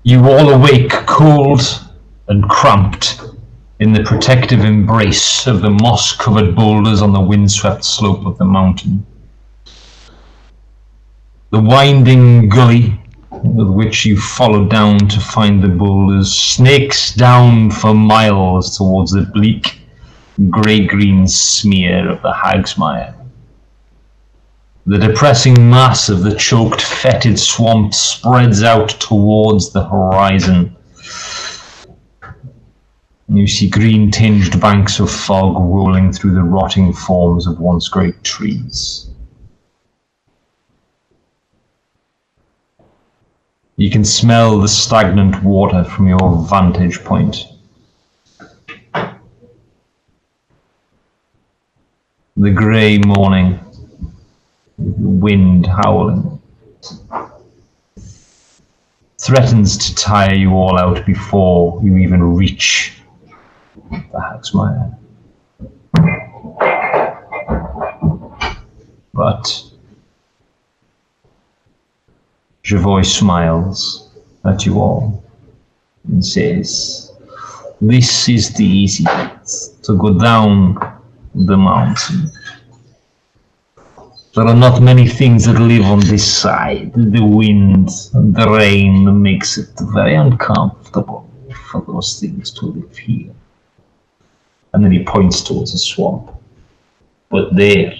You all awake, cold and cramped, in the protective embrace of the moss-covered boulders on the windswept slope of the mountain. The winding gully with which you follow down to find the boulders snakes down for miles towards the bleak, grey-green smear of the Hagsmire. The depressing mass of the choked, fetid swamp spreads out towards the horizon. You see green-tinged banks of fog rolling through the rotting forms of once great trees. You can smell the stagnant water from your vantage point. The grey morning, the wind howling, threatens to tire you all out before you even reach the Hagsmire. But Javoy smiles at you all and says, "This is the easy bit, to go down the mountain. There are not many things that live on this side. The wind and the rain makes it very uncomfortable for those things to live here." And then he points towards the swamp. But there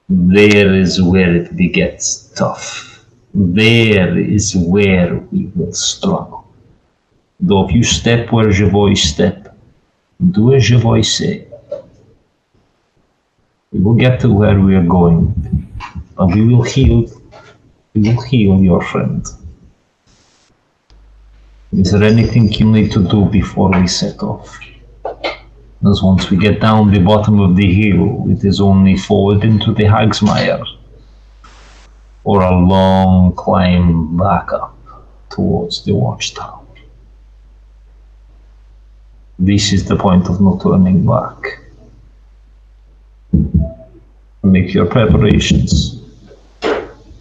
is where it gets tough. There is where we will struggle. Though if you step where Javoy step, do as Javoy say, we will get to where we are going, and we will heal your friend. Is there anything you need to do before we set off? Because once we get down the bottom of the hill, it is only forward into the Hagsmire, or a long climb back up towards the watchtower. This is the point of no turning back. Make your preparations.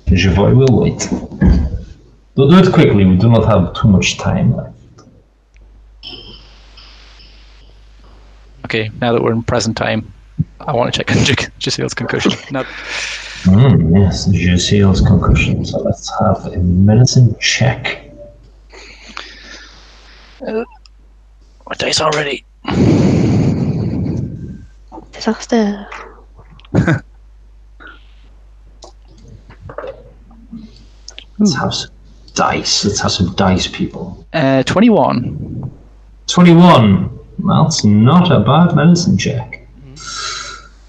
Javoy will wait. Do it quickly, we do not have too much time left. Okay, now that we're in present time, I want to check on Jaciel's concussion. Yes, Jaciel's concussion. So let's have a medicine check. My dice already. Disaster. Let's have some dice. Let's have some dice, people. 21. 21. That's not a bad medicine check.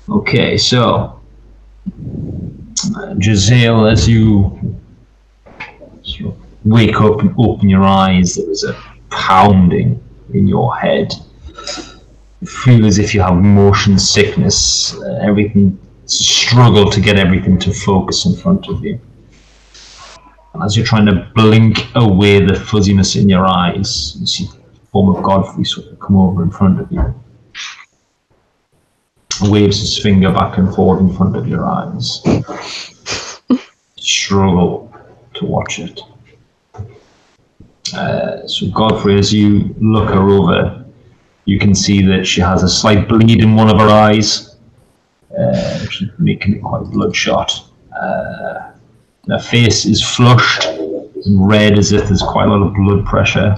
Okay, so Jaziel, as you sort of wake up and open your eyes, there is a pounding in your head. You feel as if you have motion sickness. Everything struggle to get everything to focus in front of you. And as you're trying to blink away the fuzziness in your eyes, you see form of Godfrey sort of come over in front of you. Waves his finger back and forth in front of your eyes. Struggle to watch it. So Godfrey, as you look her over, you can see that she has a slight bleed in one of her eyes, which is making it quite bloodshot. Her face is flushed and red as if there's quite a lot of blood pressure.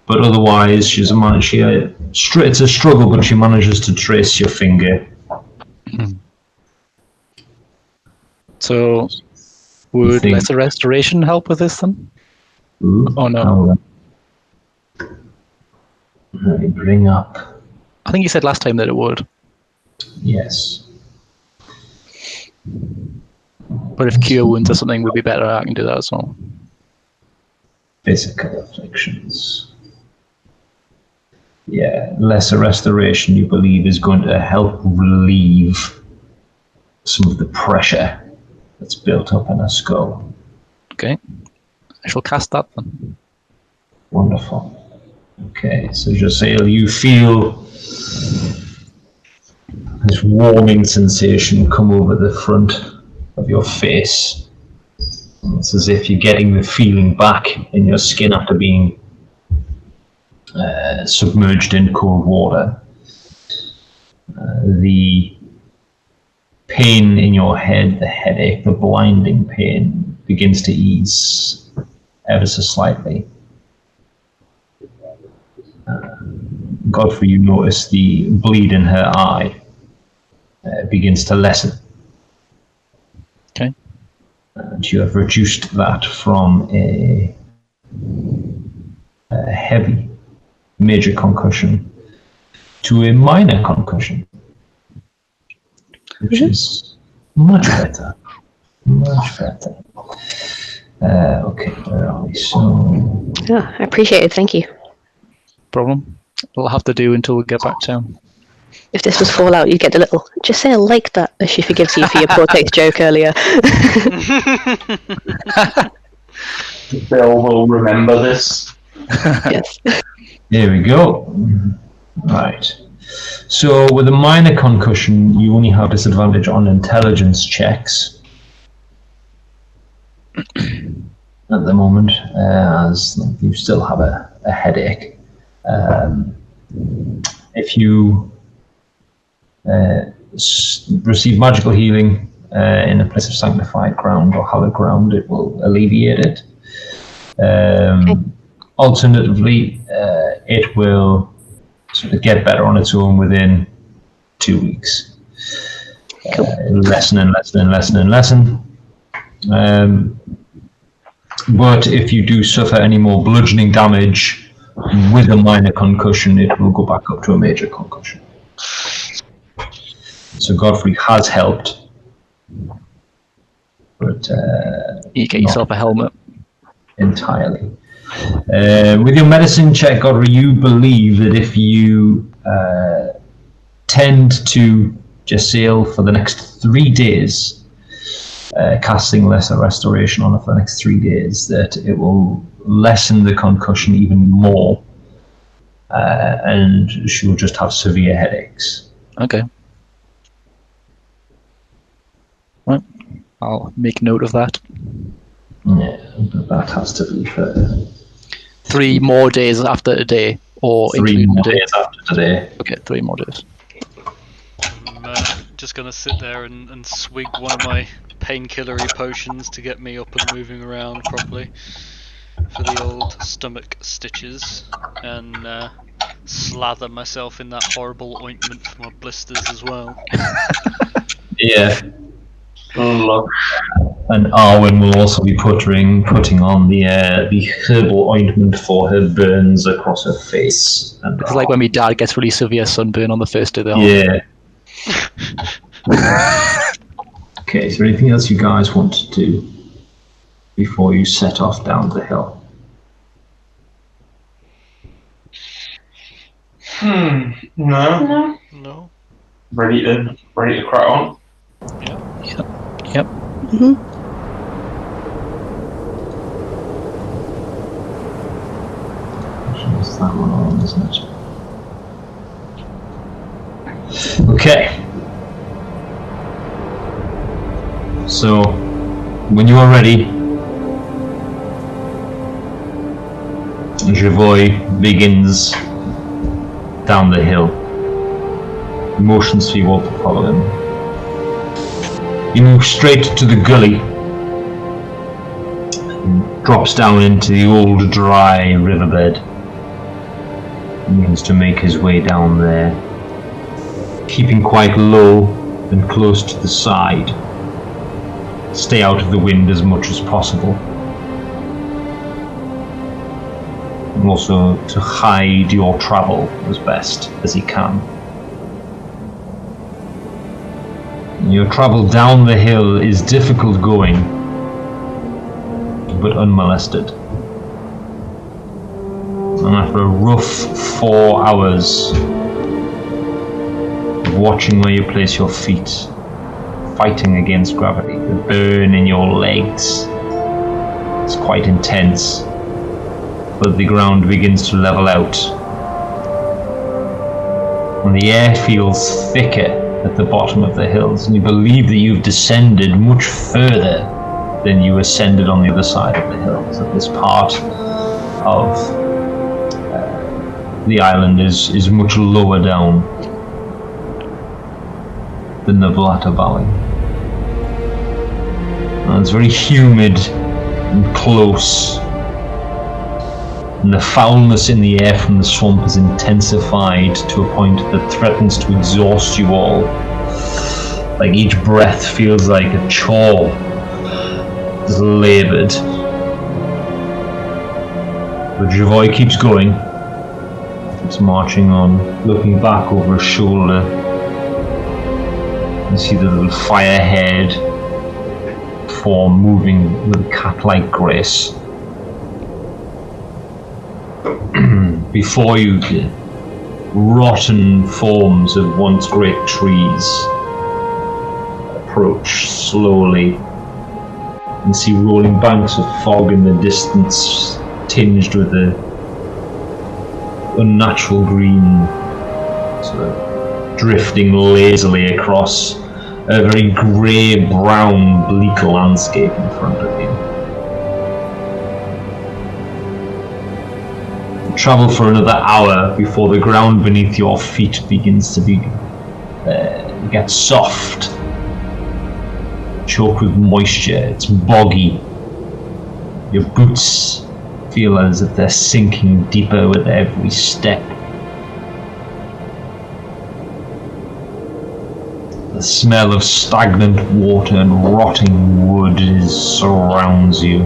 But otherwise, it's a struggle, but she manages to trace your finger. So, would lesser restoration help with this then? Oh no. Let me bring up. I think you said last time that it would. Yes. But if cure wounds or something would be better, I can do that as well. Physical afflictions. Yeah, lesser restoration, you believe, is going to help relieve some of the pressure that's built up in her skull. Okay. I shall cast that then. Wonderful. Okay, so Jaciel, you feel this warming sensation come over the front of your face. It's as if you're getting the feeling back in your skin after being submerged in cold water. The pain in your head, the headache, the blinding pain begins to ease ever so slightly. Godfrey, you notice the bleed in her eye begins to lessen. Okay. And you have reduced that from a heavy major concussion to a minor concussion, which is much better. Much better. Okay, where are we? So, Oh, I appreciate it. Thank you. Problem. We'll have to do until we get back down. If this was Fallout, you'd get the little, just say I like that as she forgives you for your poor taste joke earlier. Bill will remember this. Yes. there we go. Right. So with a minor concussion, you only have disadvantage on intelligence checks at the moment, as you still have a headache. If you receive magical healing in a place of sanctified ground or hallowed ground, it will alleviate it. Alternatively, it will sort of get better on its own within 2 weeks. Lessen and lessen and lessen and lessen. But if you do suffer any more bludgeoning damage with a minor concussion, it will go back up to a major concussion. So Godfrey has helped, but You get yourself a helmet. entirely. With your medicine check, Godfrey, you believe that if you tend to just sail for the next 3 days, casting lesser restoration on it for the next 3 days, that it will lessen the concussion even more, and she will just have severe headaches. Okay. Right. I'll make note of that. Yeah, but that has to be for 3 more days after today, or 3 including more the day. days after today. Okay, 3 more days. I'm just gonna sit there and swig one of my painkillery potions to get me up and moving around properly for the old stomach stitches, and slather myself in that horrible ointment for my blisters as well. Yeah. Look. And Arwen will also be putting on the herbal ointment for her burns across her face. And It's like when my dad gets really severe sunburn on the first day of the yeah. Okay, is there anything else you guys want to do before you set off down the hill? No. No? Ready to crack on. Yep. Mm-hmm. It's that one on, isn't it? Okay. So, when you are ready, Javoy begins down the hill. Motions for you all to follow him. You move straight to the gully. Drops down into the old dry riverbed. He begins to make his way down there, keeping quite low and close to the side. Stay out of the wind as much as possible. And also to hide your travel as best as he can. Your travel down the hill is difficult going, but unmolested. And after a rough 4 hours of watching where you place your feet, fighting against gravity, the burn in your legs is quite intense, but the ground begins to level out. And the air feels thicker at the bottom of the hills, and you believe that you've descended much further then you ascended on the other side of the hill. So this part of the island is much lower down than the Vlata Valley. And it's very humid and close. And the foulness in the air from the swamp is intensified to a point that threatens to exhaust you all. Like each breath feels like a chore. It's laboured. But Javoy keeps going. Keeps marching on, looking back over his shoulder. You see the little fire-haired form moving with a cat-like grace. Before you, the rotten forms of once great trees approach slowly. You can see rolling banks of fog in the distance, tinged with a unnatural green, sort of drifting lazily across a very grey-brown, bleak landscape in front of you. Travel for another hour before the ground beneath your feet begins to get soft, choked with moisture. It's boggy. Your boots feel as if they're sinking deeper with every step. The smell of stagnant water and rotting wood surrounds you.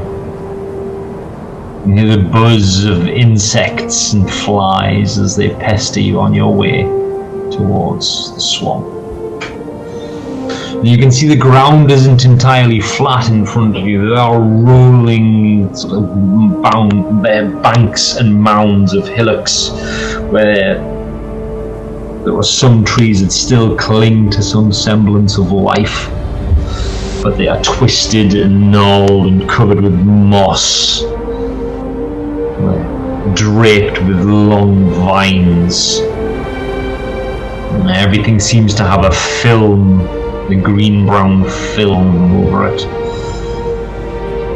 You hear the buzz of insects and flies as they pester you on your way towards the swamp. You can see the ground isn't entirely flat in front of you. There are rolling sort of banks and mounds of hillocks where there are some trees that still cling to some semblance of life, but they are twisted and gnarled and covered with moss, draped with long vines. And everything seems to have a film, a green-brown film over it.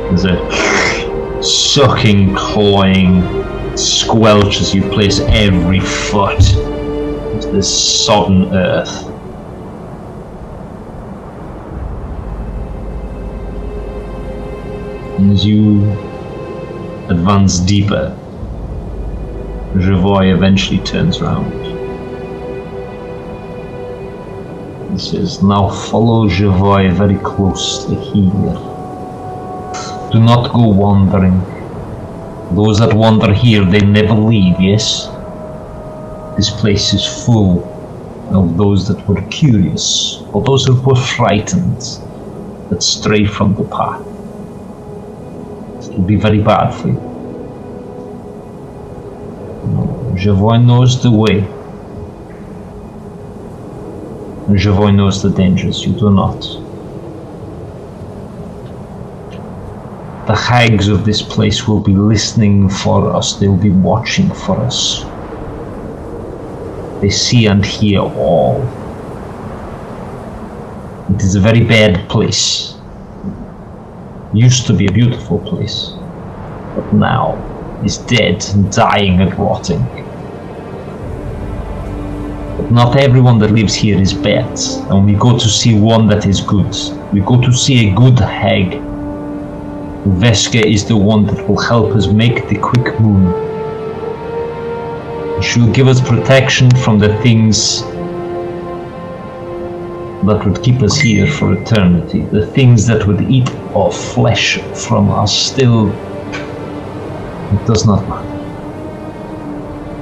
There's a sucking, cloying squelch as you place every foot into this sodden earth. And as you advance deeper, Javoy eventually turns round. He says, "Now follow Javoy very closely here. Do not go wandering. Those that wander here, they never leave, yes? This place is full of those that were curious, or those who were frightened, that stray from the path. It will be very bad for you. Javoy knows the way. Javoy knows the dangers, you do not. The hags of this place will be listening for us, they will be watching for us. They see and hear all. It is a very bad place. Used to be a beautiful place, but now is dead and dying and rotting. But not everyone that lives here is bad, and we go to see one that is good. We go to see a good hag. Veska is the one that will help us make the quick moon. She will give us protection from the things that would keep us here for eternity. The things that would eat our flesh from us still. It does not matter.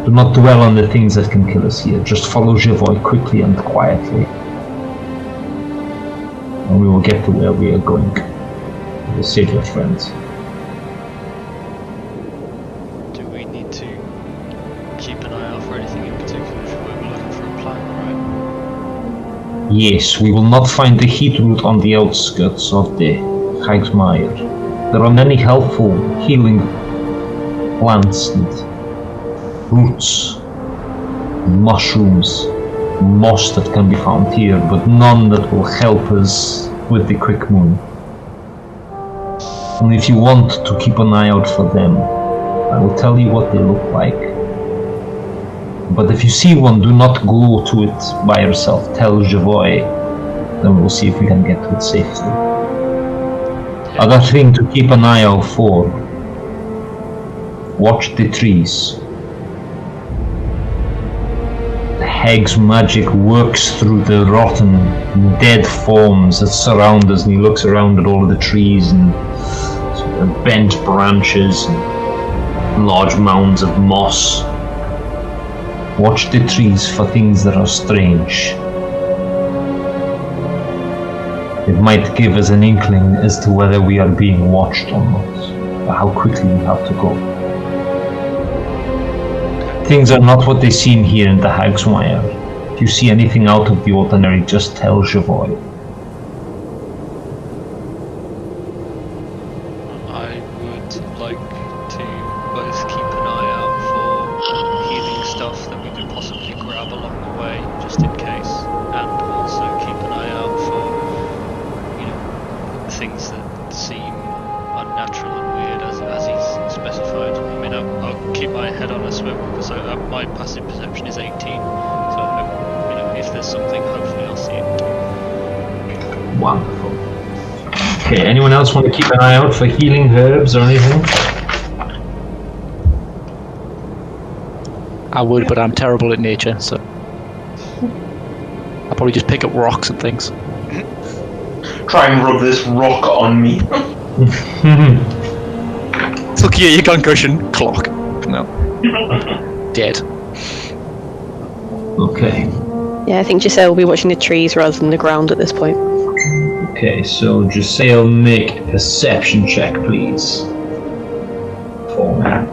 Do not dwell on the things that can kill us here. Just follow Javoy quickly and quietly. And we will get to where we are going. We'll save your friends. Do we need to keep an eye out for anything in particular? Should we be looking for a plan, right? Yes, we will not find the heat root on the outskirts of the Hagsmire. There are many helpful healing plants and roots, mushrooms, moss that can be found here, but none that will help us with the quick moon. And if you want to keep an eye out for them, I will tell you what they look like. But if you see one, do not go to it by yourself. Tell Javoy, then we'll see if we can get to it safely. Other thing to keep an eye out for, watch the trees. The hag's magic works through the rotten, dead forms that surround us, and he looks around at all of the trees and sort of bent branches and large mounds of moss. Watch the trees for things that are strange. It might give us an inkling as to whether we are being watched or not, or how quickly we have to go. Things are not what they seem here in the Hag's Mire. If you see anything out of the ordinary, just tell Javoy. I would like to both keep an eye out for healing stuff that we could possibly grab along the way, just in case, and also keep an eye out for, you know, things that seem unnatural and weird, as he's specified. I mean, I'll keep my head on a swivel because my passive perception is 18. So, you know, if there's something, hopefully I'll see it. Wonderful. Okay, anyone else want to keep an eye out for healing herbs or anything? I would, but I'm terrible at nature, so I'll probably just pick up rocks and things. Try and rub this rock on me. Looking at your gun cushion, clock. No. Dead. Okay. Yeah, I think Giselle will be watching the trees rather than the ground at this point. Okay, so Giselle, make a perception check, please. For me.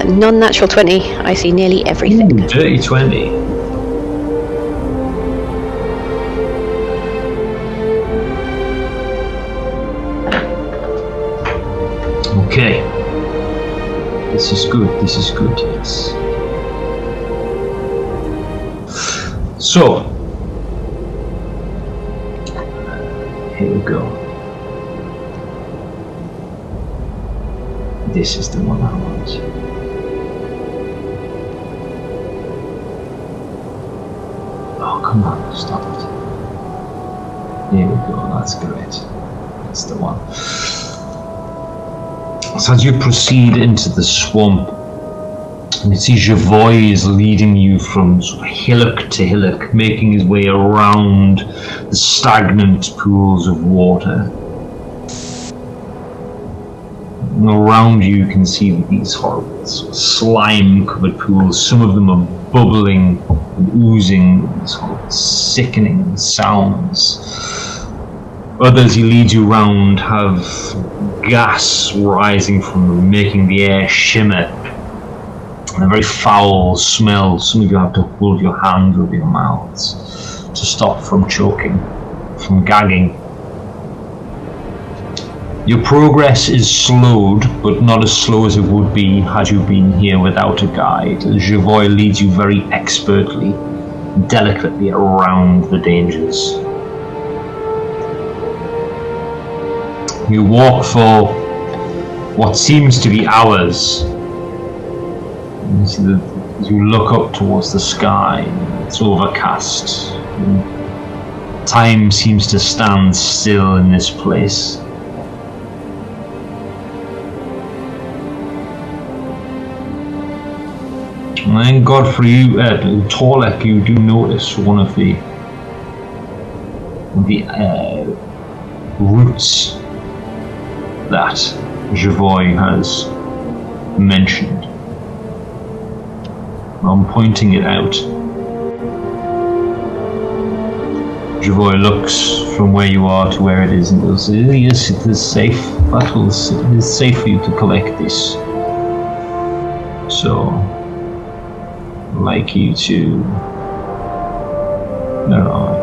Non-natural 20, I see nearly everything. Ooh, dirty 20. Okay. This is good, yes. So, here we go. This is the one I want. Oh, come on, stop it. Here we go, that's great. That's the one. So as you proceed into the swamp, you see Javoy is leading you from sort of hillock to hillock, making his way around the stagnant pools of water. And around you can see these horrible sort of slime-covered pools. Some of them are bubbling and oozing these sort of sickening sounds. Others he leads you around have gas rising from them, making the air shimmer. And a very foul smell. Some of you have to hold your hand over your mouths to stop from choking, from gagging. Your progress is slowed, but not as slow as it would be had you been here without a guide. Javoy leads you very expertly, delicately around the dangers. You walk for what seems to be hours. You see as you look up towards the sky, it's overcast. Time seems to stand still in this place. And then Godfrey, Torlek, you do notice one of the roots that Javoy has mentioned. I'm pointing it out. Javoy looks from where you are to where it is and goes, yes, it is safe. It is safe for you to collect this. So, I'd like you to... Where are we?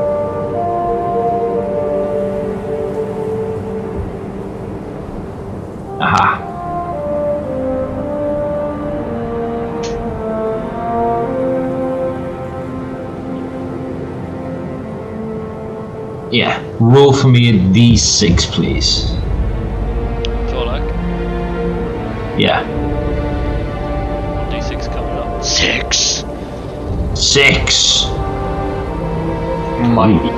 Aha. Yeah, roll for me a d6, please. Torlek. Yeah. 1d6 coming up. 6! 6! Mighty.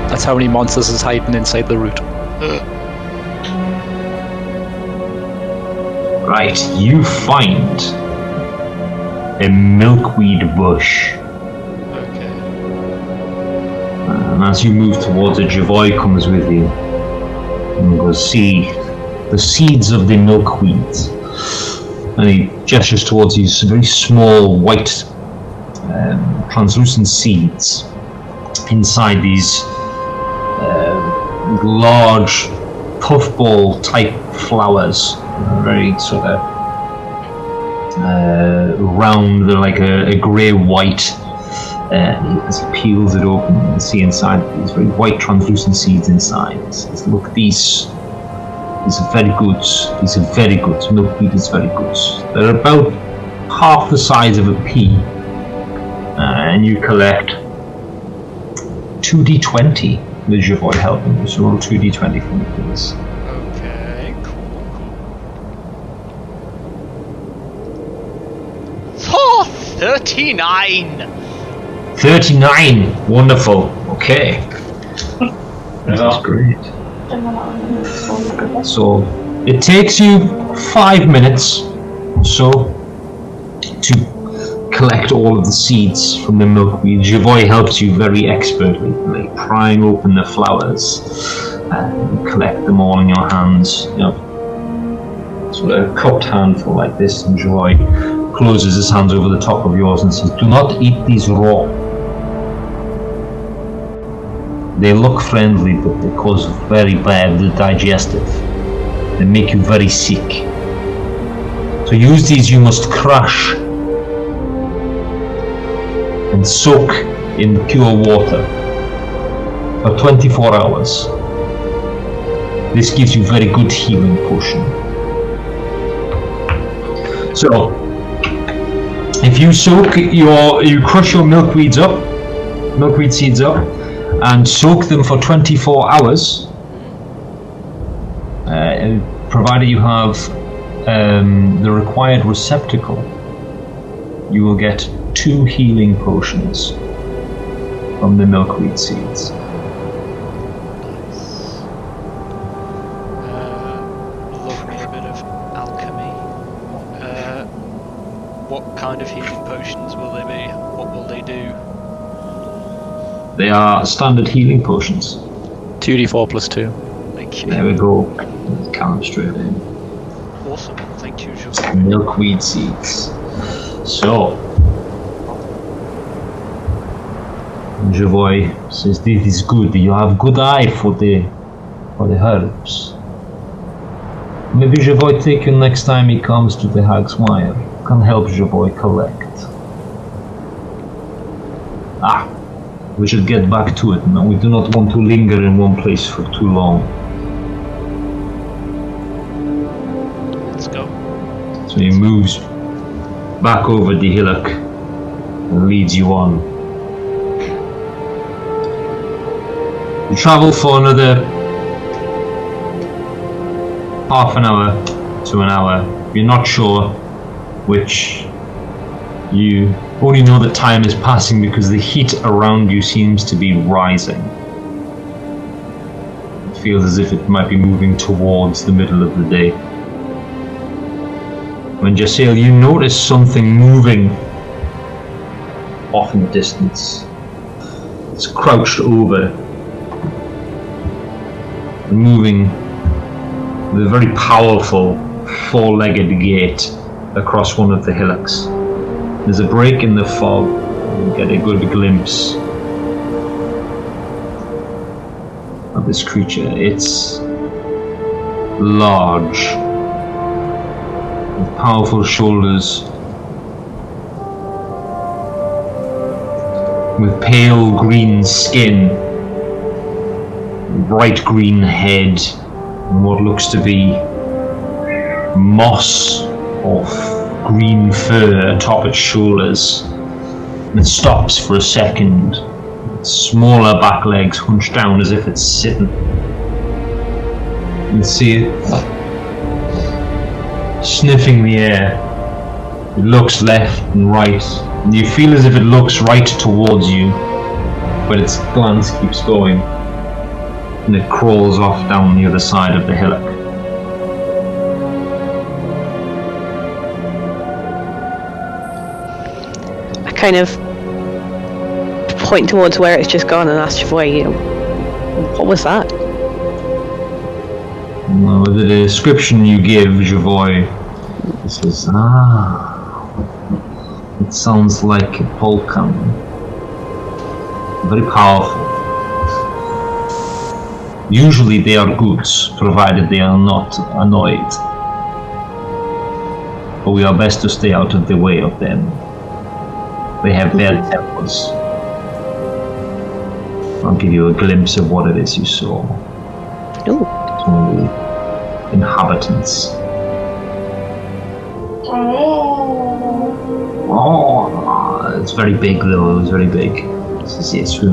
That's how many monsters is hiding inside the root. Right, you find a milkweed bush. Okay. And as you move towards it, Javoy comes with you. And you will see the seeds of the milkweed. And he gestures towards you, some very small, white, translucent seeds inside these large puffball type flowers. Very sort of round, they're like a grey-white. As he peels it open, you can see inside these very white translucent seeds inside. He says, look, these are very good. These are very good. Milkweed is very good. They're about half the size of a pea. And you collect 2d20 with Javoy helping you. So roll 2d20 for me, please. Okay, cool. Oh, 39! 39! Wonderful. Okay. That's great. So, it takes you 5 minutes or so to collect all of the seeds from the milkweed. Javoy helps you very expertly, like prying open the flowers and collect them all in your hands. You know, sort of a cupped handful like this, and Javoy closes his hands over the top of yours and says, do not eat these raw. They look friendly, but they cause very bad digestive. They make you very sick. To use these, you must crush and soak in pure water for 24 hours. This gives you very good healing potion. So, if you you crush your milkweed seeds up, and soak them for 24 hours, provided you have the required receptacle, you will get 2 healing potions from the milkweed seeds. Love me a bit of alchemy. What kind of healing potions will they be? What will they do? They are standard healing potions. 2d4 plus 2. Thank you. There we go. Count them straight in. Awesome. Thank you, Javoy. Milkweed seeds. So, Javoy says, this is good. You have good eye for the herbs. Maybe Javoy take you next time he comes to the Hag's Mire. Can help Javoy collect. We should get back to it now. We do not want to linger in one place for too long. Let's go. So he moves back over the hillock and leads you on. You travel for another half an hour to an hour. You're not sure which. You only know that time is passing because the heat around you seems to be rising. It feels as if it might be moving towards the middle of the day. When Jasail, you notice something moving off in the distance. It's crouched over, moving with a very powerful 4-legged gait across one of the hillocks. There's a break in the fog, and you get a good glimpse of this creature. It's large, with powerful shoulders, with pale green skin, bright green head, and what looks to be moss of green fur atop its shoulders. And it stops for a second, smaller back legs hunched down as if it's sitting. You see it sniffing the air. It looks left and right, and you feel as if it looks right towards you, but its glance keeps going, and it crawls off down the other side of the hillock. I kind of point towards where it's just gone and ask Javoy, what was that? Well, the description you give, Javoy, says, it sounds like a polkan. Very powerful. Usually they are goods, provided they are not annoyed. But we are best to stay out of the way of them. They have their tempers. I'll give you a glimpse of what it is you saw. Ooh. Some of the inhabitants. Oh, it's very big though, it's very big. Yes, we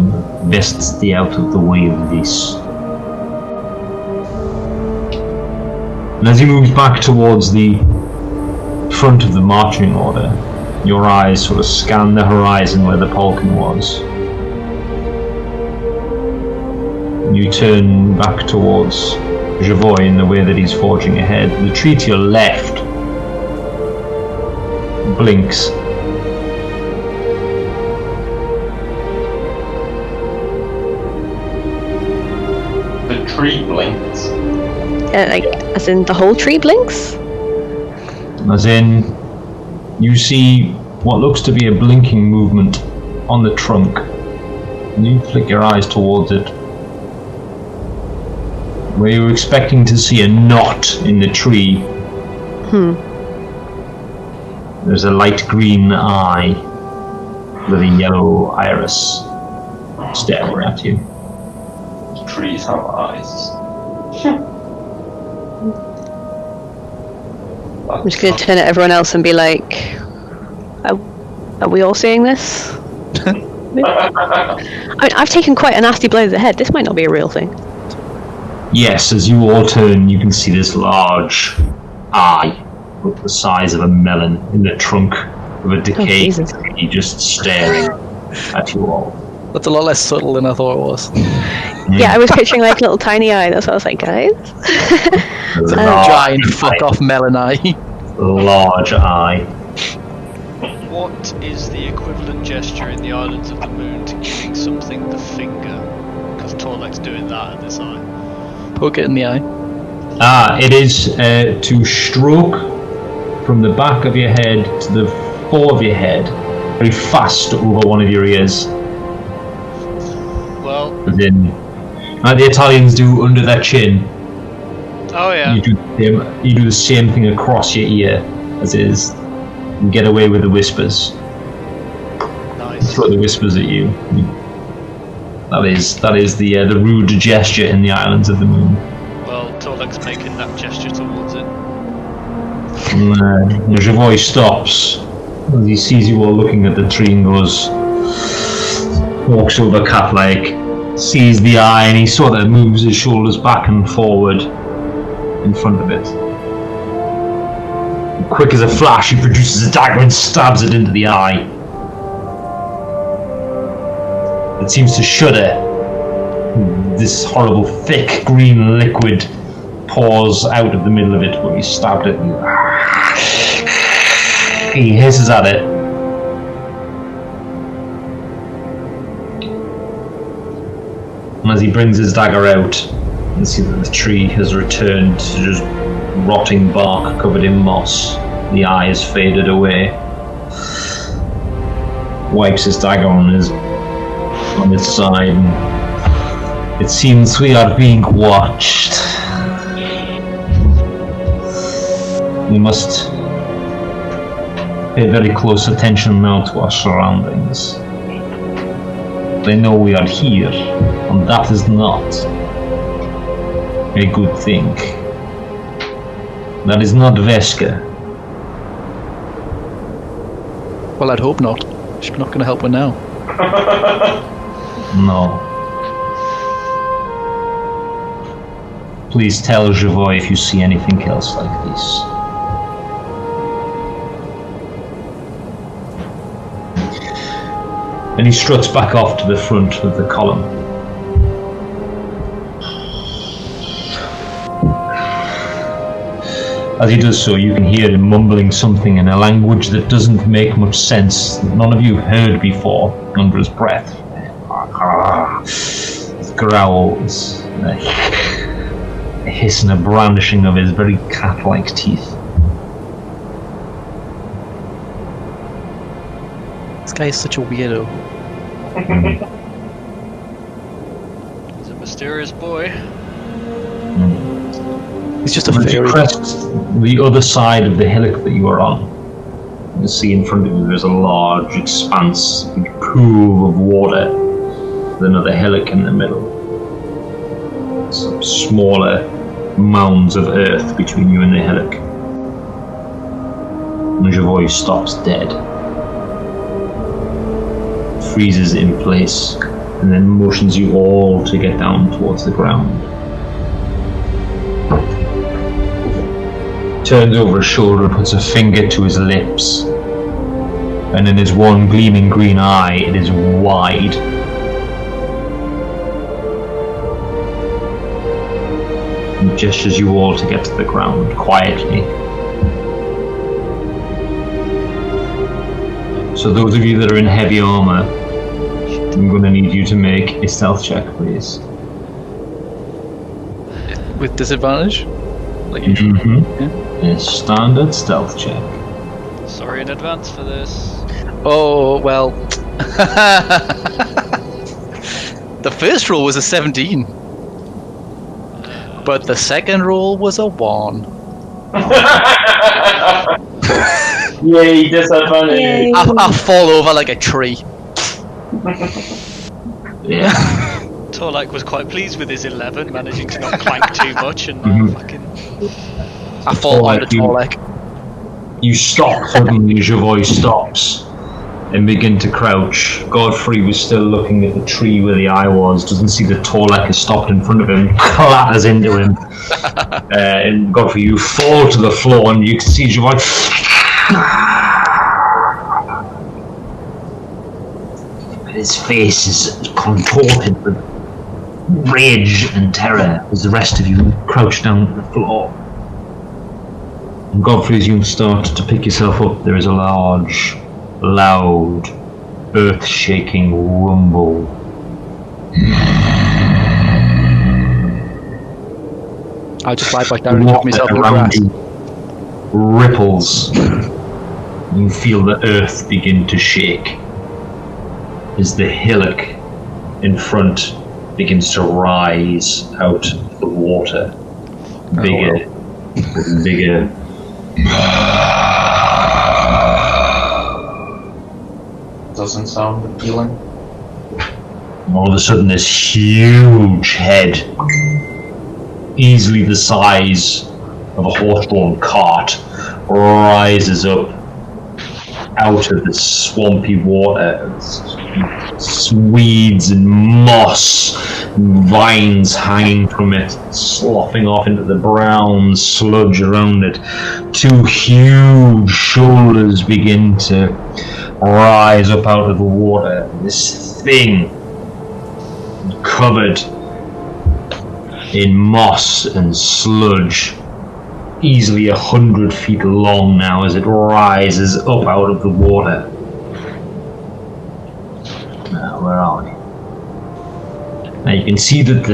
best stay out of the way of this. And as he moves back towards the front of the marching order, your eyes sort of scan the horizon where the Polkan was. You turn back towards Javoy in the way that he's forging ahead. The tree to your left blinks. The tree blinks. Like, as in the whole tree blinks? As in, you see what looks to be a blinking movement on the trunk. And you flick your eyes towards it. Where you were expecting to see a knot in the tree, there's a light green eye with a yellow iris staring at you. Trees have eyes. I'm just going to turn at everyone else and be like, are we all seeing this? I mean, I've taken quite a nasty blow to the head. This might not be a real thing. Yes, as you all turn, you can see this large eye, the size of a melon, in the trunk of a decayed tree, just staring at you all. That's a lot less subtle than I thought it was. Yeah, I was picturing like a little tiny eye. That's what I was like, guys. Giant fuck off melon eye. Large eye. What is the equivalent gesture in the Islands of the Moon to giving something the finger? Because Torlek's doing that at this eye. Poke it in the eye. It is to stroke from the back of your head to the fore of your head very fast over one of your ears. Well, Then, like the Italians do under their chin. oh yeah. You do the same thing across your ear, as is. You get away with the whispers. Nice. Throw the whispers at you. That is the rude gesture in the Islands of the Moon. Well, Torlek's making that gesture towards it. Javoy stops as he sees you all looking at the tree and walks over cat-like, sees the eye, and he sort of moves his shoulders back and forward in front of it. Quick as a flash, he produces a dagger and stabs it into the eye. It seems to shudder. This horrible, thick, green liquid pours out of the middle of it where he stabbed it. He hisses at it. And as he brings his dagger out, you can see that the tree has returned to just rotting bark covered in moss. The eye has faded away. Wipes his dagger on its side. And it seems we are being watched. We must pay very close attention now to our surroundings. They know we are here, and that is not a good thing. That is not Veska. Well, I'd hope not. She's not going to help her now. No. Please tell Javoy if you see anything else like this. And he struts back off to the front of the column. As he does so, you can hear him mumbling something in a language that doesn't make much sense, that none of you have heard before, under his breath. Growls, a hiss and a brandishing of his very cat-like teeth. This guy is such a weirdo. He's a mysterious boy. He's just a As you fairy. crest the other side of the hillock that you are on, you see in front of you there's a large expanse, a big pool of water, with another hillock in the middle. Some smaller mounds of earth between you and the hillock. And your voice stops dead. Freezes in place, and then motions you all to get down towards the ground. Turns over his shoulder and puts a finger to his lips, and in his one gleaming green eye it is wide. And gestures you all to get to the ground quietly. So those of you that are in heavy armor, I'm going to need you to make a stealth check, please. With disadvantage? Like usual. Mm-hmm. Yeah. A standard stealth check. Sorry in advance for this. Oh, well. The first roll was a 17. But the second roll was a 1. Yay, disadvantage. Yay. I fall over like a tree. Yeah. Torlek was quite pleased with his 11, managing to not clank too much and fucking... I fall Torlek, under Torlek. You stop suddenly as your voice stops and begin to crouch. Godfrey was still looking at the tree where the eye was, doesn't see that Torlek has stopped in front of him, clatters into him. And Godfrey, you fall to the floor and you can see your voice. His face is contorted with rage and terror as the rest of you crouch down to the floor. And Godfrey, as you start to pick yourself up, there is a large, loud, earth-shaking rumble. I'll just lie back down and put myself in the Around grass. you ripples. You feel the earth begin to shake as the hillock in front begins to rise out of the water. Bigger, bigger. Doesn't sound appealing. All of a sudden, this huge head, easily the size of a horse-drawn cart, rises up out of the swampy water. It's weeds and moss, and vines hanging from it, sloughing off into the brown sludge around it. Two huge shoulders begin to rise up out of the water. This thing, covered in moss and sludge, easily 100 feet long now as it rises up out of the water. Now, where are we? Now you can see that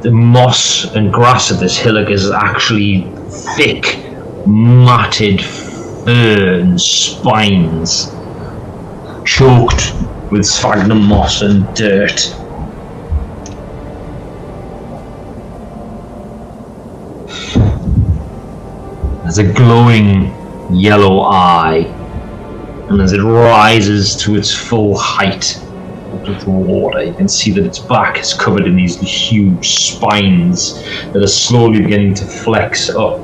the moss and grass of this hillock is actually thick, matted fur and spines, choked with sphagnum moss and dirt. There's a glowing yellow eye, and as it rises to its full height out of the water, you can see that its back is covered in these huge spines that are slowly beginning to flex up.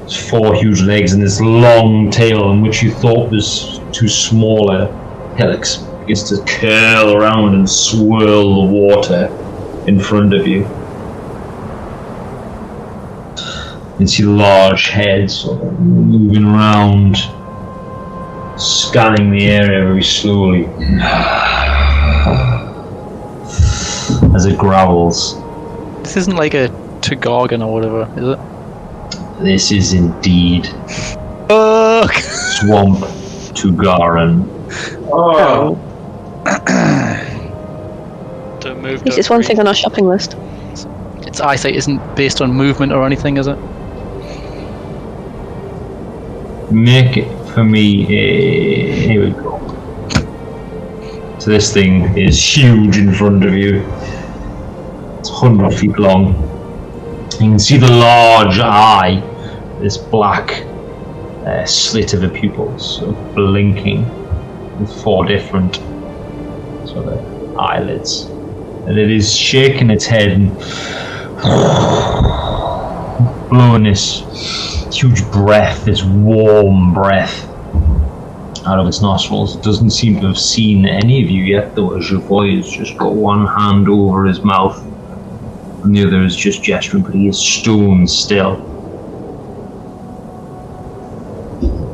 Its 4 huge legs and this long tail, in which you thought was 2 smaller hillocks, begins to curl around and swirl the water in front of you. You see the large head sort of moving around, scanning the area very slowly as it growls. This isn't like a Togorgan or whatever, is it? This is indeed Fuck! Swamp Tugaran. Oh, Don't move. At least it's don't one breathe. thing on our shopping list. Its eyesight isn't based on movement or anything, is it? Make it for me. Here we go. So this thing is huge in front of you. It's 100 feet long. You can see the large eye, this black slit of the pupils, sort of blinking with 4 different sort of eyelids. And it is shaking its head and blowing this huge breath, this warm breath out of its nostrils. It doesn't seem to have seen any of you yet, though, as Javoy has just got one hand over his mouth and the other is just gesturing, but he is stone still.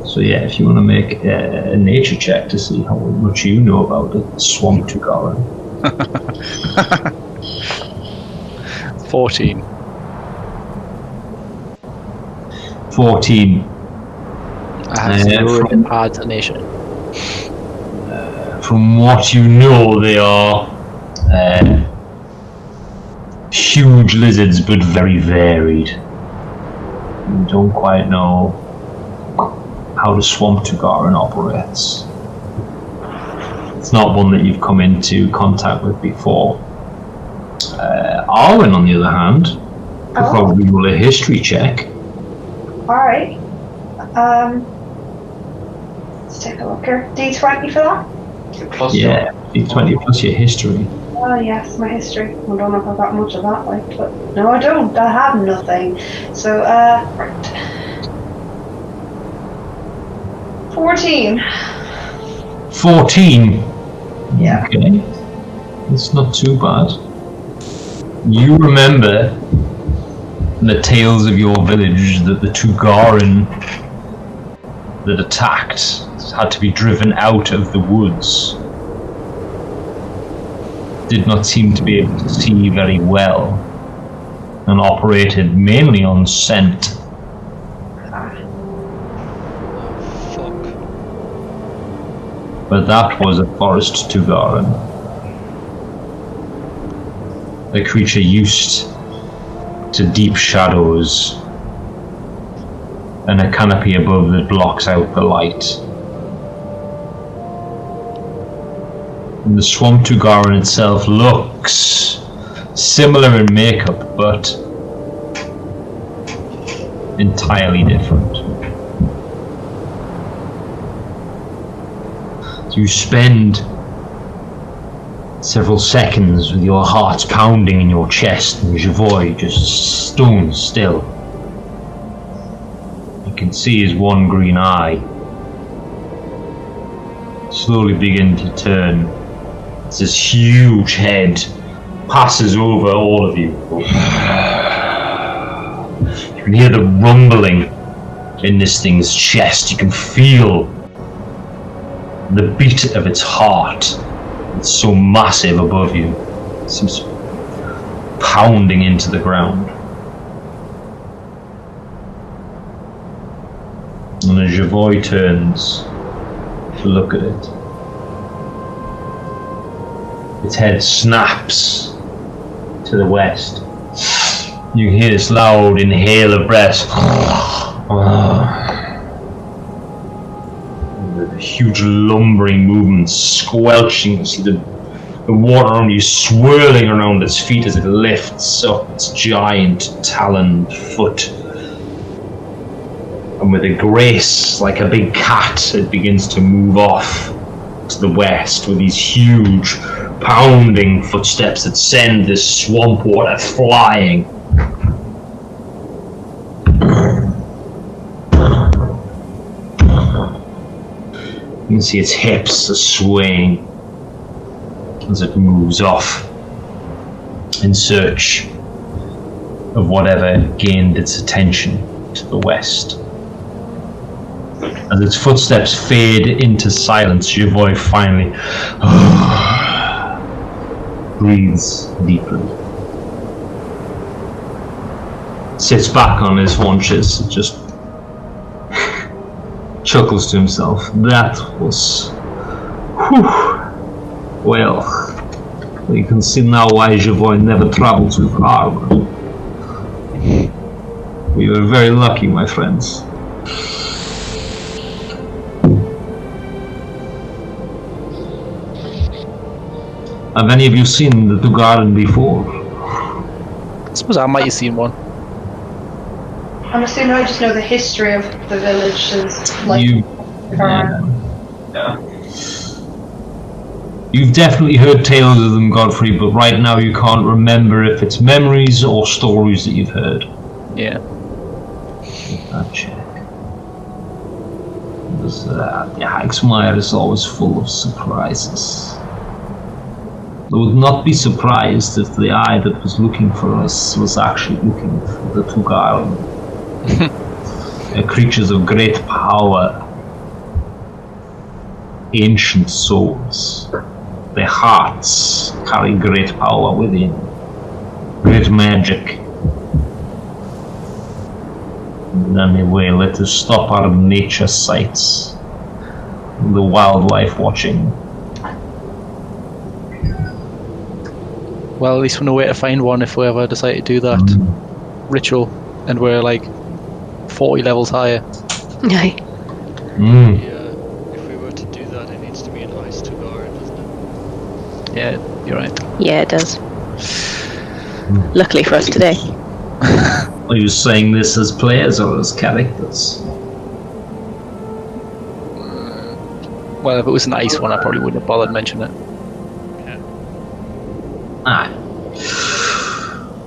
So yeah, if you want to make a nature check to see how much you know about it, Swamp Tugaran. 14. 14. I have 0 in nation. From what you know, they are huge lizards, but very varied. You don't quite know how the Swamp Tugaran operates. It's not one that you've come into contact with before. Arwen, on the other hand, could probably roll a history check. Alright. Let's take a look here. D20 for that? plus Yeah, D20 plus your history. Oh yes, my history. I don't know if I've got much of that, like, but no, I don't. I have nothing. So, right. 14. 14. Yeah. Okay. It's not too bad. You remember the tales of your village that the Tugaran that attacked had to be driven out of the woods. Did not seem to be able to see very well and operated mainly on scent. Fuck. But that was a forest Tugaran. The creature used to deep shadows and a canopy above that blocks out the light. And the Swamp Tugaran itself looks similar in makeup, but entirely different. So you spend several seconds with your hearts pounding in your chest and Javoy just stone still. You can see his one green eye slowly begin to turn as this huge head passes over all of you. You can hear the rumbling in this thing's chest. You can feel the beat of its heart. It's so massive above you. It seems pounding into the ground. And as Javoy turns to look at it, its head snaps to the west. You can hear this loud inhale of breath. The huge lumbering movements, squelching. You see the water around you swirling around its feet as it lifts up its giant taloned foot. And with a grace like a big cat, it begins to move off to the west with these huge pounding footsteps that send this swamp water flying. You can see its hips are swaying as it moves off in search of whatever gained its attention to the west. As its footsteps fade into silence, Javoy finally breathes deeply. Sits back on his haunches, just chuckles to himself. That was... Well, you can see now why Javoy never travels with armor. We were very lucky, my friends. Have any of you seen the Tugaran before? I suppose I might have seen one. I'm assuming I just know the history of the village since, like, You've definitely heard tales of them, Godfrey, but right now you can't remember if it's memories or stories that you've heard. Yeah. I'll check. Because the Hagsmire is always full of surprises. I would not be surprised if the eye that was looking for us was actually looking for the Tugaran. They're creatures of great power, ancient souls. Their hearts carry great power within, great magic. Anyway, let us stop our nature sights, the wildlife watching. Well, at least we know where to find one if we ever decide to do that ritual, and we're like 40 levels higher. Aye. If we were to do that, it needs to be an ice Tugaran, doesn't it? Yeah, you're right. Yeah, it does. Luckily for us today. Are you saying this as players or as characters? Well, if it was an ice one, I probably wouldn't have bothered mentioning it. Ah.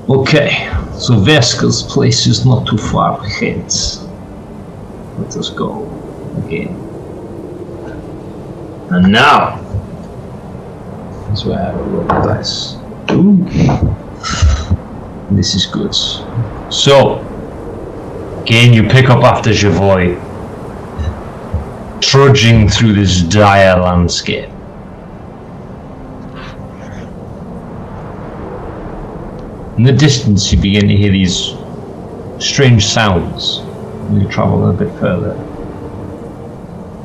Okay, so Veska's place is not too far ahead. Let us go again. And now, that's where I roll the dice. Ooh. This is good. So, again, you pick up after Javoy, trudging through this dire landscape. In the distance, you begin to hear these strange sounds. You travel a bit further.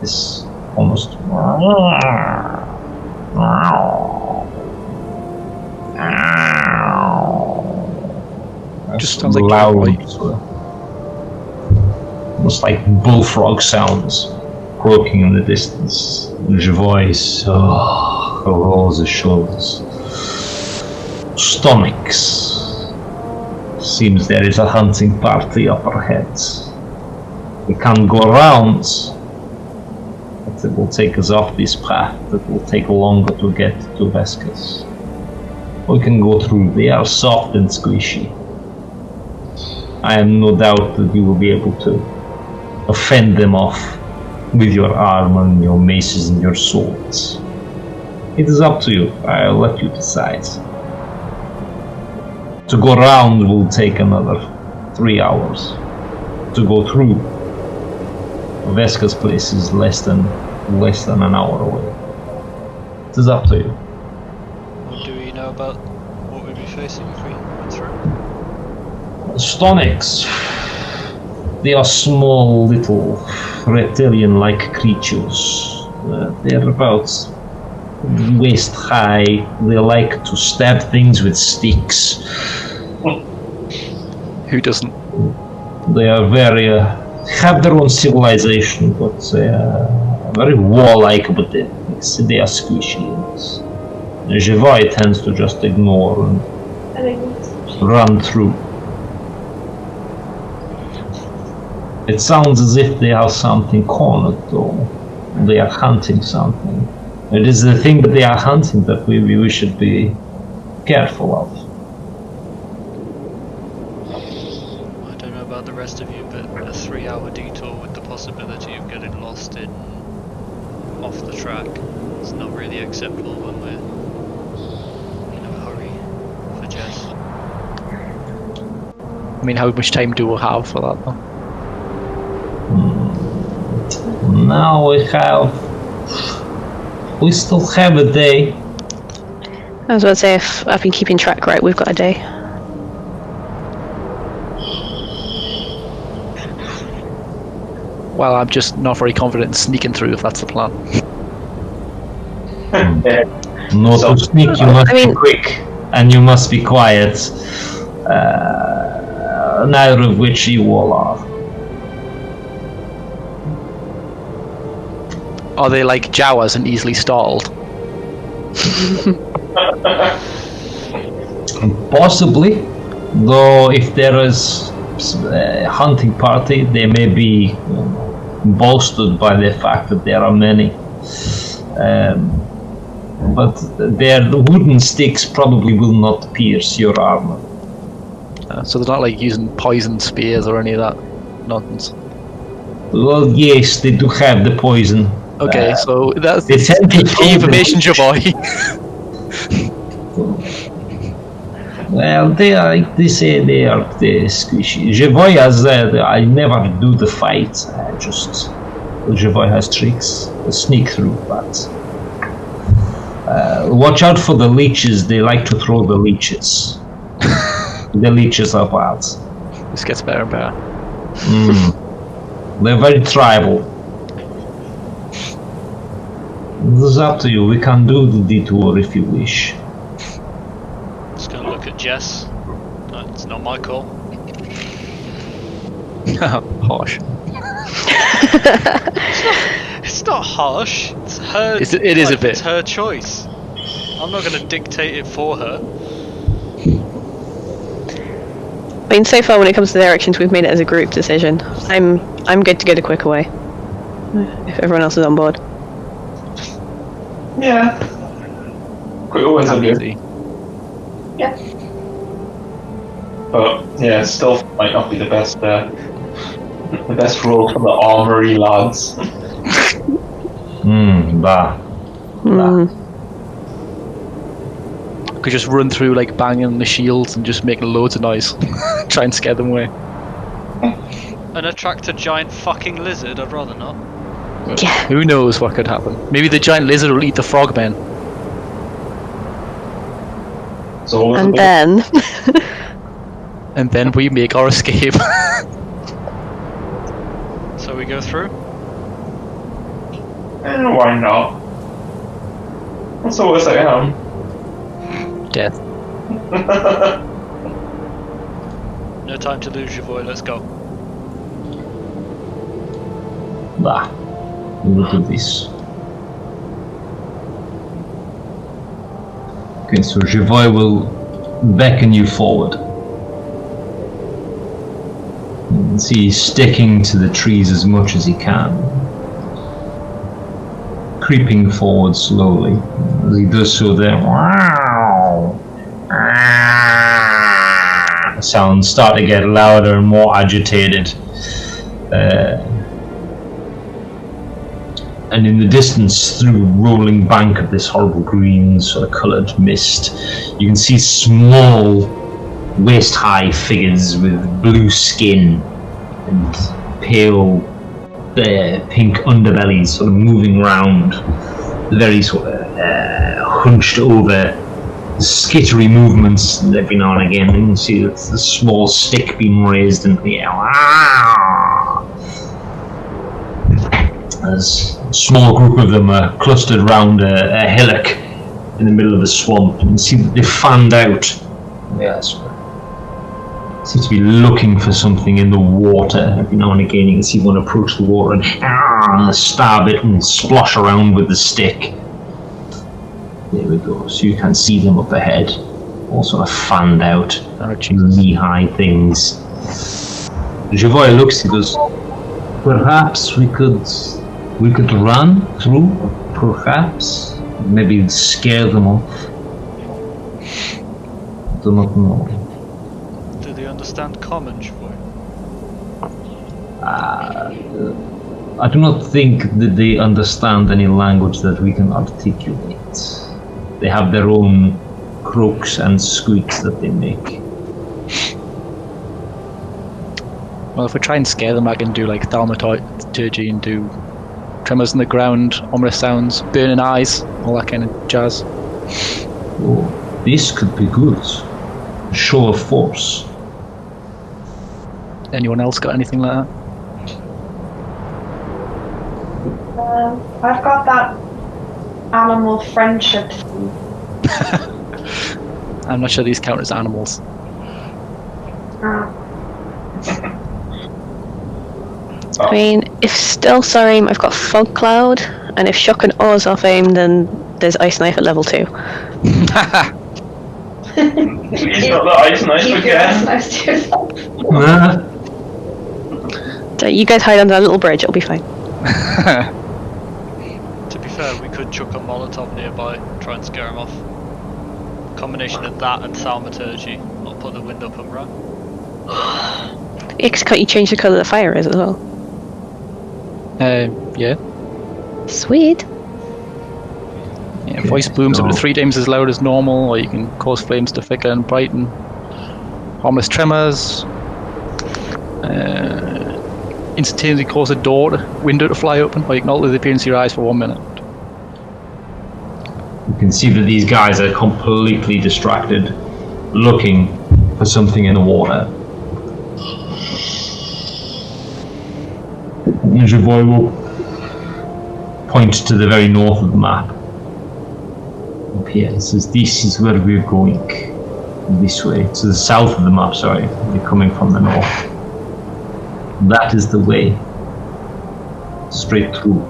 This almost Just sounds like loud, Cowboy. almost like bullfrog sounds, croaking in the distance. Javoy rolls his shoulders. Stomachs. Seems there is a hunting party up our heads. We can't go around, but it will take us off this path that will take longer to get to Veskas. We can go through. They are soft and squishy. I have no doubt that you will be able to fend them off with your armor and your maces and your swords. It is up to you. I'll let you decide. To go around will take another 3 hours. To go through Veska's place is less than an hour away. It is up to you. What do we know about what we'd be facing if we went through? Stonics. They are small, little, reptilian-like creatures. They're about waist high. They like to stab things with sticks. Who doesn't? They are very have their own civilization, but they are very warlike, but they are squishy. Javoy tends to just ignore and run through. It sounds as if they are something cornered, though. They are hunting something. It is the thing that they are hunting that we should be careful of. I don't know about the rest of you, but a 3-hour detour with the possibility of getting lost in off the track is not really acceptable when we're I mean, how much time do we have for that, though? Now we still have a day. I was about to say, if I've been keeping track right, we've got a day. Well, I'm just not very confident in sneaking through if that's the plan. Not to sneak, you must I mean- be quick, and you must be quiet. Neither of which you all are. Are they like Jawas and easily startled? Possibly, though if there is a hunting party, they may be bolstered by the fact that there are many. But their wooden sticks probably will not pierce your armor. So they're not like using poison spears or any of that nonsense. Well, yes, they do have the poison. Okay, so that's They tend to key information, Javoy. Well, they say they are squishy. Javoy has I never do the fight. Javoy has tricks, sneak through, but watch out for the leeches. They like to throw the leeches. The leeches are bad. This gets better and better. They're very tribal. It's up to you. We can do the detour if you wish. Just gonna look at Jess. No, it's not my call. Harsh. It's not harsh. It's her. It is a bit. It's her choice. I'm not gonna dictate it for her. I mean, so far when it comes to directions, we've made it as a group decision. I'm good to go to quick away. If everyone else is on board. Yeah. Quick always Can't a be good. easy. Yeah. But yeah, stealth might not be the best role for the armory lads. Bah. Could just run through like banging the shields and just making loads of noise. Try and scare them away. And attract a giant fucking lizard. I'd rather not. Yeah. Who knows what could happen? Maybe the giant lizard will eat the frogmen. So And then, And then we make our escape. So we go through. why not? That's always I am. Death. No time to lose, your boy. Let's go. Bah. Look at this. Okay, so Javoy will beckon you forward. You can see he's sticking to the trees as much as he can. Creeping forward slowly. As he does so, the sounds start to get louder and more agitated. And in the distance, through the rolling bank of this horrible green sort of coloured mist, you can see small, waist-high figures with blue skin and pale pink underbellies sort of moving around, very sort of hunched over, skittery movements every now and again. And you can see the small stick being raised in the air. As a small group of them are clustered around a hillock in the middle of the swamp. You can see that they've fanned out. Yes. Seem to be looking for something in the water. Every now and again you can see one approach the water and stab it and splosh around with the stick. There we go. So you can see them up ahead. All sort of fanned out. Knee-high things. Javoy looks, he goes, perhaps we could run through, perhaps. Maybe scare them off. Do not know. Do they understand common, Javoy? I do not think that they understand any language that we can articulate. They have their own croaks and squeaks that they make. Well, if we try and scare them, I can do like thaumaturgy and do tremors in the ground, ominous sounds, burning eyes, all that kind of jazz. Oh, this could be good. Show of force. Anyone else got anything like that? I've got that animal friendship thing. I'm not sure these count as animals. I mean, if stealth's our aim, I've got fog cloud, and if shock and awes off aim, then there's ice knife at level 2. He's got the ice knife Keep your ice again. knives to yourself. So you guys hide under that little bridge, it'll be fine. To be fair, we could chuck a Molotov nearby, try and scare him off. Combination of that and thaumaturgy. I'll put the wind up and right. Yeah, 'cause can't you change the colour the fire is as well? Yeah. Sweet. Yeah, voice booms up to 3 times as loud as normal, or you can cause flames to flicker and brighten. Harmless tremors. Instantaneously cause a window to fly open, or you can alter the appearance of your eyes for 1 minute. You can see that these guys are completely distracted, looking for something in the water. Javoy will point to the very north of the map. Up here, it says this is where we're going. This way, to the south of the map, sorry. We're coming from the north. That is the way. Straight through.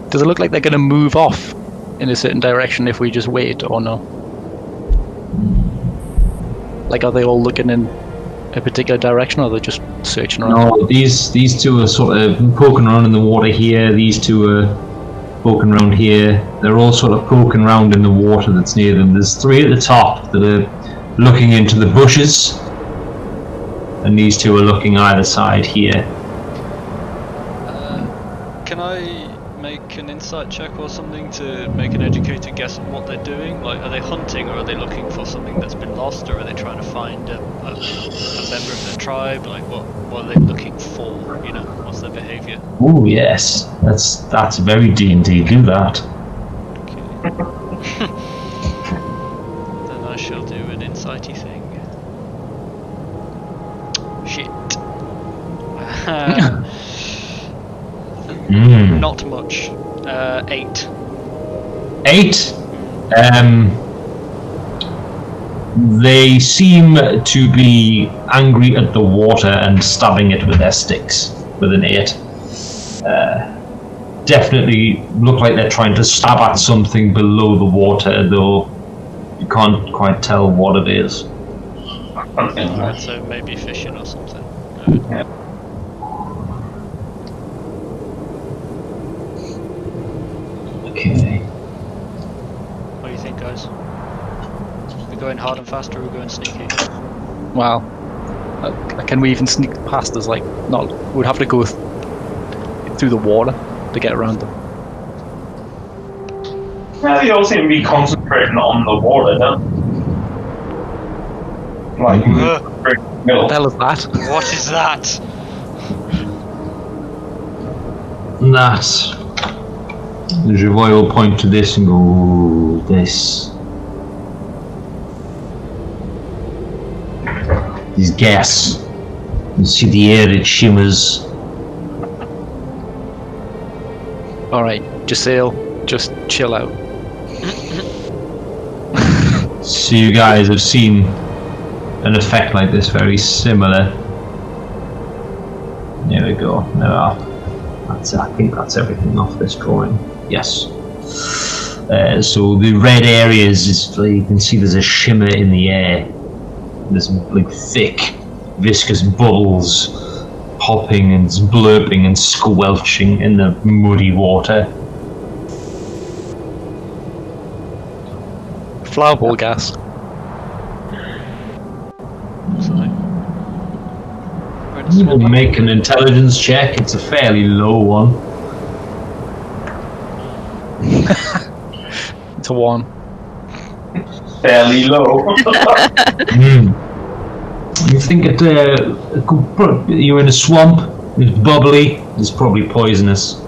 Does it look like they're going to move off in a certain direction if we just wait, or no? Like, are they all looking in a particular direction, or are they just searching around? No, these two are sort of poking around in the water here. These two are poking around here. They're all sort of poking around in the water that's near them. There's 3 at the top that are looking into the bushes, and these 2 are looking either side here. Can I make an insight check or something to make an educated guess on what they're doing? Like, are they hunting, or are they looking for something that's been lost, or are they trying to find a member of their tribe? Like, what are they looking for? You know, what's their behaviour? Oh yes, that's very D&D. Do that. Okay. Then I shall do an insighty thing. Shit. Not much. 8. 8. They seem to be angry at the water and stabbing it with their sticks with an 8. Definitely look like they're trying to stab at something below the water, though you can't quite tell what it is. Alright, so maybe fishing or something. Okay. What do you think, guys? We going hard and fast, or are we going sneaky? Wow. Can we even sneak past us? Like, not. We'd have to go through the water to get around them. Well, you all seem to be concentrating on the water, don't you? Like, What the hell is that? What is that? That. Javoy will point to this and go, "Ooh, this. These gas. You see the air, it shimmers. Alright, just sail. Just chill out. So you guys have seen an effect like this, very similar. There we go. There we are. I think that's everything off this drawing. Yes. So the red areas is like, you can see there's a shimmer in the air. There's like thick, viscous bubbles popping and blurping and squelching in the muddy water. Flower ball gas. Make an intelligence check. It's a fairly low one. It's a 1. fairly low. You think you're in a swamp, it's bubbly, it's probably poisonous.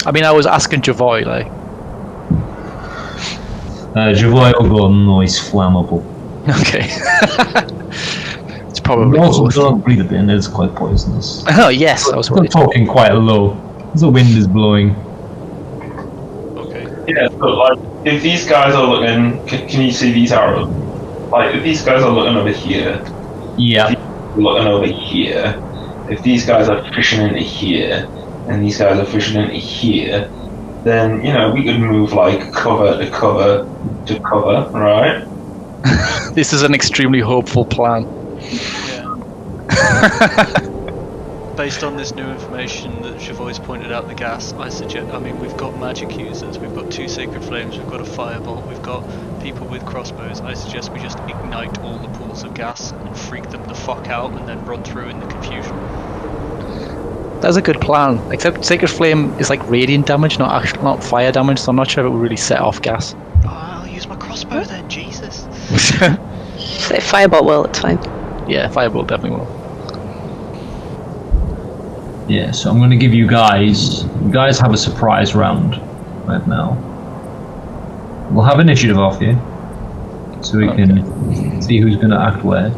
I mean, I was asking Javoy, like. Javoy will go, no, he's flammable. Okay. It's probably Also, both. don't breathe it in, it's quite poisonous. Oh, yes, I was We're worried. talking quite low. The wind is blowing. Okay. Yeah, but like, if these guys are looking, can you see these arrows? Like, if these guys are looking over here, Yeah. looking over here, if these guys are fishing into here, and these guys are fishing into here, then, you know, we could move like cover to cover to cover, right? This is an extremely hopeful plan. Yeah. Based on this new information that Chavoy's pointed out, the gas, I suggest. I mean, we've got magic users, we've got 2 sacred flames, we've got a firebolt, we've got people with crossbows. I suggest we just ignite all the pools of gas and freak them the fuck out, and then run through in the confusion. That's a good plan. Except Sacred Flame is like radiant damage, not fire damage, so I'm not sure if it will really set off gas. Oh, I'll use my crossbow then. Jesus. So firebolt will, it's fine. Yeah, Firebolt definitely will. Yeah, so I'm going to give you guys have a surprise round right now. We'll have initiative off you, so we can see who's going to act where.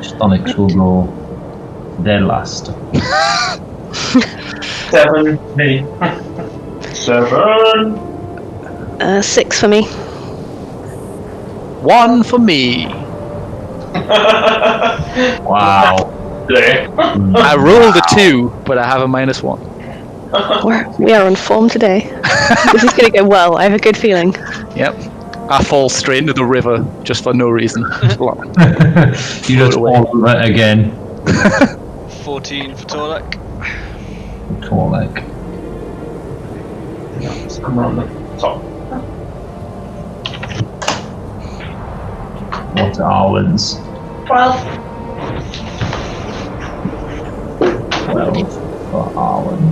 Stonix will go dead last. 7, me. 7. 6 for me. 1 for me. Wow. I rolled a 2, but I have a -1. We are on form today. This is going to go well. I have a good feeling. Yep. I fall straight into the river just for no reason. You just fall over it again. 14 for Torlek. Torlek. I'm on the top. What are Arwen's? 12. 12 for Arwen.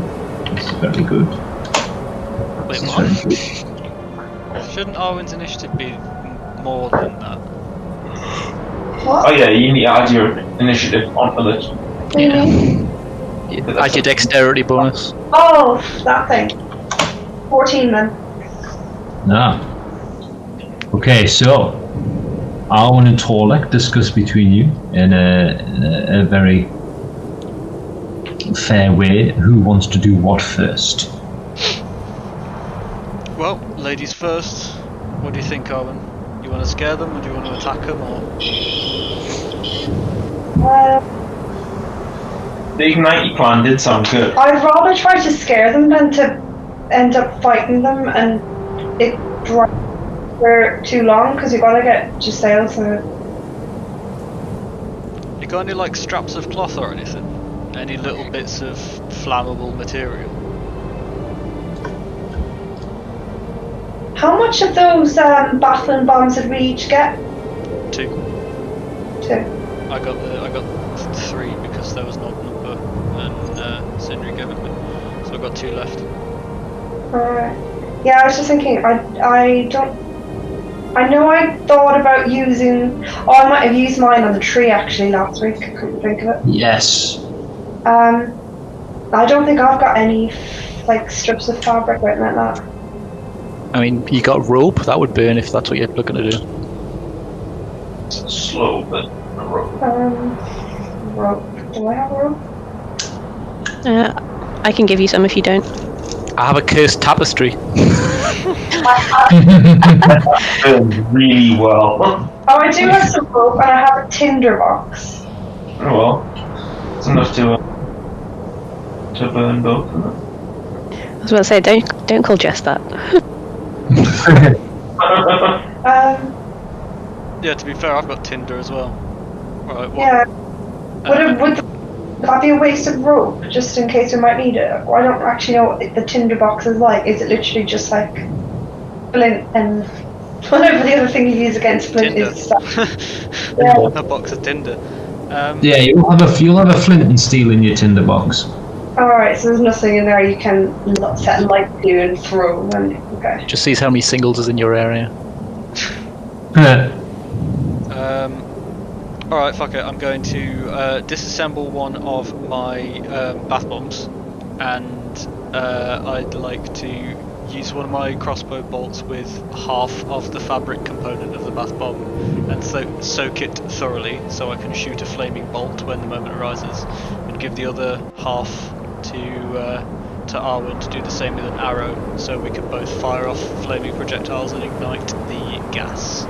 This is very good. Wait, This is what? very good. Shouldn't Arwen's initiative be more than that? What? Oh yeah, you need to add your initiative onto this. What do you mean? Add your dexterity bonus. Oh, that thing. 14 then. Ah. Okay, so Arwen and Torlek discuss between you in a very fair way who wants to do what first. Well, ladies first. What do you think, Arwen? You want to scare them, or do you want to attack them, or? The Ignite plan did sound good. I'd rather try to scare them than to end up fighting them and it drags for too long, because you gotta get Giselle to. You got any like straps of cloth or anything? Any little bits of flammable material? How much of those baffling bombs did we each get? 2. 2. I got 3 because there was an odd number and Sindri gave it me, so I got 2 left. Alright. Yeah, I was just thinking, I know I thought about using. Oh, I might have used mine on the tree actually last week. I couldn't think of it. Yes. I don't think I've got any like strips of fabric or anything like that. I mean, you got rope, that would burn if that's what you're looking to do. Slow, but a rope. Rope. Do I have a rope? I can give you some if you don't. I have a cursed tapestry. Really well. Oh, I do have some rope and I have a tinder box. Oh well. It's enough to burn both of them. I was about to say, don't call Jess that. Yeah, to be fair, I've got tinder as well. Right. What? Yeah. Would that be a waste of rope, just in case we might need it? I don't actually know what the tinder box is like. Is it literally just like flint and whatever the other thing you use against flint Tinder. is stuff? Yeah. A box of tinder. Yeah, you'll have a flint and steel in your tinderbox. Alright, so there's nothing in there you can set light to and throw. And, okay. Just sees how many singles is in your area. Alright, fuck it. I'm going to disassemble one of my bath bombs, and I'd like to use one of my crossbow bolts with half of the fabric component of the bath bomb and soak it thoroughly so I can shoot a flaming bolt when the moment arises, and give the other half to Arwen to do the same with an arrow, so we can both fire off flaming projectiles and ignite the gas.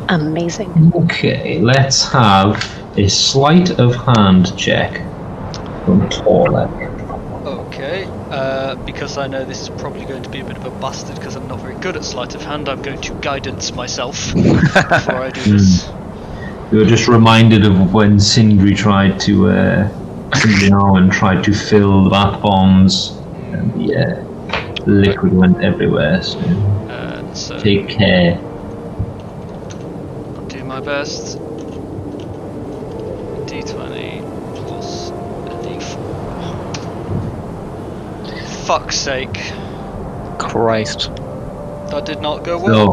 Amazing. Okay, let's have a sleight of hand check from Torlek. Okay, because I know this is probably going to be a bit of a bastard because I'm not very good at sleight of hand, I'm going to guidance myself before I do this. You were just reminded of when Sindri tried to, Sindri and Arwen tried to fill the bath bombs, and the liquid went everywhere, so So take care. I'll do my best. D20 plus a D4. Fuck's sake. Christ. That did not go well. So,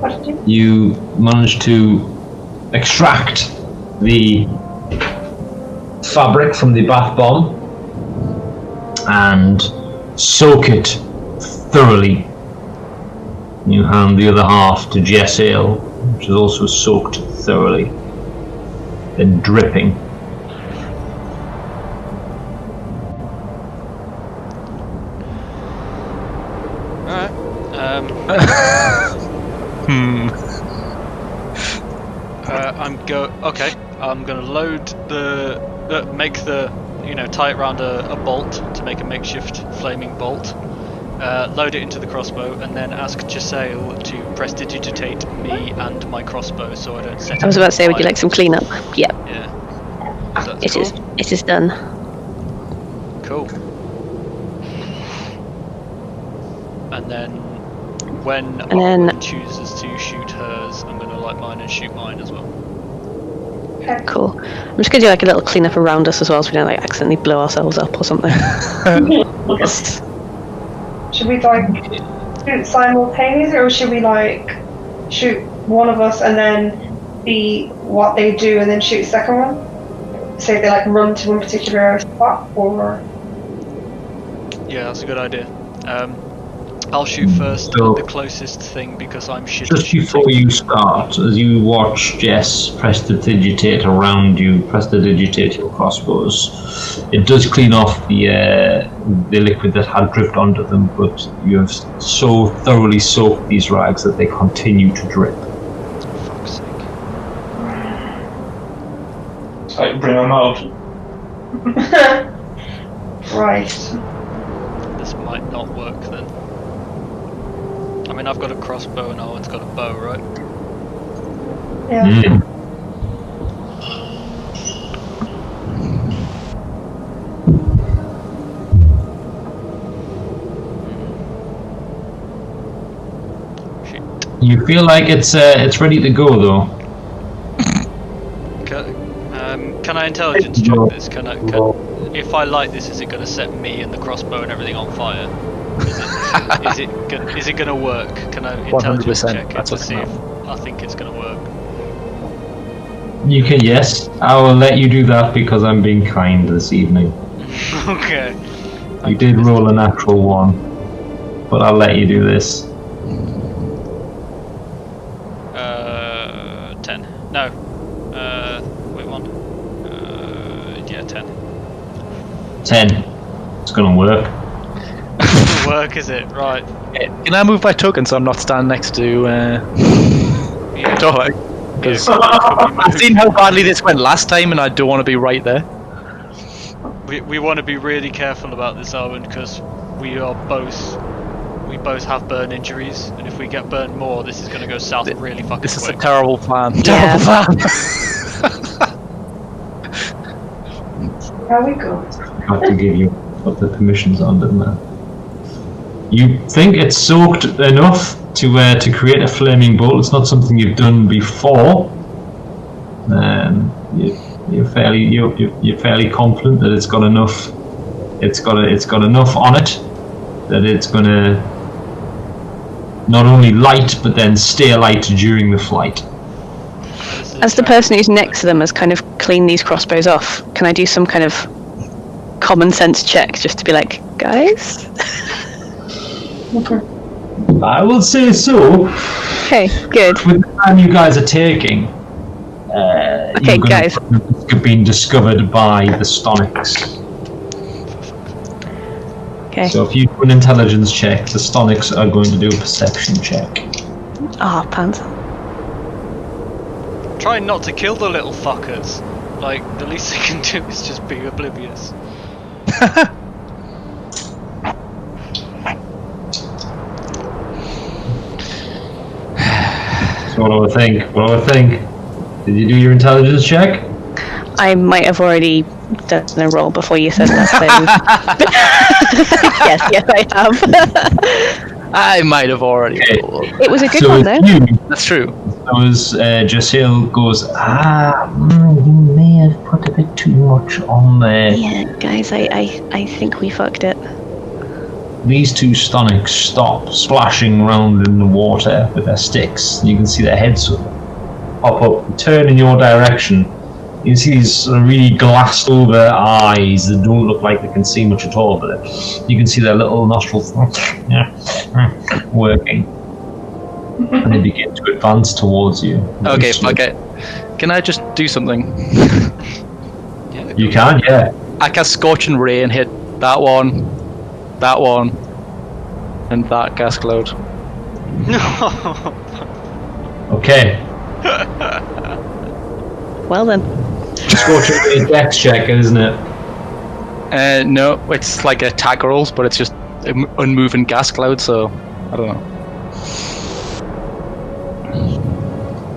What did you? you managed to extract the fabric from the bath bomb and soak it thoroughly. You hand the other half to Jessail, which is also soaked thoroughly, then dripping. Alright. Okay. I'm gonna load the make the tie it around a bolt to make a makeshift flaming bolt. Load it into the crossbow and then ask Jessail to prestidigitate me and my crossbow so I don't set it I was about to say, on would you fire. like some cleanup? Yeah, Yeah. That's it cool. is. It is done. Cool. And then when Arwen chooses to shoot hers, I'm going to light mine and shoot mine as well. Okay. Cool. I'm just gonna do like a little cleanup around us as well, so we don't like accidentally blow ourselves up or something. Just- Should we like shoot simultaneously, or should we like shoot one of us and then see what they do and then shoot the second one? Say if they like run to one particular spot, or Yeah, that's a good idea. I'll shoot first So- at the closest thing because I'm shit at Just shooting. before you start, as you watch Jess prestidigitate around you, prestidigitate your crossbows, it does clean off the liquid that had dripped onto them, but you have so thoroughly soaked these rags that they continue to drip. Fuck's sake. It's like bring them out. right? This might not work then. I mean, I've got a crossbow and Arwen's got a bow, right? Yeah. Mm. Shit. You feel like it's ready to go though. Can I intelligence check this? If I light this, is it going to set me and the crossbow and everything on fire? Is it going to work? Can I intelligence 100%, check it that's to what's see if enough. I think it's going to work? You can, yes. I will let you do that because I'm being kind this evening. Okay. You did roll a natural one, but I'll let you do this. 10. No. Wait, 1. Yeah, 10. 10. It's gonna work. Work, is it? Right. Can I move my token so I'm not standing next to Yeah. Torlek? Because Yeah, I've seen how badly this went last time, and I don't want to be right there. we want to be really careful about this, Arwen, because we both have burn injuries, and if we get burned more, this is going to go south really fucking This is a quick. terrible plan. Yeah. Terrible plan. There we go. I have to give you what the permissions on, didn't I? You think it's soaked enough to create a flaming bolt. It's not something you've done before. You You're fairly confident that it's got enough. It's got enough on it that it's gonna not only light but then stay light during the flight. As the person who's next to them has kind of cleaned these crossbows off, can I do some kind of common sense check just to be like, guys? I will say so. Okay, good. With the time you guys are taking, Okay, you're guys. have been discovered by the Stonics. Okay. So if you do an intelligence check, the Stonics are going to do a perception check. Ah, pants. Try not to kill the little fuckers. Like, the least they can do is just be oblivious. So what do I think? What do I think? Did you do your intelligence check? I might have already done a roll before you said that, so... yes, I have. I might have already. Okay. rolled. It was a good So one, if though. you, That's true. as Jasil goes, you may have put a bit too much on there. Yeah, guys, I think we fucked it. These two Stonics stop splashing around in the water with their sticks. You can see their heads pop up and turn in your direction. You can see these sort of really glassed over eyes that don't look like they can see much at all, but you can see their little nostrils working. And they begin to advance towards you. Okay, fuck it. Can I just do something? Yeah, You can, yeah. I cast Scorching Ray and hit that one, and that gas cloud. No. Okay. Well then. Scorching a dex check, isn't it? No, it's like attack rolls, but it's just unmoving gas cloud, so I don't know.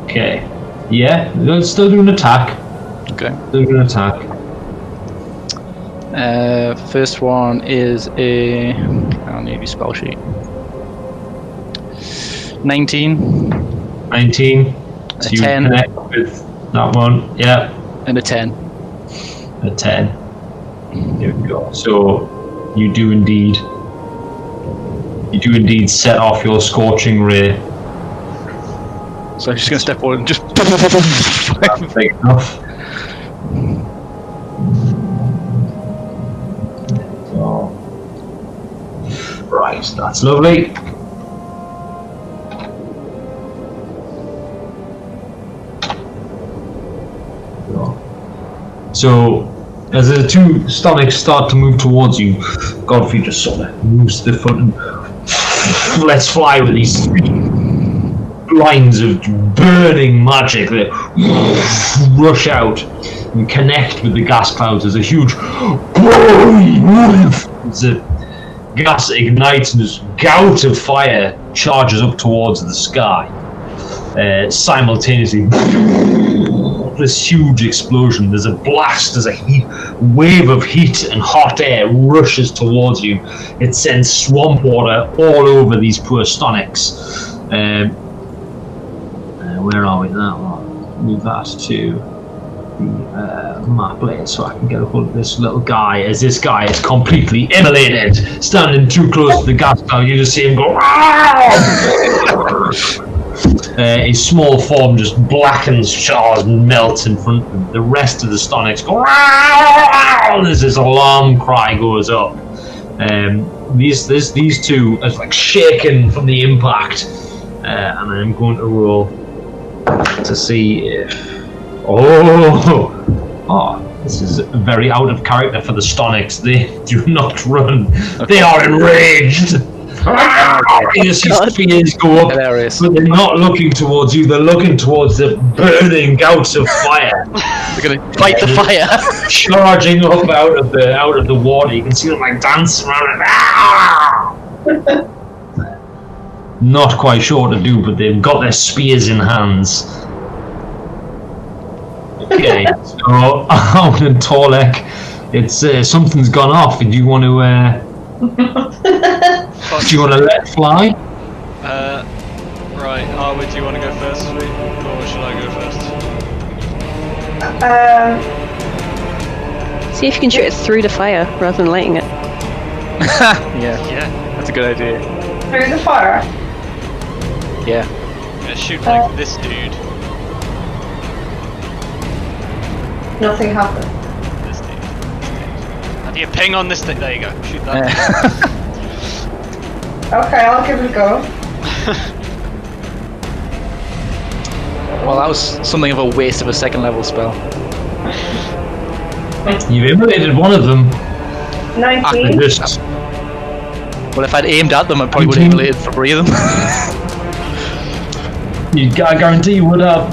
Okay. Yeah, let's still do an attack. Okay. Still do an attack. First one is a. I'll need your spell sheet. 19 19. A So you 10. connect with that one. Yeah. and a 10. A 10. There we go. So you do indeed set off your scorching ray. So I'm just gonna step forward and just. That's big enough. So, right, that's lovely. So, as the two Stonics start to move towards you, Godfrey just sort of moves to the front and lets fly with these lines of burning magic that rush out and connect with the gas clouds. There's a huge as the gas ignites and this gout of fire charges up towards the sky. Simultaneously, this huge explosion. There's a blast. There's a wave of heat and hot air rushes towards you. It sends swamp water all over these poor Stonics. Where are we now? Move that to the map layer so I can get a hold of this little guy. As this guy is completely immolated, standing too close to the gas cloud, you just see him go. His small form just blackens, chars, melts in front of him. The rest of the Stonics go. As this alarm cry goes up. These two are like shaken from the impact, and I'm going to roll to see if. This is very out of character for the Stonics. They do not run. They are enraged. You see spears go up, Hilarious. but they're not looking towards you. They're looking towards the burning gouts of fire. They're gonna fight the fire. Charging up out of the water. You can see them like dancing around. Not quite sure what to do, but they've got their spears in hands. Okay, so out in Torlek, it's something's gone off. Do you want to? Do you want to let fly? Right, Arwood, do you want to go first, or should I go first? See if you can shoot it through the fire rather than lighting it. Yeah, Yeah. that's a good idea. Through the fire. Yeah. Yeah, shoot like this dude. Nothing happened. This dude. How do you ping on this thing? There you go. Shoot that. Okay, I'll give it a go. Well, that was something of a waste of a second level spell. You've immolated one of them. 19. Just Well, if I'd aimed at them, I probably would have immolated 3 of them. I guarantee you would have.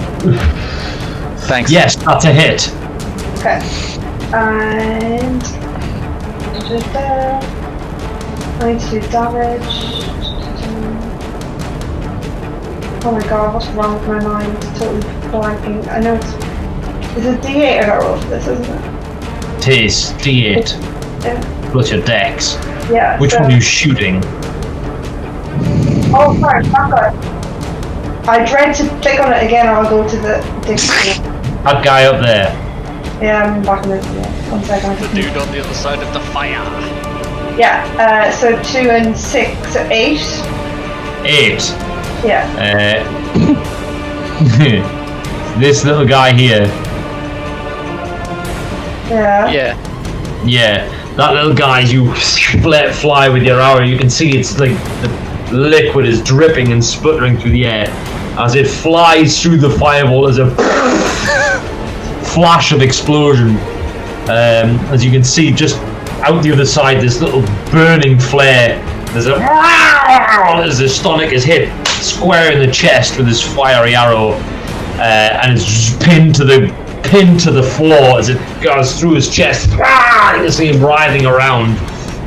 Thanks. Yes, that's a hit. Okay. And 92 damage. Oh my god, what's wrong with my mind? It's totally blanking. I know it's a D8 I got rolled for this, isn't it? It is D8 Yeah. plus your dex. Yeah. Which so- one are you shooting? Oh, sorry, that guy. I dread to click on it again or I'll go to the dictionary. That guy up there. Yeah, I'm back in it. Yeah, 1 second. The dude on the other side of the fire. Yeah, so 2 and 6, so 8. 8. Yeah. This little guy here. Yeah. Yeah. Yeah, that little guy, you let it fly with your arrow. You can see it's like the liquid is dripping and sputtering through the air as it flies through the fireball. There's a flash of explosion. As you can see, just out the other side, this little burning flare. There's a as the Stonic is hit square in the chest with his fiery arrow, and it's just pinned to the floor as it goes through his chest. You can see him writhing around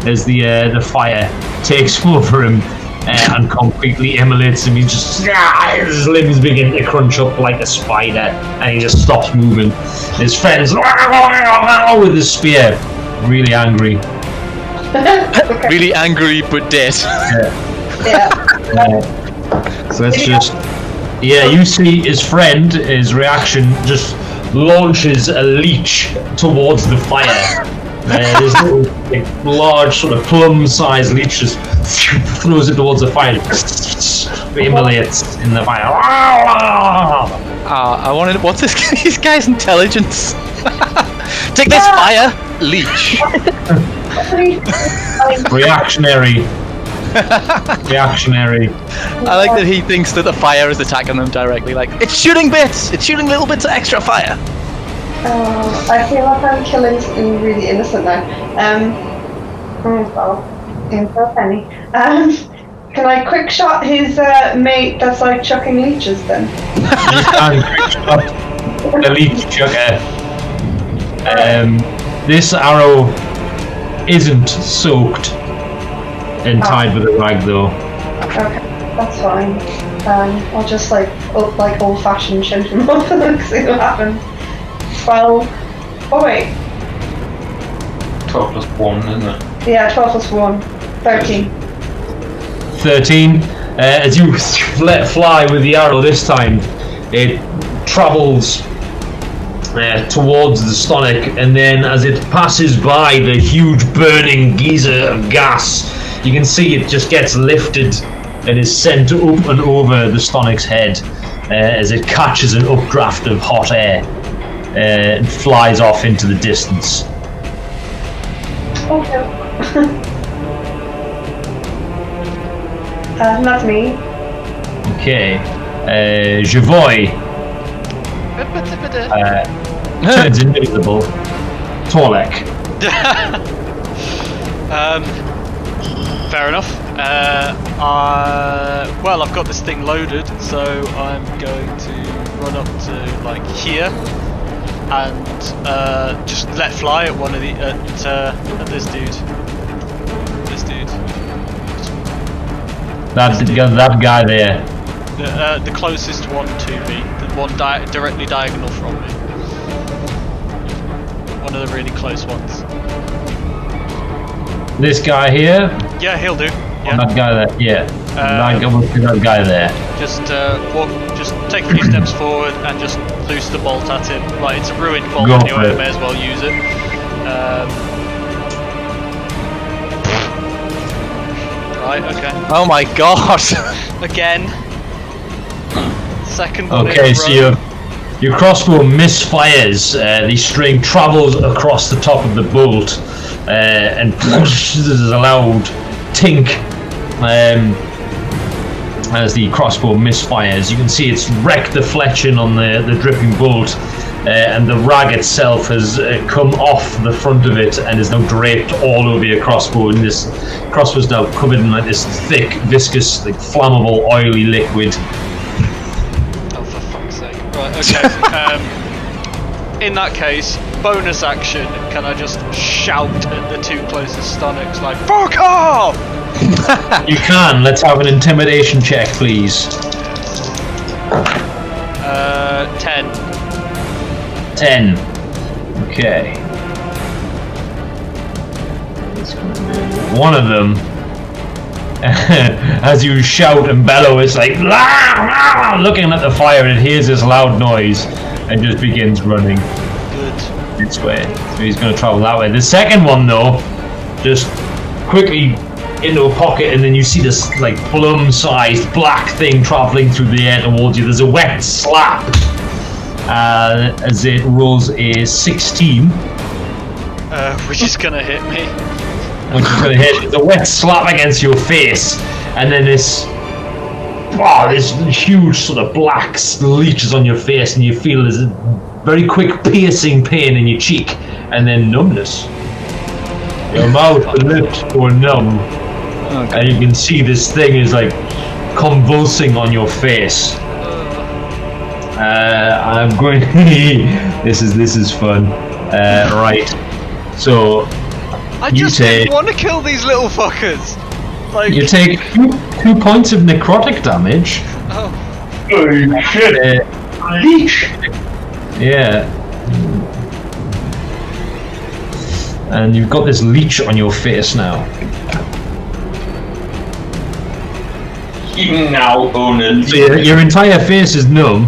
as the fire takes over him and completely immolates him. He just his limbs begin to crunch up like a spider, and he just stops moving. His friends with his spear, really angry. Okay. Really angry but dead. Yeah. So let's just you see his friend, his reaction just launches a leech towards the fire. This little large sort of plum-sized leech just throws it towards the fire. Immolates in the fire. I wanted. What's this guy's intelligence? Take this, fire leech. Reactionary. Reactionary. I like that he thinks that the fire is attacking them directly. Like, it's shooting bits. It's shooting little bits of extra fire. I feel like I'm killing something really innocent now. Oh well, in for a penny. Can I quick shot his mate that's like chucking leeches then? You can quick shot the leech chucker. This arrow isn't soaked and tied with a rag though. Okay, that's fine. I'll just like old-fashioned shoot him off and see what happens. 12. Oh wait. 12 plus 1, isn't it? Yeah, 12 plus 1. 13. 13. As you let fly with the arrow this time, it travels towards the Stonic, and then as it passes by the huge burning geyser of gas, you can see it just gets lifted and is sent up and over the Stonic's head as it catches an updraft of hot air and flies off into the distance. Okay. Not me. Okay. Javoy turns invisible. Torlek. Fair enough. Well, I've got this thing loaded, so I'm going to run up to like here and just let fly at one of the at this dude. This dude. That guy there. The closest one to me, the one directly diagonal from me. One of the really close ones. This guy here. Yeah, he'll do. And that guy there. Yeah. That guy there. Just just take a few steps forward and just loose the bolt at him. Like, it's a ruined bolt Go for anyway, it. may as well use it. Right, okay. Oh my god! Again. Second one in Okay, a so row. your crossbow misfires. The string travels across the top of the bolt, and there's a loud tink as the crossbow misfires. You can see it's wrecked the fletching on the dripping bolt, and the rag itself has come off the front of it and is now draped all over your crossbow. And this crossbow is now covered in like this thick, viscous, like flammable, oily liquid. Oh, for fuck's sake. Right, okay. In that case, bonus action, can I just shout at the two closest stomachs like, fuck off! You can. Let's have an intimidation check, please. 10. 10. Okay. One of them, as you shout and bellow, it's like looking at the fire, and it hears this loud noise and just begins running Good. this way. So he's going to travel that way. The second one, though, just quickly into a pocket, and then you see this like plum-sized black thing traveling through the air towards you. There's a wet slap as it rolls a 16. Which is gonna hit me. Which is going to hit the wet slap against your face, and then this huge sort of black leeches on your face, and you feel this very quick piercing pain in your cheek, and then numbness. Your mouth and lips go numb, and you can see this thing is like convulsing on your face. I'm going. This is fun. Right. So. I just didn't want to kill these little fuckers. Like You take 2 points of necrotic damage. Oh. Oh shit! Leech! Yeah. And you've got this leech on your face now. You now own a leech. So your entire face is numb.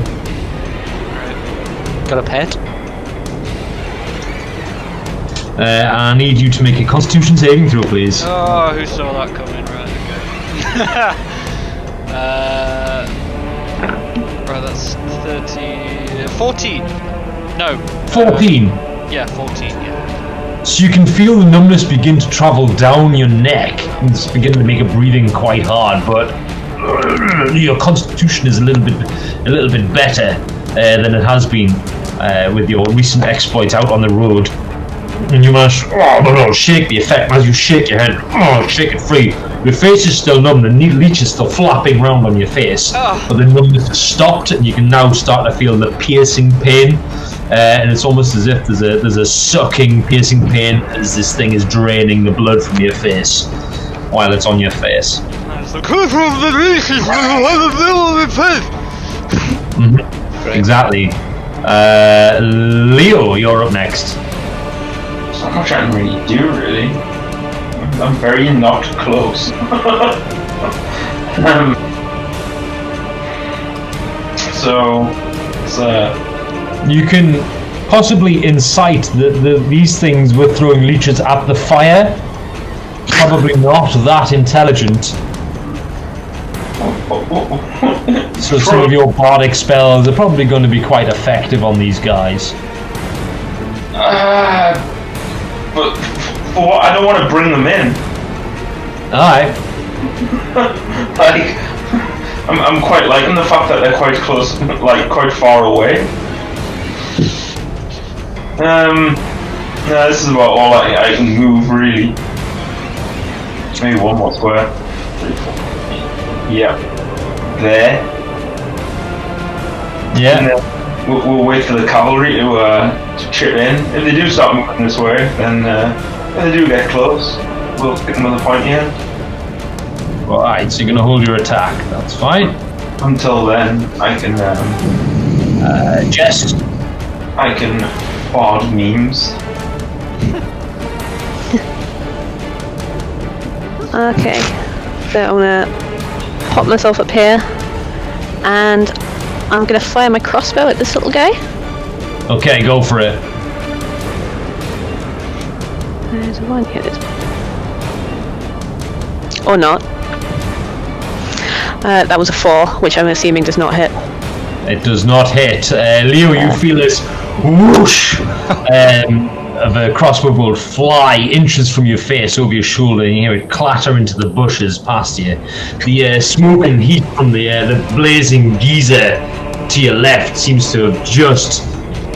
Got a pet? I need you to make a Constitution saving throw, please. Oh, who saw that coming? Right, okay. Right, that's 13... 14! No. 14. Yeah, 14, yeah. So you can feel the numbness begin to travel down your neck. It's beginning to make your breathing quite hard, but your Constitution is a little bit better than it has been with your recent exploits out on the road. And you must shake the effect as you shake your head. Shake it free. Your face is still numb. The leech is still flapping around on your face, but the numbness has stopped, and you can now start to feel the piercing pain. And it's almost as if there's a sucking, piercing pain as this thing is draining the blood from your face while it's on your face. Exactly. Leo, you're up next. Not much I can really do, really. I'm very not close. You can possibly incite these things were throwing leeches at the fire. Probably not that intelligent. So some of your bardic spells are probably going to be quite effective on these guys. But for what? I don't want to bring them in. Alright. Like, I'm quite liking the fact that they're quite close, like quite far away. This is about all I can move really. Maybe one more square. 3, 4. Yep. There. Yeah. And then we'll wait for the cavalry to chip in. If they do start moving this way, then when they do get close, we'll pick another point here. Alright, so you're going to hold your attack. That's fine. Until then, I can Jest. I can bard memes. Okay, so I'm gonna pop myself up here, and I'm gonna fire my crossbow at this little guy. Okay, go for it. There's one here. Or not. That was a 4, which I'm assuming does not hit. It does not hit. Leo, you feel this whoosh of a crossbow bolt fly inches from your face over your shoulder, and you hear it clatter into the bushes past you. The smoke and heat from the blazing geyser to your left seems to have just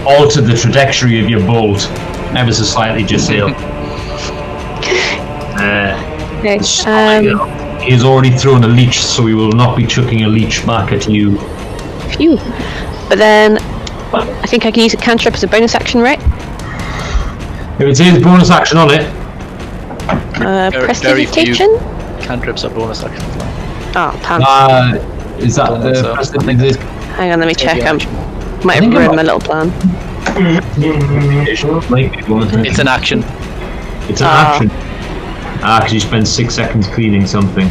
altered the trajectory of your bolt ever so slightly, Jasil. He has already thrown a leech, so we will not be chucking a leech back at you. Phew. But then, I think I can use a cantrip as a bonus action, right? If it says bonus action on it. Prestidigitation? Cantrips are bonus actions. Oh, pants. Is that Hang on, let me check. I might have ruined my little plan. It's an action. It's an action. Because you spend 6 seconds cleaning something.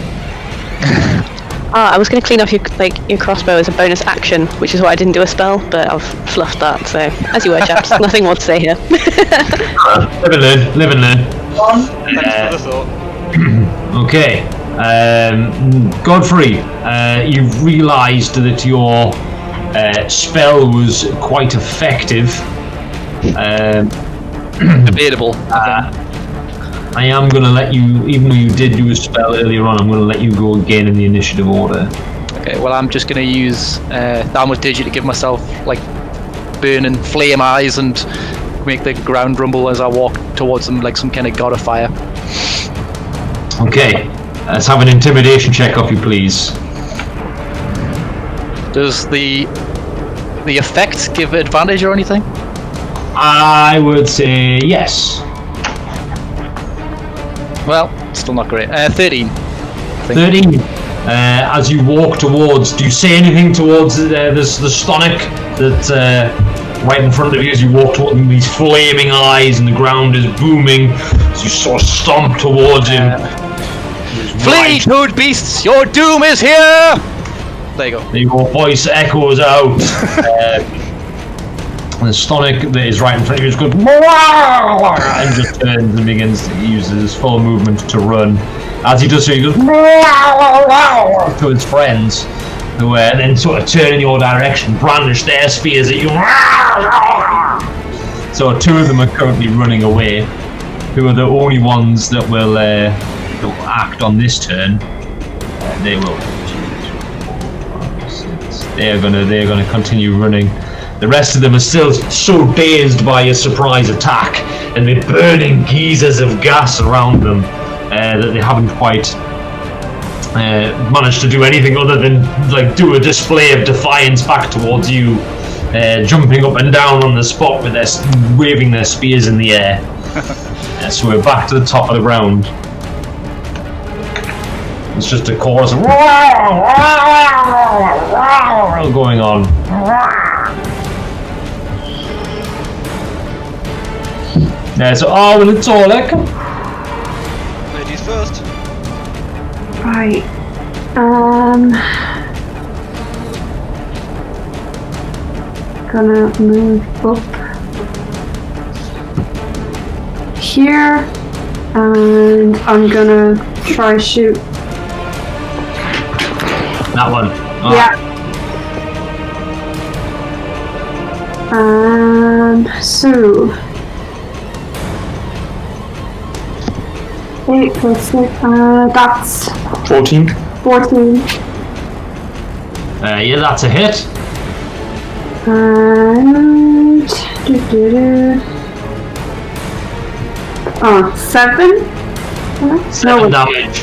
I was going to clean off your crossbow as a bonus action, which is why I didn't do a spell, but I've fluffed that, so as you were, chaps. Nothing more to say here. Live and learn. Thanks for the thought. Okay. Godfrey, you've realised that your spell was quite effective. Debatable. I am going to let you, even though you did do a spell earlier on, I'm going to let you go again in the initiative order. Okay, well, I'm just going to use Downward Digi to give myself, burning flame eyes and make the ground rumble as I walk towards them like some kind of god of fire. Okay, let's have an intimidation check off you, please. Does the effect give advantage or anything? I would say yes. Well, still not great. 13. 13. As you walk towards, do you say anything towards the Stonic that right in front of you as you walk towards him, these flaming eyes and the ground is booming as you sort of stomp towards him? Flee, hood beasts! Your doom is here! There you go. Your voice echoes out. The Stonic that is right in front of you just goes and just turns and begins to use his full movement to run. As he does so, he goes to his friends, who then sort of turn in your direction, brandish their spears at you. So 2 of them are currently running away, who are the only ones that will act on this turn. They will. They're gonna continue running. The rest of them are still so dazed by your surprise attack and the burning geysers of gas around them that they haven't quite managed to do anything other than do a display of defiance back towards you, jumping up and down on the spot with waving their spears in the air. So we're back to the top of the ground. It's just a chorus of going on. So Arwen and Torlek. Ladies first. Right. Gonna move up here, and I'm gonna try shoot. That one. Oh. Yeah. So 8 plus 6, that's 14. 14. Yeah, that's a hit. And 7. 7 damage.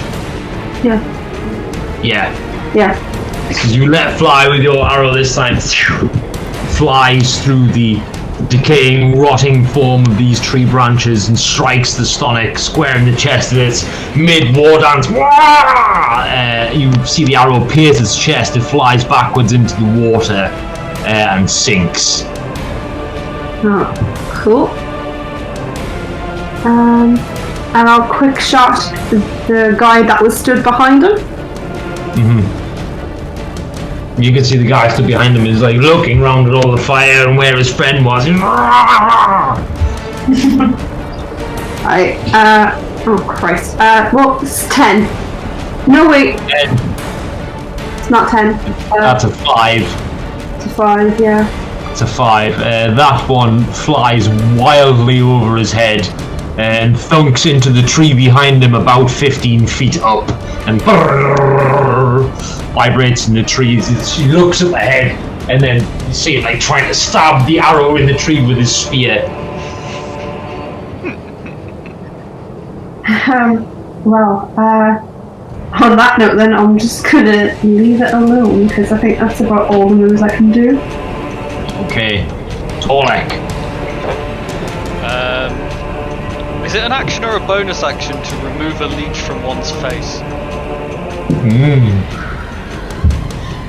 Yeah. Because you let fly with your arrow this time, flies through the decaying, rotting form of these tree branches and strikes the Stonic square in the chest with its mid-war dance. You see the arrow pierce its chest, it flies backwards into the water and sinks. Oh, cool. And I'll quick shot the guy that was stood behind him. You can see the guy stood behind him is looking round at all the fire and where his friend was. Oh Christ. Well, it's 10. No, wait. 10. It's not 10. That's a 5. It's a 5, yeah. It's a 5. That one flies wildly over his head and thunks into the tree behind him about 15 feet up and vibrates in the trees. He looks at the head and then you see it like trying to stab the arrow in the tree with his spear. Well, on that note then, I'm just gonna leave it alone because I think that's about all the moves I can do. Okay. Torlek. Is it an action or a bonus action to remove a leech from one's face?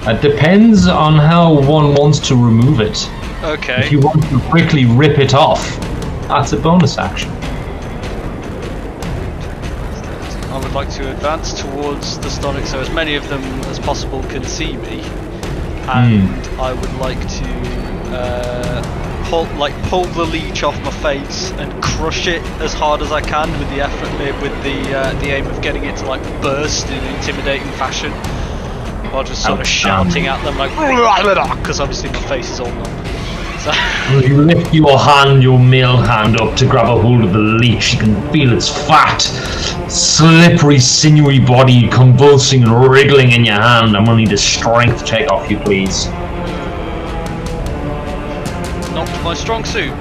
It depends on how one wants to remove it. Okay. If you want to quickly rip it off, that's a bonus action. I would like to advance towards the Stonic so as many of them as possible can see me. And I would like to pull the leech off my face and crush it as hard as I can with the effort, with the aim of getting it to like burst in an intimidating fashion, while just sort of shouting at them like, because obviously my face is all numb. So You lift your hand, your male hand, up to grab a hold of the leech. You can feel its fat, slippery, sinewy body convulsing and wriggling in your hand. I'm gonna need a strength check off you, please. not my strong suit.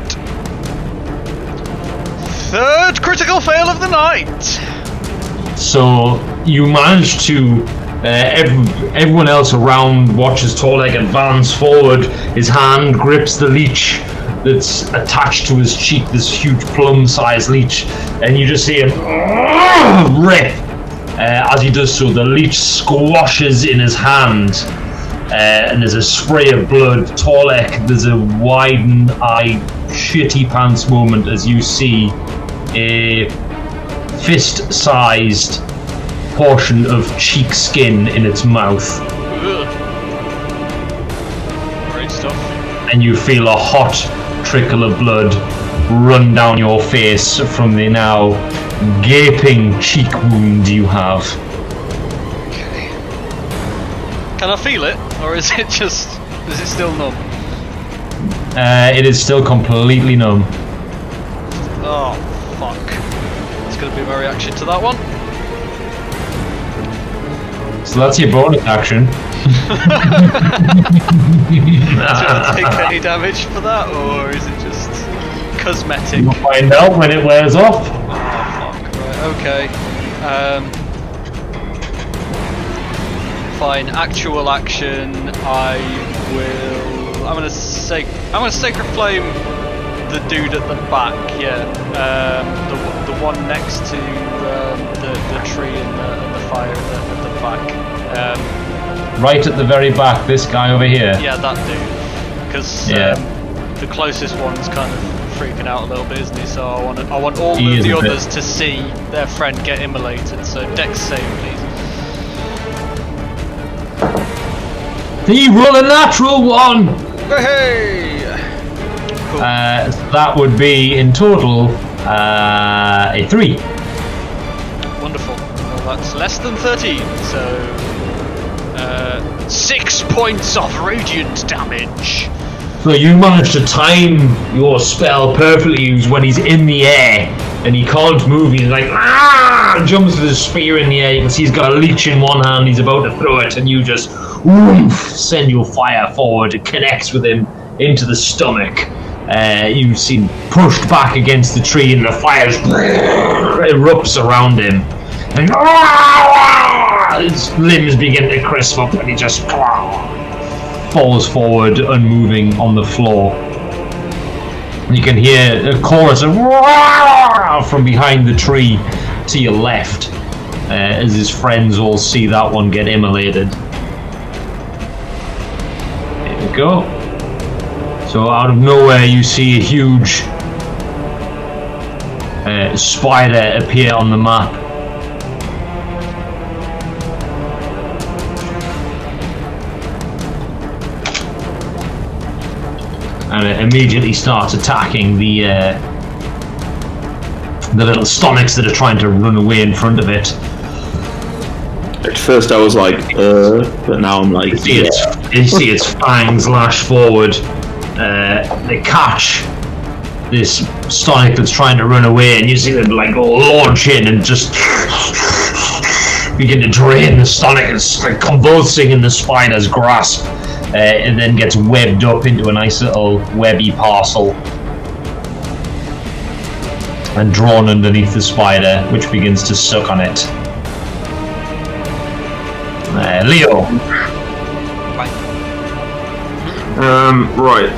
Third critical fail of the night. So you manage to. Everyone else around watches Torlek advance forward. His hand grips the leech that's attached to his cheek, this huge plum-sized leech, and you just see him rip. As he does so, the leech squashes in his hand, and there's a spray of blood. Torlek, there's a widen-eyed, shitty pants moment as you see a fist-sized portion of cheek skin in its mouth. Ugh. Great stuff. And you feel a hot trickle of blood run down your face from the now gaping cheek wound you have. Okay. Can I feel it, or is it still numb? It is still completely numb. Oh, fuck. It's gonna be my reaction to that one. So that's your bonus action. Do I take any damage for that, or is it just cosmetic? You'll find out when it wears off. Oh, fuck. Right, okay. Fine. Actual action. I'm gonna sacred flame the dude at the back. Yeah. The one next to the tree and the fire at the back. Right at the very back, this guy over here. Yeah, that dude. Because the closest one's kind of freaking out a little bit, isn't he? So I want all He of is the a bit. others to see their friend get immolated. So Dex save, please. He rolled a natural one! Hey! Cool. That would be in total a 3. Wonderful. Well, that's less than 13. So 6 points of radiant damage. So you managed to time your spell perfectly when he's in the air and he can't move. He's like, jumps with his spear in the air. You can see he's got a leech in one hand. He's about to throw it, and you just send your fire forward. It connects with him into the stomach. You see him pushed back against the tree, and the fire erupts around him. And his limbs begin to crisp up, and he just falls forward, unmoving on the floor. You can hear a chorus of from behind the tree to your left, as his friends all see that one get immolated. There we go. So out of nowhere you see a huge spider appear on the map. And it immediately starts attacking the the little stomachs that are trying to run away in front of it. At first I was like, but now I'm like, You see its fangs lash forward. They catch this Stonic that's trying to run away, and you see them like launch in and just begin to drain the Stonic. It's like convulsing in the spider's grasp. It then gets webbed up into a nice little webby parcel and drawn underneath the spider, which begins to suck on it. Leo. Right.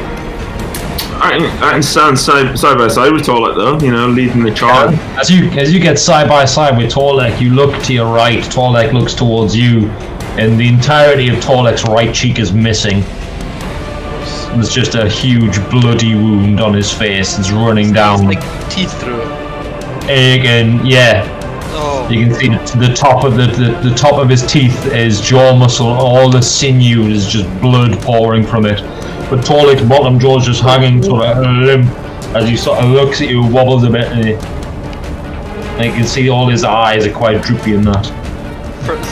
I can stand side by side with Torlek though, you know, leading the charge. As you get side by side with Torlek, you look to your right. Torlek looks towards you, and the entirety of Torlek's right cheek is missing. There's just a huge bloody wound on his face. It's running down. Like teeth through it. Again, yeah. Oh. You can see the top of the top of his teeth is jaw muscle. All the sinew is just blood pouring from it. But Torlek's bottom jaw's just hanging sort of limp as he sort of looks at you, wobbles a bit, and you can see all his eyes are quite droopy and that.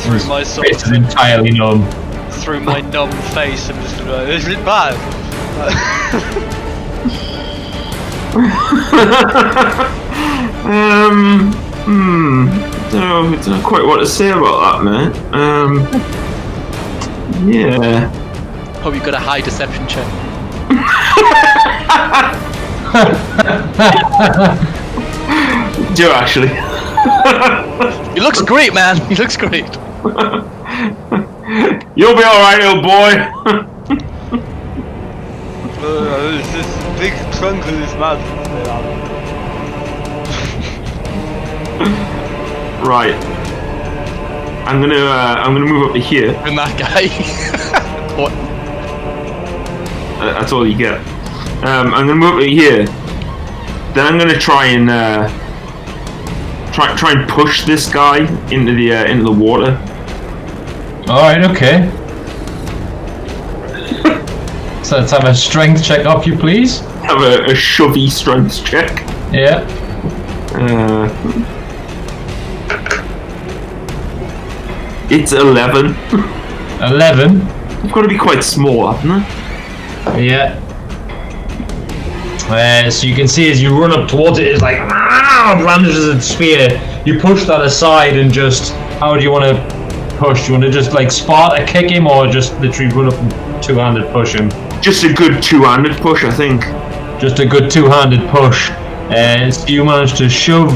Through my sort Face is entirely numb. through my numb face, I'm just like, is it bad? Don't know quite what to say about that, man. Yeah. Hope you've got a high deception check. Do actually. He looks great, man. He looks great. You'll be alright, old boy. There's this big trunk in his mouth. Right. I'm gonna move up to here. And that guy. What? That's all you get. I'm gonna move up to here. Then I'm gonna try and try and push this guy into the water. All right, okay. So let's have a strength check up, you please. Have a shovey strength check. Yeah. It's 11. 11. I've got to be quite small, haven't I? Yeah. So you can see as you run up towards it, it's like brandishes its spear. You push that aside and just, how do you want to push? Do you want to just like Sparta kick him, or just literally run up and two-handed push him? Just a good two-handed push, I think. Just a good two-handed push. So you manage to shove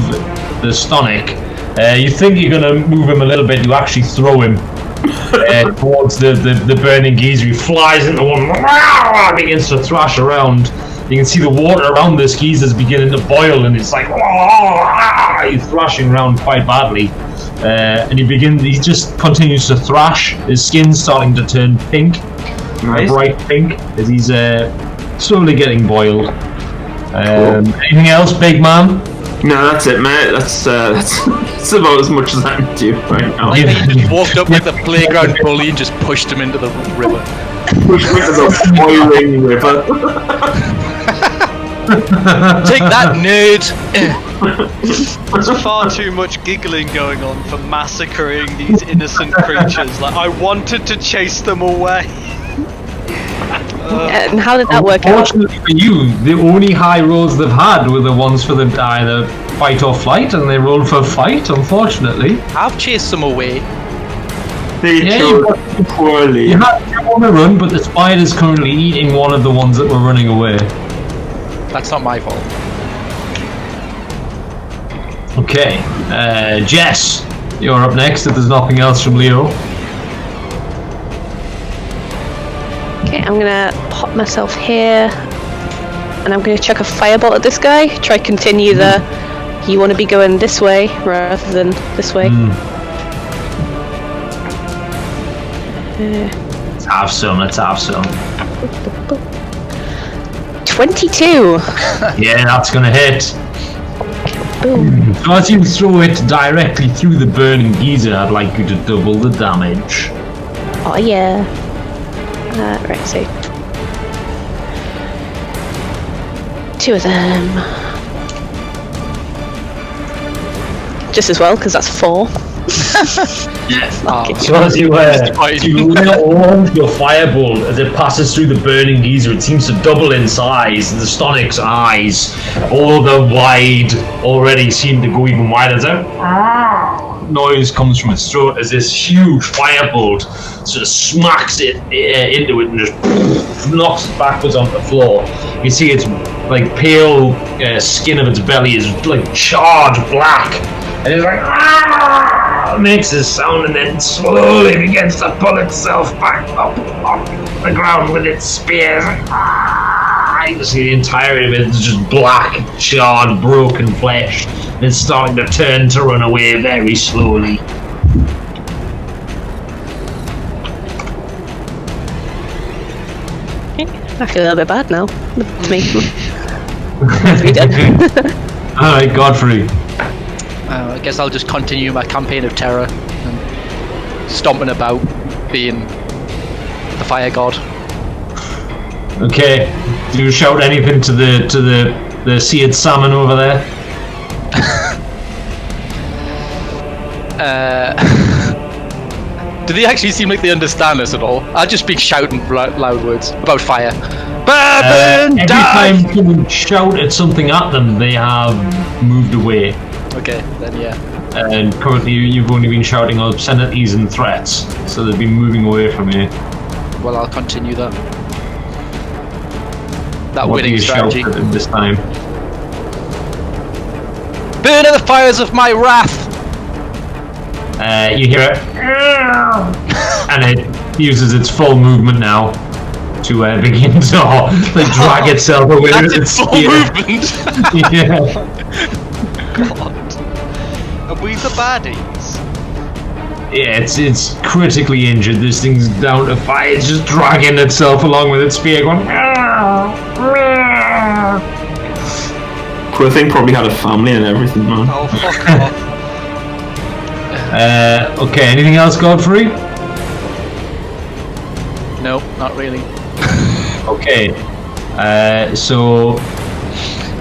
the Stonic. You think you're going to move him a little bit, you actually throw him towards the burning geyser. He flies into one, begins to thrash around. You can see the water around this geyser is beginning to boil, and it's like he's thrashing around quite badly. And he just continues to thrash. His skin's starting to turn pink, Nice. bright pink, as he's slowly getting boiled. Anything else, big man? No, that's it, mate. That's about as much as I can do right now. Like he just walked up like the playground bully and just pushed him into the river. Push me to the boiling river. Take that, nerd! There's far too much giggling going on for massacring these innocent creatures. Like, I wanted to chase them away. And how did that work out? Unfortunately for you, the only high rolls they've had were the ones for them to either fight or flight, and they rolled for fight, unfortunately. I've chased them away. They Yeah, chose poorly. You had two on the run, but the spider's currently eating one of the ones that were running away. That's not my fault. Okay, Jess, you're up next if there's nothing else from Leo. Okay, I'm gonna pop myself here, and I'm gonna chuck a fireball at this guy. Try continue the. You want to be going this way rather than this way. Let's have some, let's have some. 22. Yeah, that's gonna hit. Boom. So as you throw it directly through the burning geyser, I'd like you to double the damage. Oh yeah. Right, so 2 of them. just as well, because that's 4. So as you launch your firebolt, as it passes through the burning geyser, it seems to double in size. The Stonic's eyes, all the wide, already seem to go even wider. As noise comes from its throat as this huge firebolt sort of smacks it into it and just knocks it backwards onto the floor. You see its like pale skin of its belly is like charred black, and it's like makes this sound and then slowly begins to pull itself back up off the ground with its spears. You see the entirety of it is just black, charred, broken flesh. And it's starting to turn to run away very slowly. I feel a little bit bad now. To me. Alright, Godfrey. I guess I'll just continue my campaign of terror and stomping about, being the fire god. Okay. Do you shout anything to the seared salmon over there? Do they actually seem like they understand us at all? I'll just be shouting loud words about fire. Burn, every die! time you shout at something at them, they have moved away. Okay, then yeah. And currently you've only been shouting obscenities and threats, so they've been moving away from you. Well, I'll continue that. That What winning do you strategy. shout at them this time? Burn in the fires of my wrath! You hear it, and it uses its full movement now to begin to like drag itself away That's with its full spear. movement! Yeah. God. Are we the baddies? Yeah, it's critically injured. This thing's down to fire. It's just dragging itself along with its spear, going. Poor thing probably had a family and everything, man. Oh, fuck off. Okay, anything else, Godfrey? No, not really. Okay, so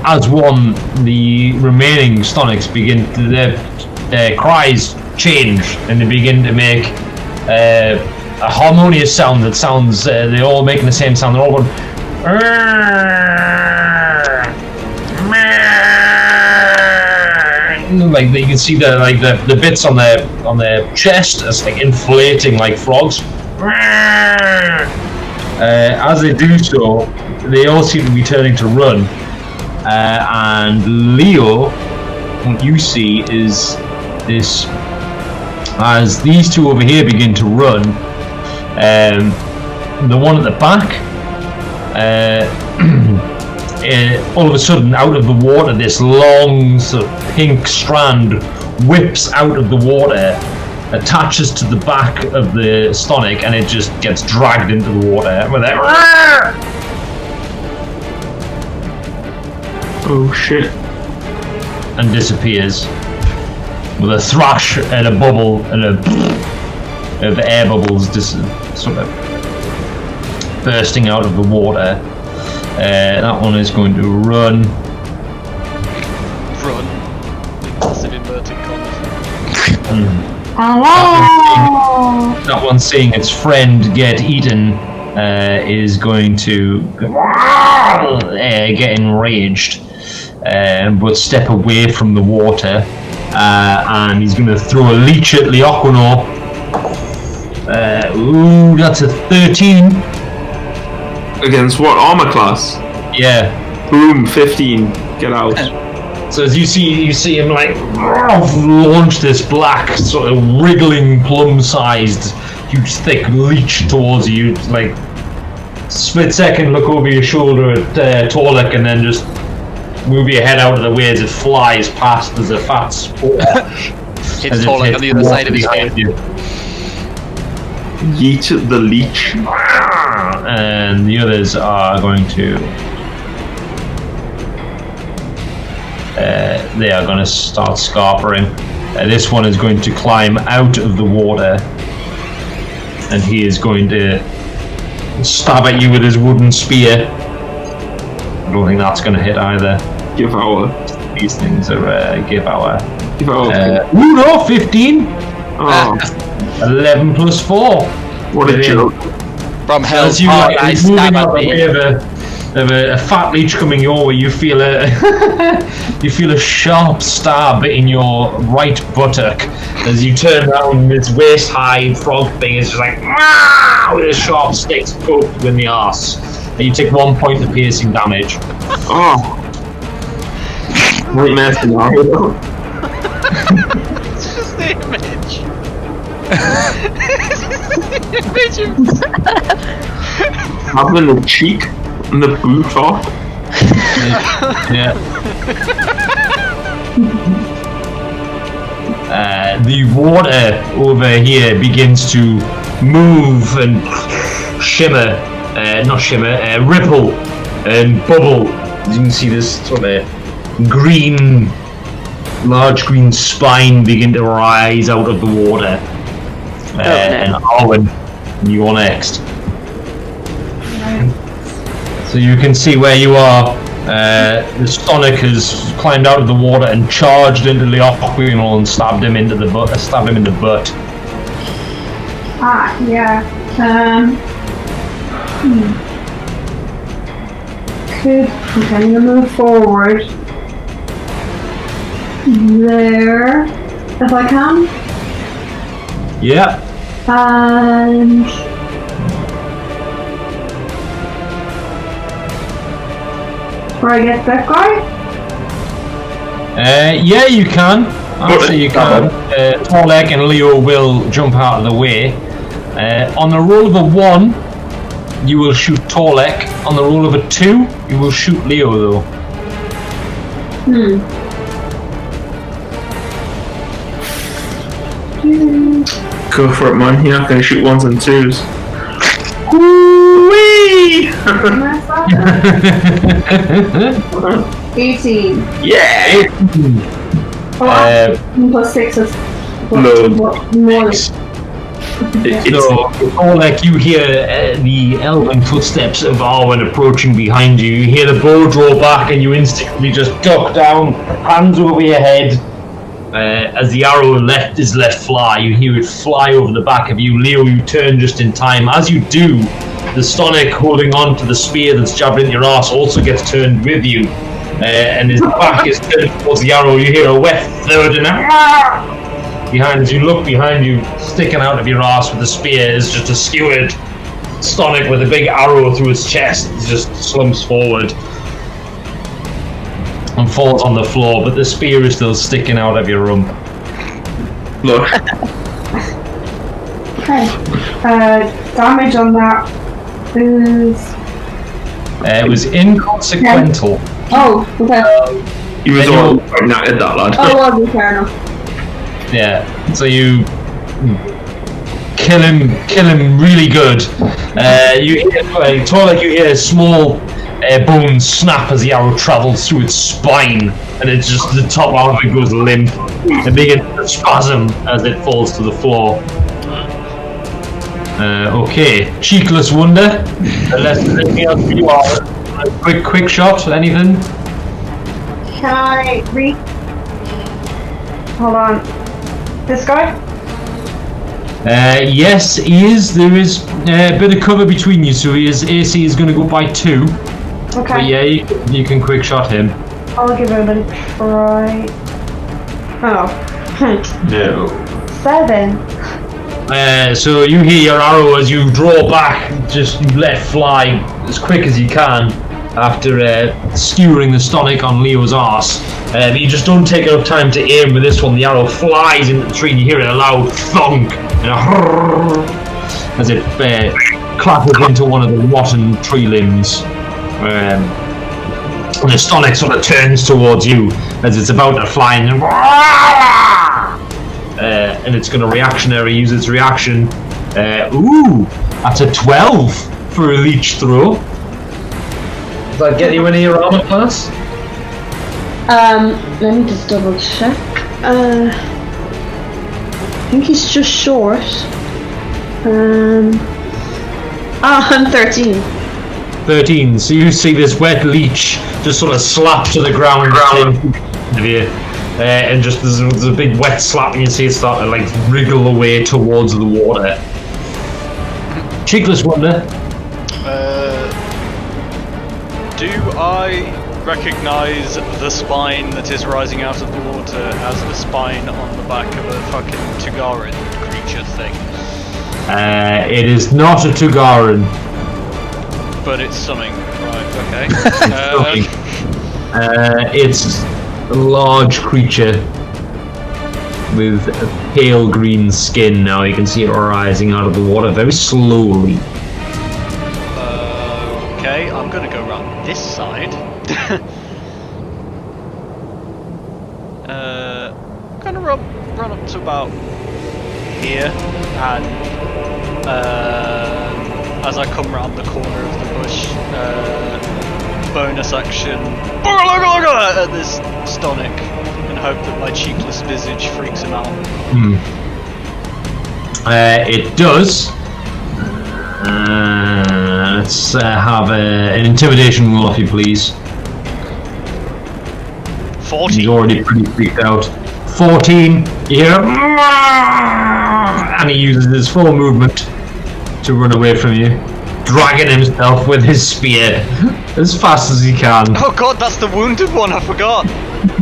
as one, the remaining Stonics begin to, their cries change and they begin to make a harmonious sound that sounds, they're all making the same sound. They're all going. Like you can see the bits on their chest as like inflating like frogs. As they do so, they all seem to be turning to run. And Leo, what you see is this: as these two over here begin to run, the one at the back. All of a sudden, out of the water, this long sort of pink strand whips out of the water, attaches to the back of the Stonic, and it just gets dragged into the water with it. Oh shit. And disappears with a thrash and a bubble and of air bubbles just sort of bursting out of the water. That one is going to run. Run. Massive inverted commas. Hello! That one, seeing its friend get eaten, is going to get enraged, but step away from the water, and he's going to throw a leech at Leoquino. Ooh, that's a 13. Against what armor class? Yeah. Boom, 15. Get out. So as you see him like launch this black, sort of wriggling, plum-sized, huge, thick leech towards you. Like split second, look over your shoulder at Torlek, and then just move your head out of the way as it flies past as a fat spore. Hits Torlek on the other side of his head. Yeet the leech. And the others are going to they are going to start scarpering. This one is going to climb out of the water, and he is going to stab at you with his wooden spear. I don't think that's going to hit either. Give our. These things are give our. Ooh, no, 15. Oh, 11 plus 4. what a joke. From As hell's you heart, like, I moving stab out at the way me. of a fat leech coming your way, you feel a you feel a sharp stab in your right buttock as you turn around. This waist high frog thing is just like with a sharp stick poked in the arse, and you take 1 point of piercing damage. Oh. Nightmare scenario. It's just the image. It's the image of Having the cheek and the boot off. Yeah. The water over here begins to move and shimmer, ripple and bubble. As you can see this sort of large green spine begin to rise out of the water. And Arwen, you're next. So you can see where you are. The Stonic has climbed out of the water and charged into the Aquinal and stabbed him in the butt. Ah, yeah. Okay, I'm gonna move forward. There, if I can. Yeah. And where I get that guy? Yeah, you can. Actually, you can. Torlek and Leo will jump out of the way. On the roll of a 1, you will shoot Torlek. On the roll of a 2, you will shoot Leo, though. Go for it, man. You're not going to shoot 1s and 2s. Woo-wee! 18. Yeah! Plus 6 is more. So, Torlek, you hear the elven footsteps of Arwen approaching behind you. You hear the bow draw back and you instantly just duck down, hands over your head. As the arrow is let fly, you hear it fly over the back of you. Leo, you turn just in time. As you do, the Stonic holding on to the spear that's jabbed into your arse also gets turned with you. And his back is turned towards the arrow. You hear a wet thud and behind, as you look behind you, sticking out of your arse with the spear is just a skewered Stonic with a big arrow through his chest. He just slumps forward and falls on the floor, but the spear is still sticking out of your rump. Look. Okay. Damage on that is... It was inconsequential. Oh, okay. He was all knackered, that lad. Oh, well, fair enough. Yeah, so you kill him really good. You hear, Torlek, you hear a small bone snap as the arrow travels through its spine, and it's just the top part of it goes limp and begins to spasm as it falls to the floor. Okay, Cheekless Wonder. Unless there's anything else you are. A quick shot, anything? Can I read? Hold on. This guy? Yes, he is. There is a bit of cover between you, so his AC is going to go by 2. Okay. But yeah, you can quick shot him. I'll give it a try. Oh. No. 7. So you hear your arrow as you draw back, just let fly as quick as you can after skewering the Stonic on Leo's arse. But you just don't take enough time to aim with this one. The arrow flies into the tree and you hear a loud thunk and as it clatters into one of the rotten tree limbs. And the Stonic sort of turns towards you as it's about to fly and it's going to use its reaction. Ooh, that's a 12 for a leech throw. Does that get you any armor class? Let me just double check. I think he's just short. I'm 13. 13. So you see this wet leech just sort of slap to the ground of you. and just there's a big wet slap, and you see it start to like wriggle away towards the water. Cheekless Wonder. Do I recognise the spine that is rising out of the water as the spine on the back of a fucking Tugaran creature thing? It is not a Tugaran. But it's something. Right, okay. It's a large creature with a pale green skin. Now you can see it rising out of the water very slowly. Okay, I'm gonna go around this side. I'm gonna run up to about here, and as I come round the corner of the bush, bonus action at this Stonic, and hope that my cheekless visage freaks him out. It does. Let's have an intimidation roll, if you please. 14. He's already pretty freaked out. 14. You hear him, and he uses his full movement to run away from you, dragging himself with his spear as fast as he can. Oh god, that's the wounded one, I forgot!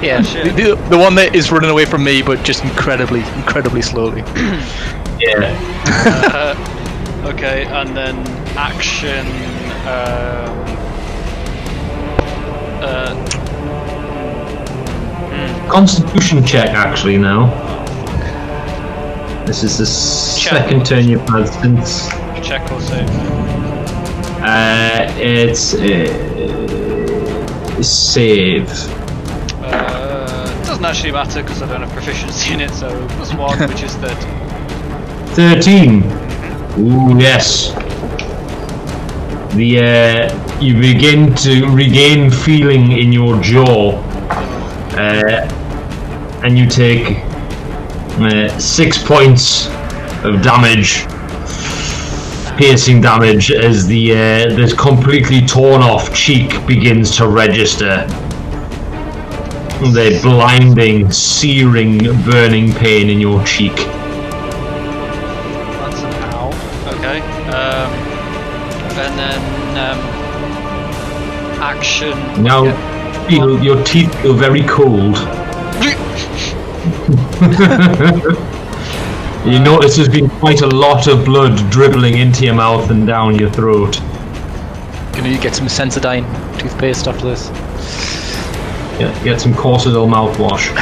Yeah, the one that is running away from me, but just incredibly slowly. Yeah. Okay, and then action. Constitution check, actually, now. This is the second turn you've had since. Check or save? It's save. Doesn't actually matter because I don't have proficiency in it, so +1, which is 13. 13. Ooh, yes. You begin to regain feeling in your jaw, and you take 6 points of damage, piercing damage, as this completely torn off cheek begins to register. The blinding, searing, burning pain in your cheek. That's an ow. Okay. And then action. Now, your teeth feel very cold. You notice there's been quite a lot of blood dribbling into your mouth and down your throat. Gonna get some Sensodyne toothpaste after this. Yeah, get some Corsadil mouthwash.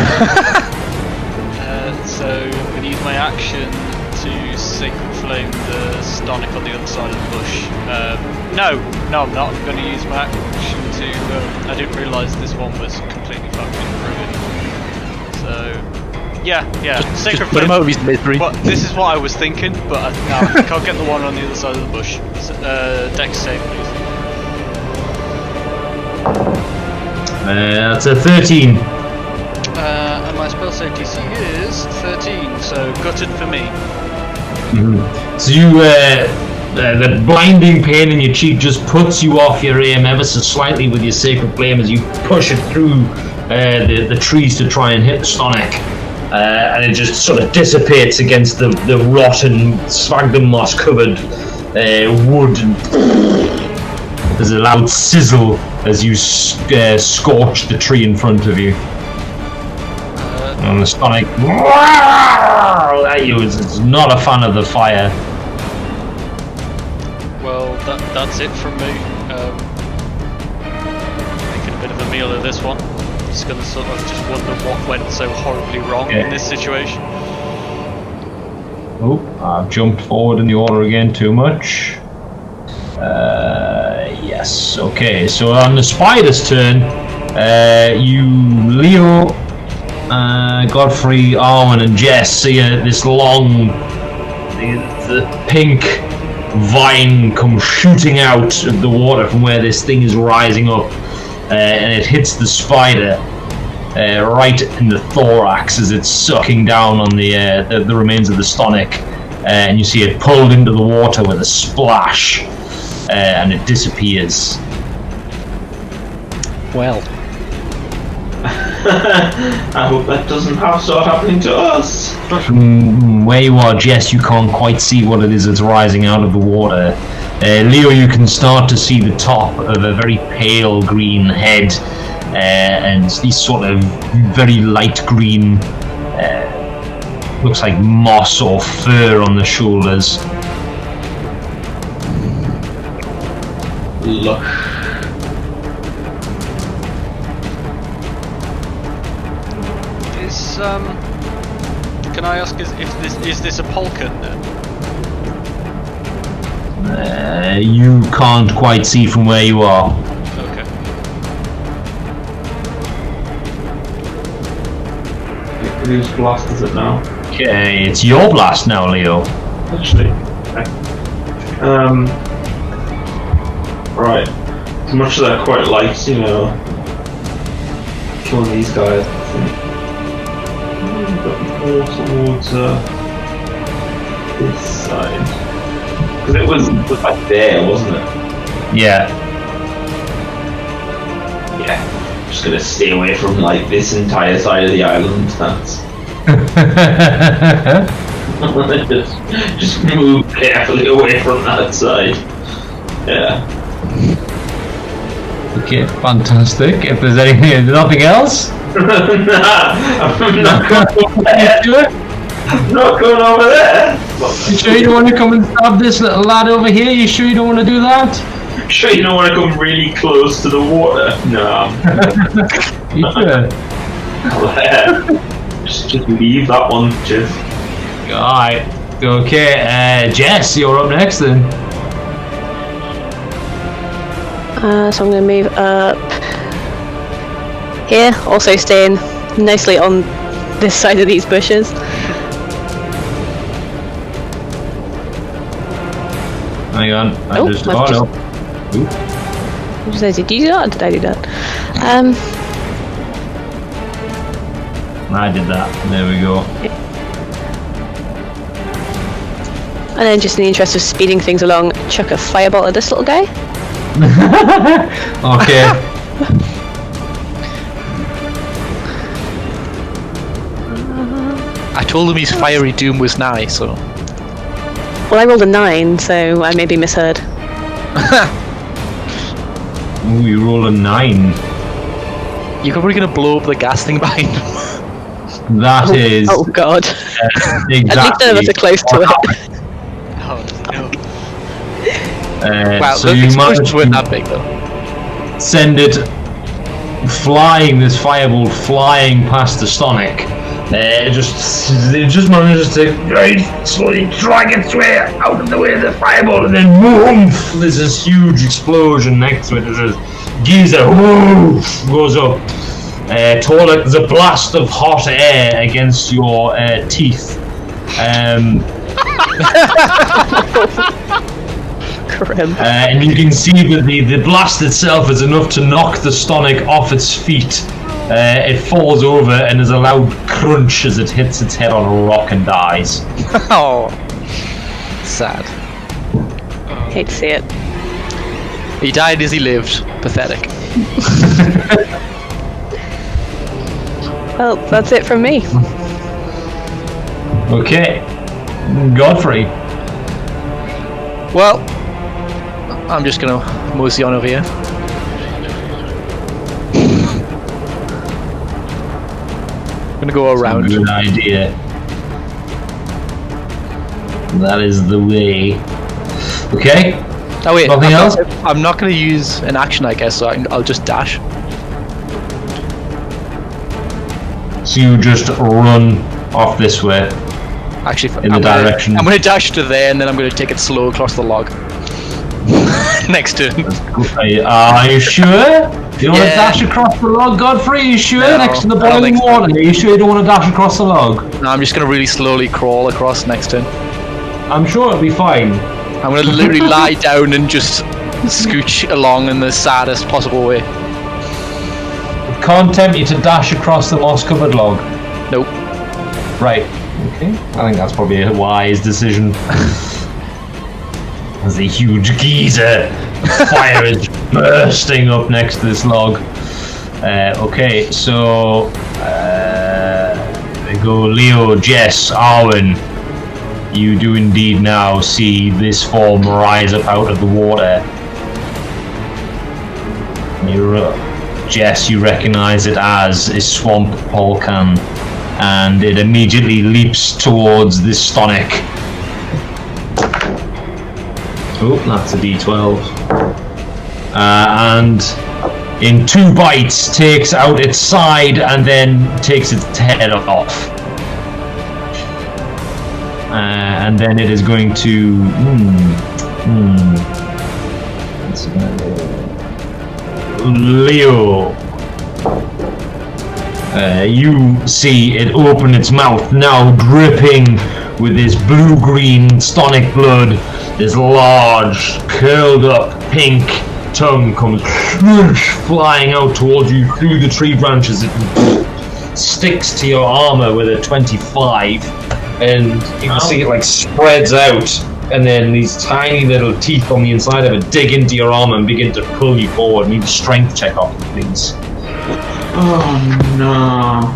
So I'm going to use my action to Sacred Flame the Stonic on the other side of the bush. No, I'm not. I'm going to use my action to... I didn't realise this one was completely fucking ruined. So... Yeah. Sacred Just Flame. put him out of his misery. But this is what I was thinking, but no, I think I'll get the one on the other side of the bush. Dex save, please. That's a 13. And my spell save DC is 13, so gutted for me. So you, the blinding pain in your cheek just puts you off your aim ever so slightly with your Sacred Flame as you push it through the trees to try and hit the Stonic. And it just sort of dissipates against the rotten, sphagnum moss covered wood. There's a loud sizzle as you scorch the tree in front of you. And the Stonic at you is not a fan of the fire. Well, that's it from me. Making a bit of a meal of this one. Just gonna sort of just wonder what went so horribly wrong in this situation. Oh, I've jumped forward in the order again too much. Yes, okay, so on the spider's turn, you, Leo, Godfrey, Arwen and Jess see this long, the pink vine come shooting out of the water from where this thing is rising up, and it hits the spider right in the thorax as it's sucking down on the remains of the Stonic, and you see it pulled into the water with a splash, and it disappears. Well. I hope that doesn't have to start happening to us. From where you are, Jess, you can't quite see what it is that's rising out of the water. Leo, you can start to see the top of a very pale green head, and these sort of very light green, looks like moss or fur on the shoulders. Lush. Can I ask, is this a Polken then? You can't quite see from where you are. Okay. Whose blast is it now? Okay, it's your blast now, Leo. Actually. Okay. Right. As much as I quite liked, you know, killing these guys, I think more towards this side. Because it was like there, wasn't it? Yeah. Yeah. Just gonna stay away from like this entire side of the island. That's just move carefully away from that side. Yeah. Okay, fantastic. If there's nothing else, I'm not going over there. I'm not going over there. You sure you don't want to come and stab this little lad over here? You sure you don't want to do that? Sure you don't want to come really close to the water? No. You sure? Just leave that one, Jeff. Alright. Okay, Jess, you're up next then. So I'm going to move up here, also staying nicely on this side of these bushes. Hang on, I Oh, just... I've Oh, just- no. Oop. Did you do that or did I do that? I did that. There we go. And then just in the interest of speeding things along, chuck a fireball at this little guy. Okay. I told him his fiery doom was nigh, so. Well, I rolled a 9, so I maybe misheard. Ooh, you rolled a 9. You're probably gonna blow up the gas thing behind him. That is Oh god. exactly. At least none of us are close to it. Oh no. Wow, So the you explosions managed weren't to that big though. send it flying, this fireball flying past the Stonic. It just manages to very slowly drag its way out of the way of the fireball, and then boom! There's this huge explosion next to it. There's a geyser, woof, goes up. Torlek, there's a blast of hot air against your teeth. Grim. And you can see that the blast itself is enough to knock the Stonic off its feet. It falls over and there's a loud crunch as it hits its head on a rock and dies. Oh. Sad. Hate to see it. He died as he lived. Pathetic. Well, that's it from me. Okay. Godfrey. Well, I'm just gonna mosey on over here. I'm gonna go around. Good idea. That is the way. Okay. Oh wait, Nothing else? I'm not gonna use an action, I guess, so I'll just dash. So you just run off this way. Actually, In the direction. I'm gonna dash to there, and then I'm gonna take it slow across the log. Next turn. Are you sure? You don't want to Yeah. dash across the log, Godfrey? Are you sure? No, Next to the I don't boiling think so. water. Are you sure you don't want to dash across the log? No, I'm just gonna really slowly crawl across next turn. I'm sure it'll be fine. I'm gonna literally lie down and just scooch along in the saddest possible way. It can't tempt you to dash across the moss-covered log. Nope. Right. Okay. I think that's probably a wise decision. There's a huge geyser. Fire is bursting up next to this log. Okay, so they go Leo, Jess, Arwen. You do indeed now see this form rise up out of the water. Jess, you recognize it as a swamp polcan, and it immediately leaps towards this Stonic. Oh, that's a d12. And in 2 bites takes out its side and then takes its head off. And then it is going to... Leo. You see it open its mouth, now dripping with this blue-green Stonic blood. This large, curled up, pink tongue comes flying out towards you through the tree branches. It sticks to your armor with a 25, and you can see it like spreads out, and then these tiny little teeth on the inside of it dig into your armor and begin to pull you forward. Need a strength check off, please. Oh no.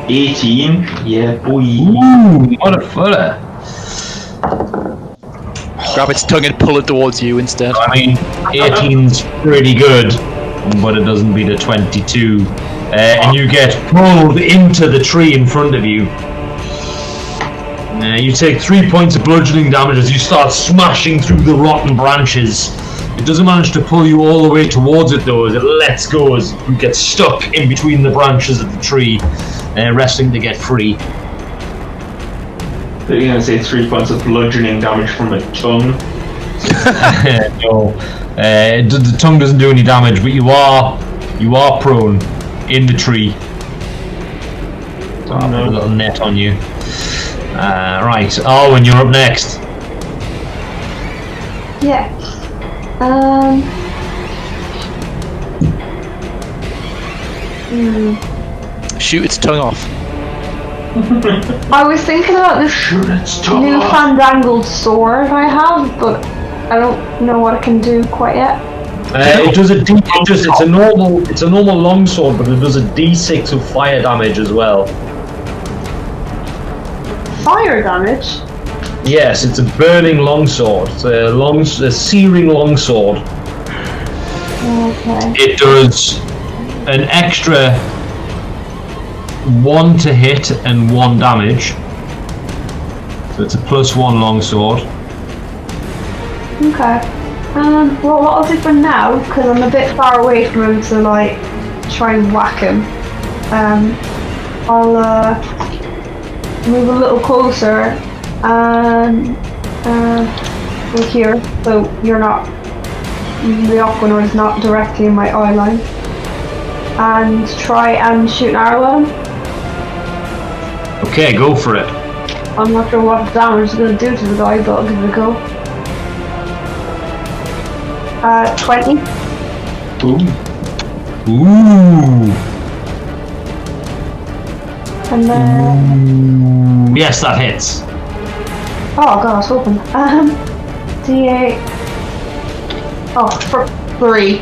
18. Yeah, boy. Ooh, what a footer. Grab its tongue and pull it towards you instead. I mean, 18's pretty good, but it doesn't beat a 22. And you get pulled into the tree in front of you. You take 3 points of bludgeoning damage as you start smashing through the rotten branches. It doesn't manage to pull you all the way towards it though, as it lets go as you get stuck in between the branches of the tree, wrestling to get free. You're going to say 3 points of bludgeoning damage from a tongue? No, the tongue doesn't do any damage, but you are prone in the tree. I'll put a little net on you. Right, Arwen, you're up next. Yes. Shoot its tongue off. I was thinking about this new fandangled sword I have, but I don't know what it can do quite yet. It does it's a normal longsword, but it does a d6 of fire damage as well. Fire damage? Yes, it's a burning longsword. It's a searing longsword. Okay. It does an extra 1 to hit and 1 damage. So it's a +1 longsword. Okay. Well, what I'll do for now, because I'm a bit far away from him to like try and whack him, I'll move a little closer and go here, so you're not, the Aquanor is not directly in my eye line, and try and shoot an arrow at him. Okay, go for it. I'm not sure what damage it's going to do to the guy, but I'll give it a go. 20. Ooh. And then... Yes, that hits. Oh god, I was hoping. D8. Oh, for 3.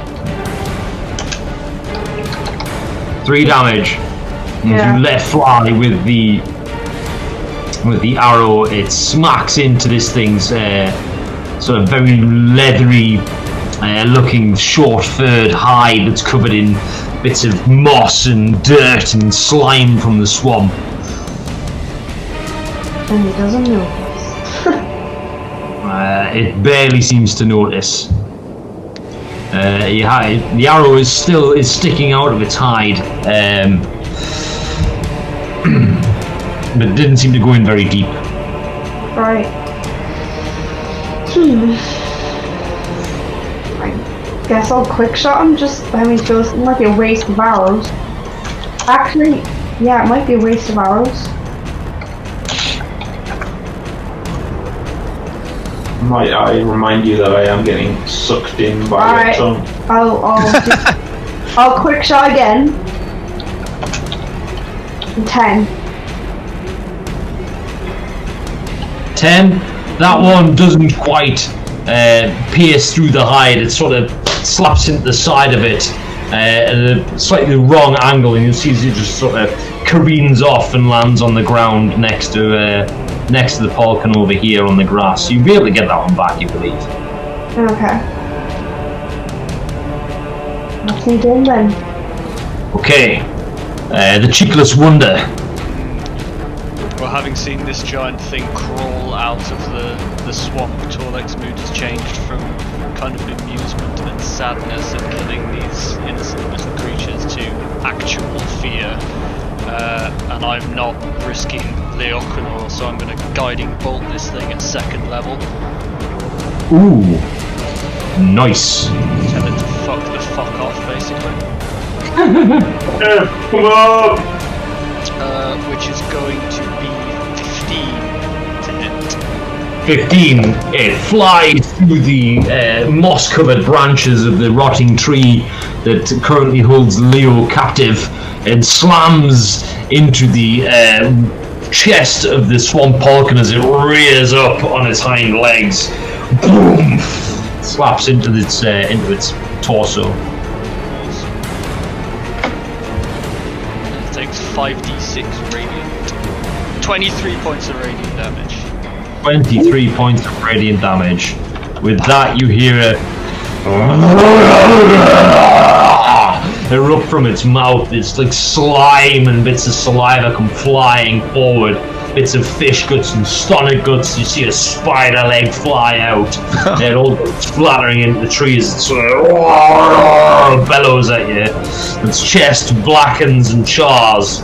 3 damage. As Yeah. you let fly with the arrow, it smacks into this thing's sort of very leathery looking short-furred hide that's covered in bits of moss and dirt and slime from the swamp. And he doesn't notice. It barely seems to notice. The arrow is sticking out of its hide, but it didn't seem to go in very deep. Right. I guess I'll quick shot him, just, I mean, it might be a waste of arrows. Actually, yeah, it might be a waste of arrows. Might I remind you that I am getting sucked in by Alright. your tongue? I'll quick shot again. 10. 10. That one doesn't quite pierce through the hide. It sort of slaps into the side of it at a slightly wrong angle, and you'll see as it just sort of careens off and lands on the ground next to the Polken over here on the grass. So you'll be able to get that one back, you believe. Okay. What's he doing then? Okay, the Cheekless Wonder. Well, having seen this giant thing crawl out of the swamp, Torlek's mood has changed from kind of amusement and sadness at killing these innocent little creatures to actual fear. And I'm not risking Leoconor, so I'm going to guiding bolt this thing at 2nd level. Ooh, nice. Tell it to fuck the fuck off, basically. Come on! Which is going to be 15 to hit. 15. It flies through the moss-covered branches of the rotting tree that currently holds Leo captive and slams into the chest of the swamp Polken as it rears up on its hind legs. Boom! Slaps into its torso. It takes 5d6 radiant. 23 points of radiant damage. 23 points of radiant damage. With that, you hear a erupt from its mouth. It's like slime and bits of saliva come flying forward. Bits of fish guts and stomach guts. You see a spider leg fly out. And it all goes flattering into the trees. It sort of bellows at you. Its chest blackens and chars.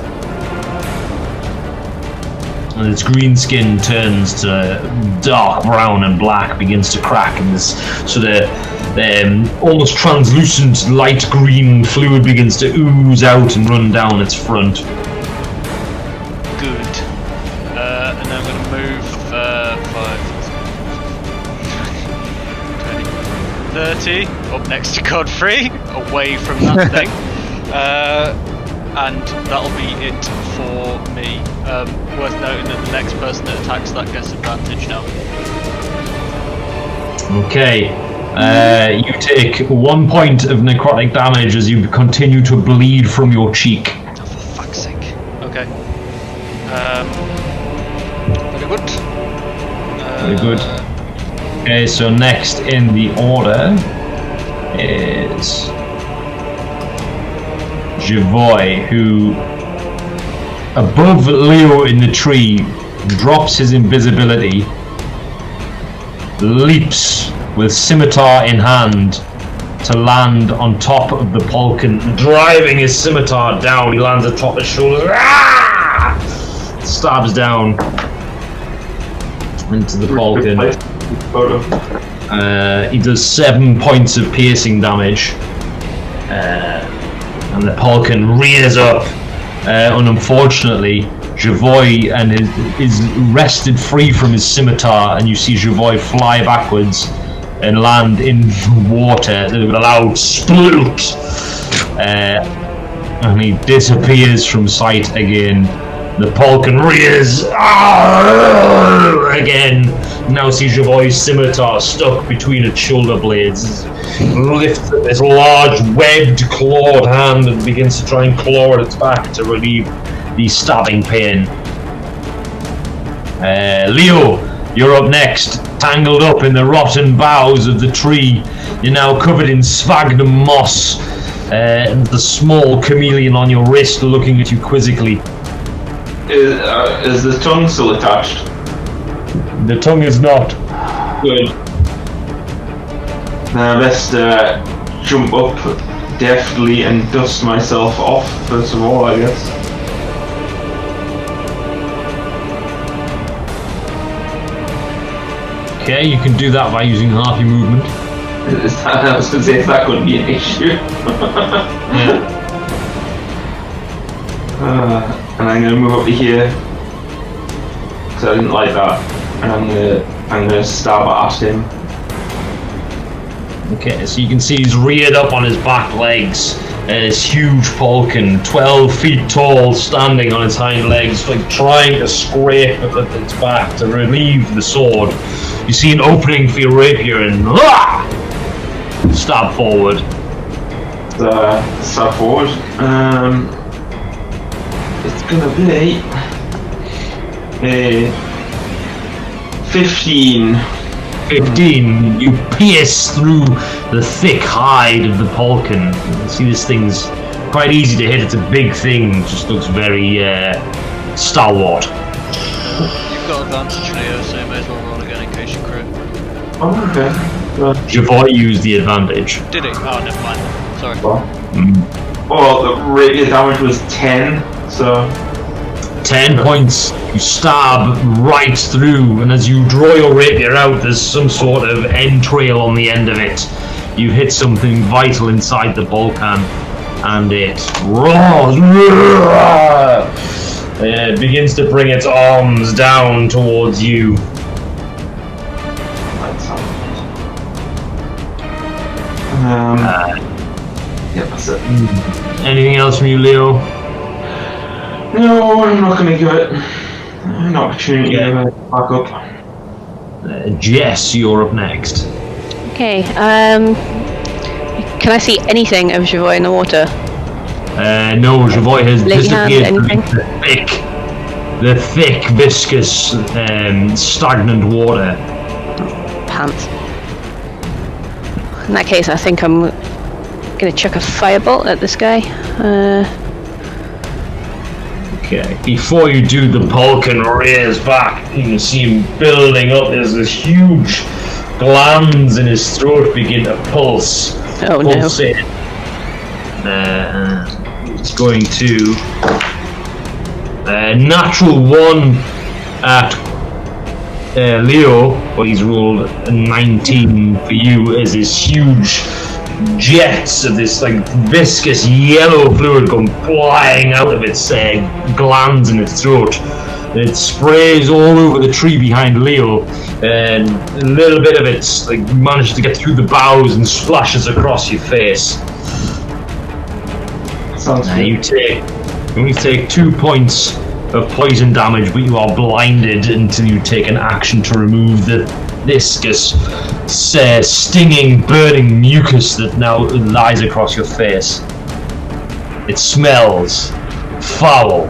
And its green skin turns to dark brown and black, begins to crack, and this sort of almost translucent light green fluid begins to ooze out and run down its front. Good. And I'm going to move 5, 20, 30, up next to Godfrey, away from that thing. And that'll be it for me. Worth noting that the next person that attacks that gets advantage now. Okay. You take 1 point of necrotic damage as you continue to bleed from your cheek. Oh, for fuck's sake. Okay. Very good. Very good. Okay, so next in the order is Javoy, who, above Leo in the tree, drops his invisibility, leaps with scimitar in hand to land on top of the Polken, driving his scimitar down. He lands atop his shoulder, stabs down into the Polken. He does 7 points of piercing damage. And the Polken rears up, and unfortunately, Javoy is wrested free from his scimitar, and you see Javoy fly backwards and land in water with a loud sploot, and he disappears from sight again. The Polken rears again. Now see Javoy's scimitar stuck between its shoulder blades. Lifts this large webbed clawed hand and begins to try and claw at its back to relieve the stabbing pain. Leo, you're up next. Tangled up in the rotten boughs of the tree. You're now covered in sphagnum moss. The small chameleon on your wrist looking at you quizzically. Is the tongue still attached? The tongue is not. Good. Now let's jump up deftly and dust myself off first of all, I guess. Okay, you can do that by using half your movement. I was going to say if that could be an issue. Yeah. And I'm going to move up to here because I didn't like that, and I'm gonna stab at him. Okay, so you can see he's reared up on his back legs, this huge Polkin, 12 feet tall, standing on its hind legs, like trying to scrape at its back to relieve the sword. You see an opening for your rapier and stab forward. Stab forward. It's gonna be a 15. 15. You pierce through the thick hide of the Polkin. You see this thing's quite easy to hit. It's a big thing. It just looks very stalwart. You've got advantage, Leo, so you may as well roll again in case you crit. Oh, okay. Javoy used the advantage. Did it? Oh, never mind. Sorry. Well, the rapier damage was 10, so... 10 points. You stab right through, and as you draw your rapier out, there's some sort of entrail on the end of it. You hit something vital inside the Balkan, and it roars. It begins to bring its arms down towards you. Yeah, that's it. Anything else from you, Leo? No, I'm not gonna give it an opportunity to back up. Jess, you're up next. Okay, can I see anything of Javoy in the water? No, Javoy has Lady disappeared hand, through the thick, viscous, stagnant water. Pants. In that case, I think I'm gonna chuck a firebolt at this guy. Okay. Before you do, the Polkin rears back. You can see him building up. There's this huge glands in his throat begin to pulse. Oh no. Pulsate. It's going to natural 1 at Leo, but he's rolled a 19 for you as this huge jets of this like viscous yellow fluid come flying out of its glands in its throat. It sprays all over the tree behind Leo, and a little bit of it like manages to get through the boughs and splashes across your face. Sounds good. You only take 2 points of poison damage, but you are blinded until you take an action to remove the viscous, stinging, burning mucus that now lies across your face. It smells foul.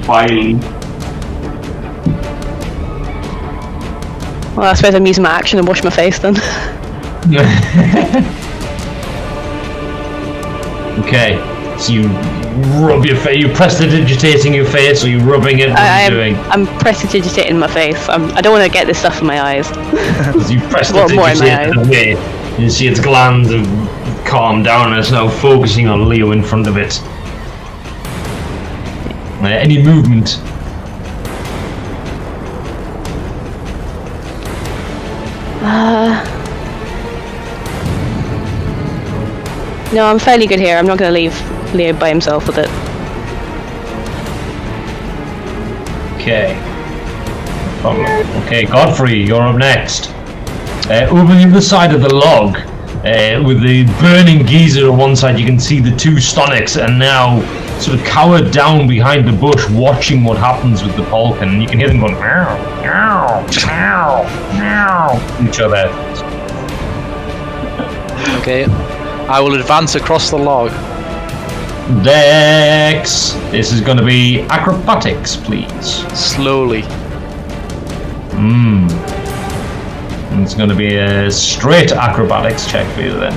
Vile. Well, I suppose I'm using my action and wash my face then. Okay, so you rub your face. You prestidigitating your face, or you rubbing it? What are you doing? I'm prestidigitating my face. I don't want to get this stuff in my eyes. You prestidigitate it away. You see its glands have calmed down, and it's now focusing on Leo in front of it. Any movement? No, I'm fairly good here. I'm not going to leave Leo by himself with it. Okay. Okay, Godfrey, you're up next. Over the other side of the log, with the burning geyser on one side, you can see the 2 Stonics are now sort of cowered down behind the bush, watching what happens with the Polkin. And you can hear them going meow, meow, meow, meow, each other. Okay. I will advance across the log. Dex! This is going to be acrobatics, please. Slowly. It's going to be a straight acrobatics check for you then.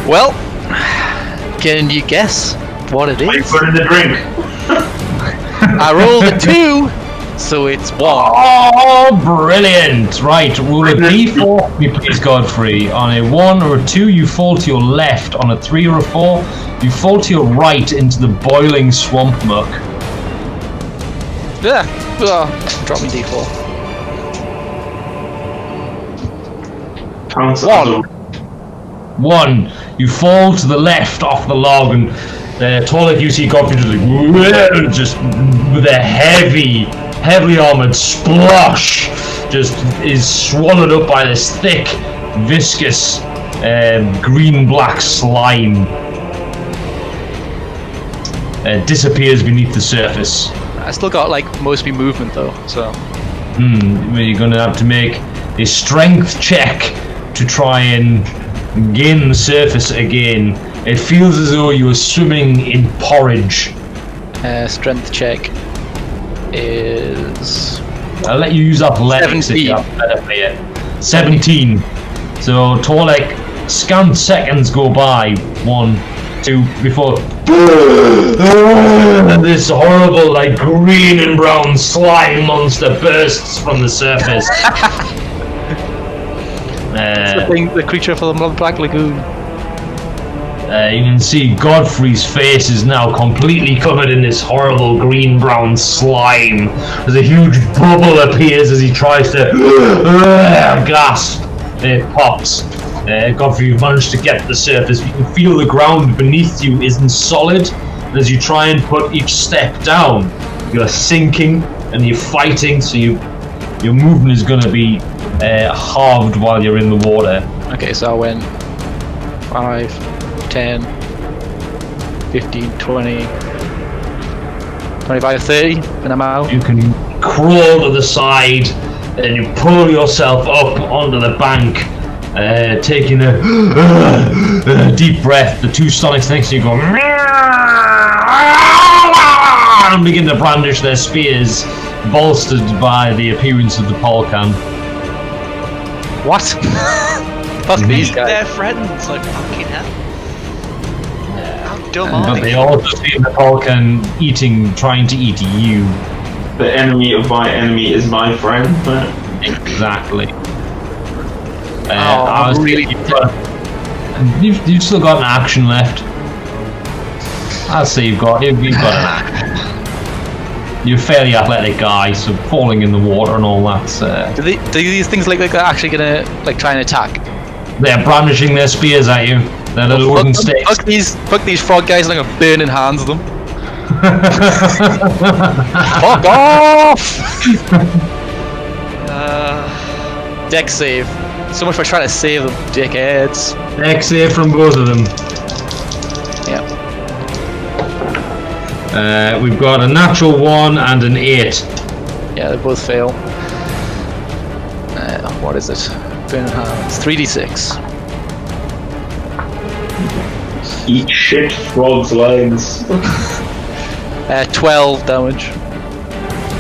Well, can you guess what it I is? put in the drink. I rolled a 2, so it's 1. Oh, brilliant! Right, roll a d4 for me, please, Godfrey. On a 1 or a 2, you fall to your left. On a 3 or a 4, you fall to your right into the boiling swamp muck. Yeah. Drop me d4. Counts 1. 1, you fall to the left off the log, and Torlek, you see Godfrey just with a heavily armored splosh just is swallowed up by this thick, viscous, green-black slime. Disappears beneath the surface. I still got like most of my movement though, so. You're gonna have to make a strength check to try and gain the surface again. It feels as though you are swimming in porridge. Strength check is. I'll let you use athletics if you have better for it. 17. So Torlek, scant seconds go by. 1, 2, before this horrible, like, green and brown slime monster bursts from the surface. The creature from the Black Lagoon. You can see Godfrey's face is now completely covered in this horrible green-brown slime. There's a huge bubble appears as he tries to gasp. It pops. Godfrey, you've managed to get to the surface. You can feel the ground beneath you isn't solid. And as you try and put each step down, you're sinking and you're fighting, so your movement is going to be halved while you're in the water. Okay, so I went 5, 10, 15, 20, 25, 30, and I'm out. You can crawl to the side and you pull yourself up onto the bank, taking a deep breath. The two Sonics next to you go and begin to brandish their spears, bolstered by the appearance of the Polkan. What? Fuck these guys. They're friends, like fucking hell. How dumb are But they? they also see the Polkan trying to eat you. The enemy of my enemy is my friend. Exactly. I'm really. You've still got an action left. I'll say you've got an action. You're a fairly athletic guy, so falling in the water and all that's. Do these things look like they're actually gonna like try and attack? They're brandishing their spears at you. Their little wooden sticks. Fuck these frog guys like a burning hands of them. Fuck off! Deck save. So much for trying to save them, dickheads. Deck save from both of them. Yeah. We've got a natural 1 and an 8. Yeah, they both fail. What is it? Burning hands. 3d6. Eat shit, frogs' legs. 12 damage.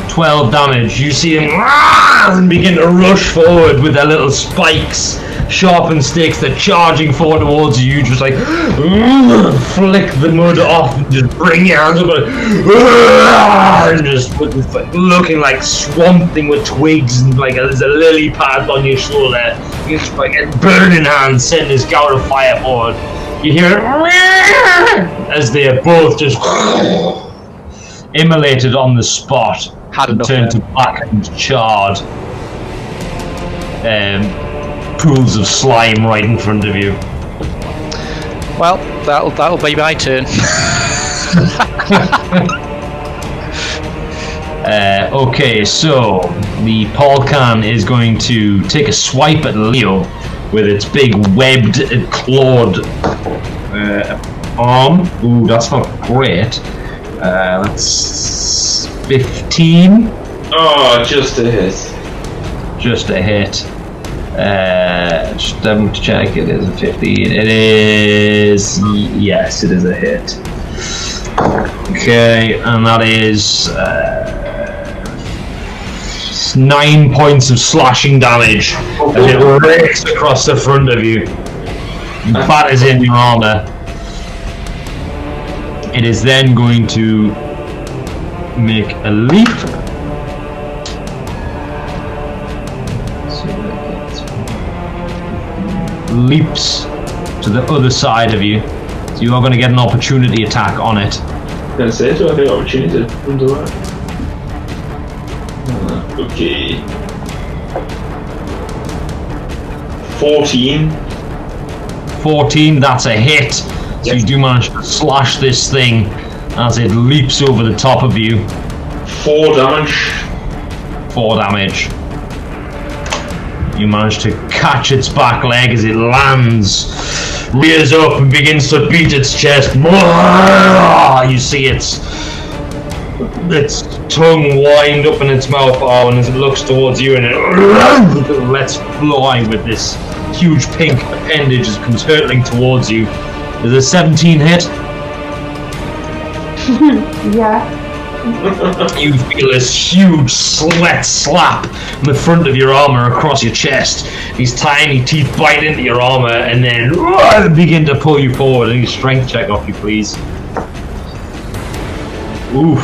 12 damage. You see them and begin to rush forward with their little spikes, sharpened sticks. They're charging forward towards you. You just like flick the mud off and just bring your hands up and just looking like Swamp Thing with twigs and like there's a lily pad on your shoulder. You just like a burning hand sending this gout of fire forward. You hear it as they are both just immolated on the spot. And turn to black and charred pools of slime right in front of you. Well, that'll be my turn. Okay, so the Polkan is going to take a swipe at Leo with its big webbed, clawed arm. Ooh, that's not great. That's 15. Oh, just a hit. Just a hit. Just double check. It is a 15. It is. Yes, it is a hit. Okay, and that is 9 points of slashing damage as it rakes across the front of you. Batters in your armor. It is then going to make a leap. Leaps to the other side of you. So you are going to get an opportunity attack on it. I'm gonna say, do I get opportunity to do that? Okay. 14. 14, that's a hit. So you do manage to slash this thing as it leaps over the top of you. 4 damage. 4 damage. You manage to catch its back leg as it lands, rears up and begins to beat its chest. You see its tongue wind up in its mouth, and as it looks towards you, and it lets fly with this huge pink appendage as it comes hurtling towards you. Is a 17 hit? Yeah. You feel this huge sweat slap in the front of your armor across your chest. These tiny teeth bite into your armor and then begin to pull you forward. I need a strength check off you, please. Oof.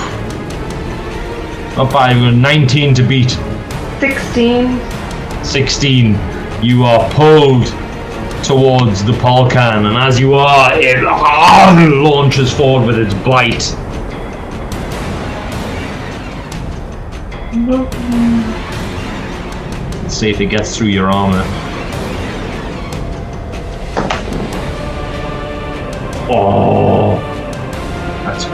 Not bad, you've got 19 to beat. 16. 16. You are pulled towards the Polcan, and as you are, it launches forward with its bite. Let's see if it gets through your armor. Oh, that's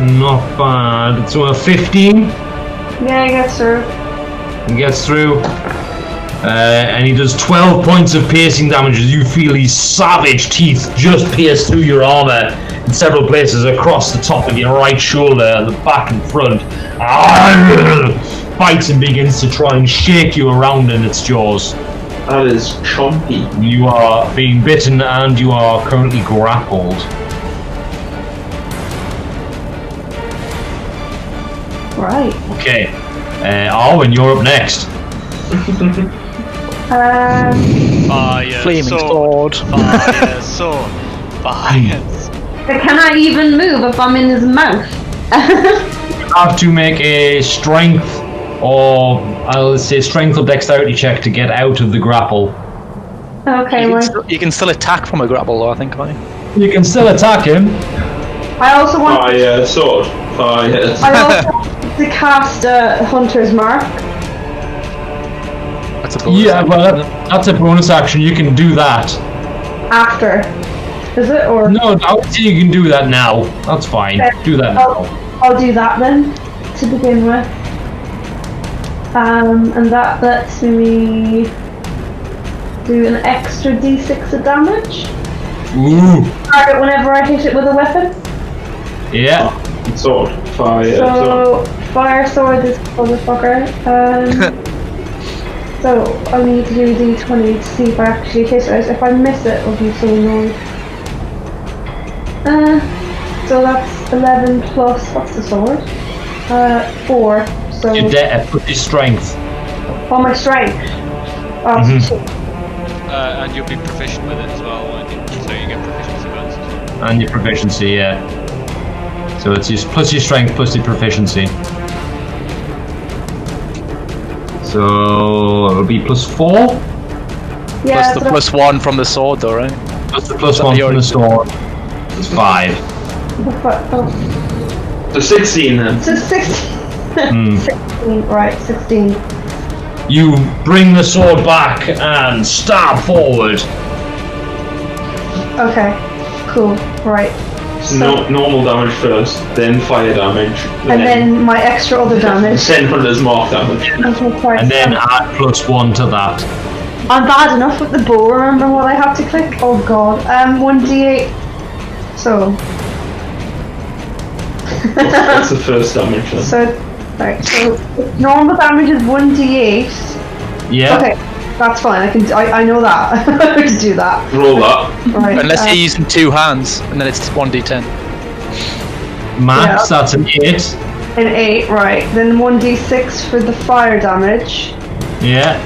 not bad. It's a 15. Yeah, I guess so. He gets through, and he does 12 points of piercing damage as you feel these savage teeth just pierce through your armor in several places across the top of your right shoulder, the back and front. Bites and begins to try and shake you around in its jaws. That is chompy. You are being bitten and you are currently grappled. Right. Okay. Arwen, you're up next. Fire, Flaming sword. sword. Fire, sword. Fire. Can I even move if I'm in his mouth? You have to make a strength, or I'll say strength or dexterity check to get out of the grapple. Okay, You can still attack from a grapple, though, I think, can't you? You can still attack him. I also want Fire, sword. Fire. I also want to cast a Hunter's Mark. That's a bonus. Yeah, well, that's a bonus action. You can do that. After. Is it? Or No, I would say you can do that now. That's fine. Okay. Do that now. I'll do that then, to begin with. And that lets me do an extra d6 of damage. Ooh. Target whenever I hit it with a weapon. Yeah. Sword. Fire. So, fire sword this motherfucker. So, I need to do d20 to see if I actually hit it. If I miss it, I'll be so annoyed. So that's 11 plus, what's the sword? 4. So, Put your strength. my strength. Oh, Mhm. shit. And you'll be proficient with it as well, won't you? So you get proficiency bonuses. And your proficiency, yeah. So it's plus your strength plus your proficiency. So it'll be +4. Yeah, Plus the so +1 from the sword, though, right? Plus the +1 from the sword. It's 5. So 16 then. So 16. 16, right, 16. You bring the sword back and stab forward. Okay, cool, right. So normal damage first, then fire damage, And then my extra other damage. then Hunter's Mark damage. Okay, quite And then add +1 to that. I'm bad enough with the bow, remember what I have to click? Oh god. 1d8. So. That's the first damage then. So, right, so normal damage is 1d8. Yeah. Okay, that's fine, I know that. I can do that. Roll that. Right. Unless you're using 2 hands, and then it's 1d10. Max, Yeah. that's an 8. An 8, right. Then 1d6 for the fire damage. Yeah.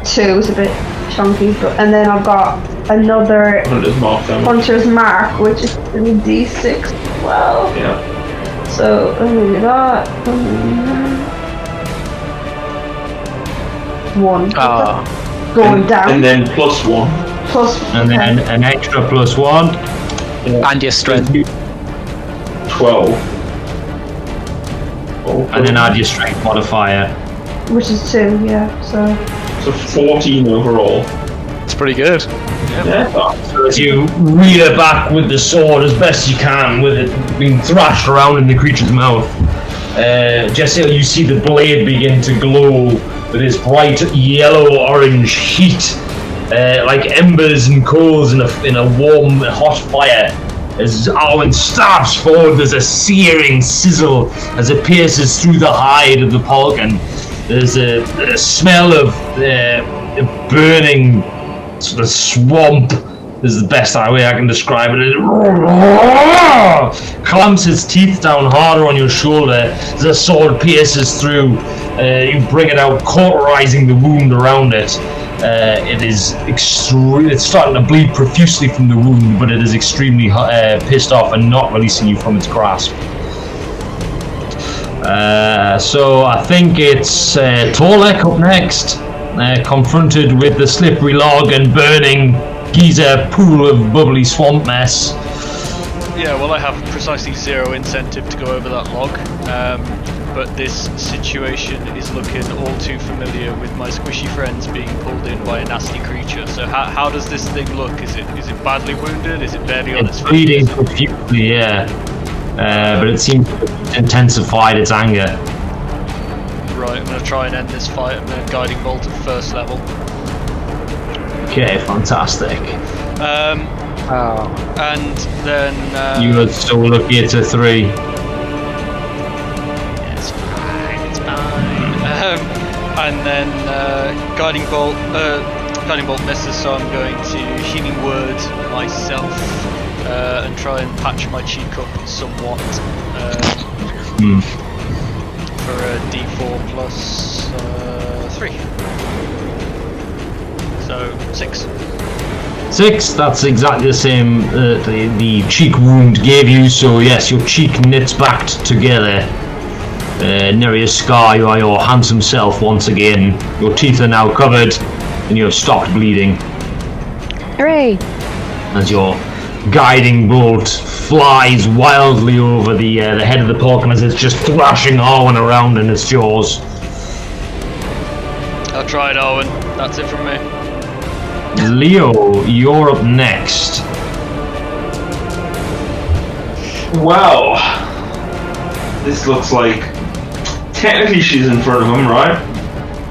2 is a bit chunky, but and then I've got another Hunter's Mark damage. Hunter's Mark, which is a d6 as well. Yeah. So, let me do that. 1. Going down. And then +1. Plus, And then an extra +1. And your strength. 12. And then add your strength modifier. which is 2, yeah. So, So 14 overall. It's pretty good. Yeah. So as you rear back with the sword as best you can, with it being thrashed around in the creature's mouth. Jesse, you see the blade begin to glow with this bright yellow-orange heat, like embers and coals in a warm, hot fire. As Arwen stabs forward, there's a searing sizzle as it pierces through the hide of the Polgan. There's a smell of burning sort of swamp. This is the best way I can describe it. It clamps its teeth down harder on your shoulder as the sword pierces through. You bring it out, cauterizing the wound around it. It is it's starting to bleed profusely from the wound, but it is extremely pissed off and not releasing you from its grasp. So I think it's Torlek up next, confronted with the slippery log and burning Giza pool of bubbly swamp mess. Yeah, well, I have precisely 0 incentive to go over that log, but this situation is looking all too familiar with my squishy friends being pulled in by a nasty creature. So how does this thing look? Is it badly wounded? Is it barely on its feet? Bleeding profusely, yeah. But it seems to have intensified its anger. Right, I'm going to try and end this fight. I'm going to guiding bolt at first level. Okay, fantastic. And then you are still lucky it's a 3. It's fine. And then guiding bolt misses, so I'm going to healing word myself and try and patch my cheek up somewhat for a D4 plus 3. So 6. 6, that's exactly the same the cheek wound gave you, so yes, your cheek knits back together. Nary a scar, you are your handsome self once again. Your teeth are now covered, and you have stopped bleeding. Hooray! As your guiding bolt flies wildly over the head of the Porkin as it's just thrashing Arwen around in its jaws. I'll try it, Arwen. That's it from me. Leo, you're up next. Well, this looks like technically she's in front of him, right?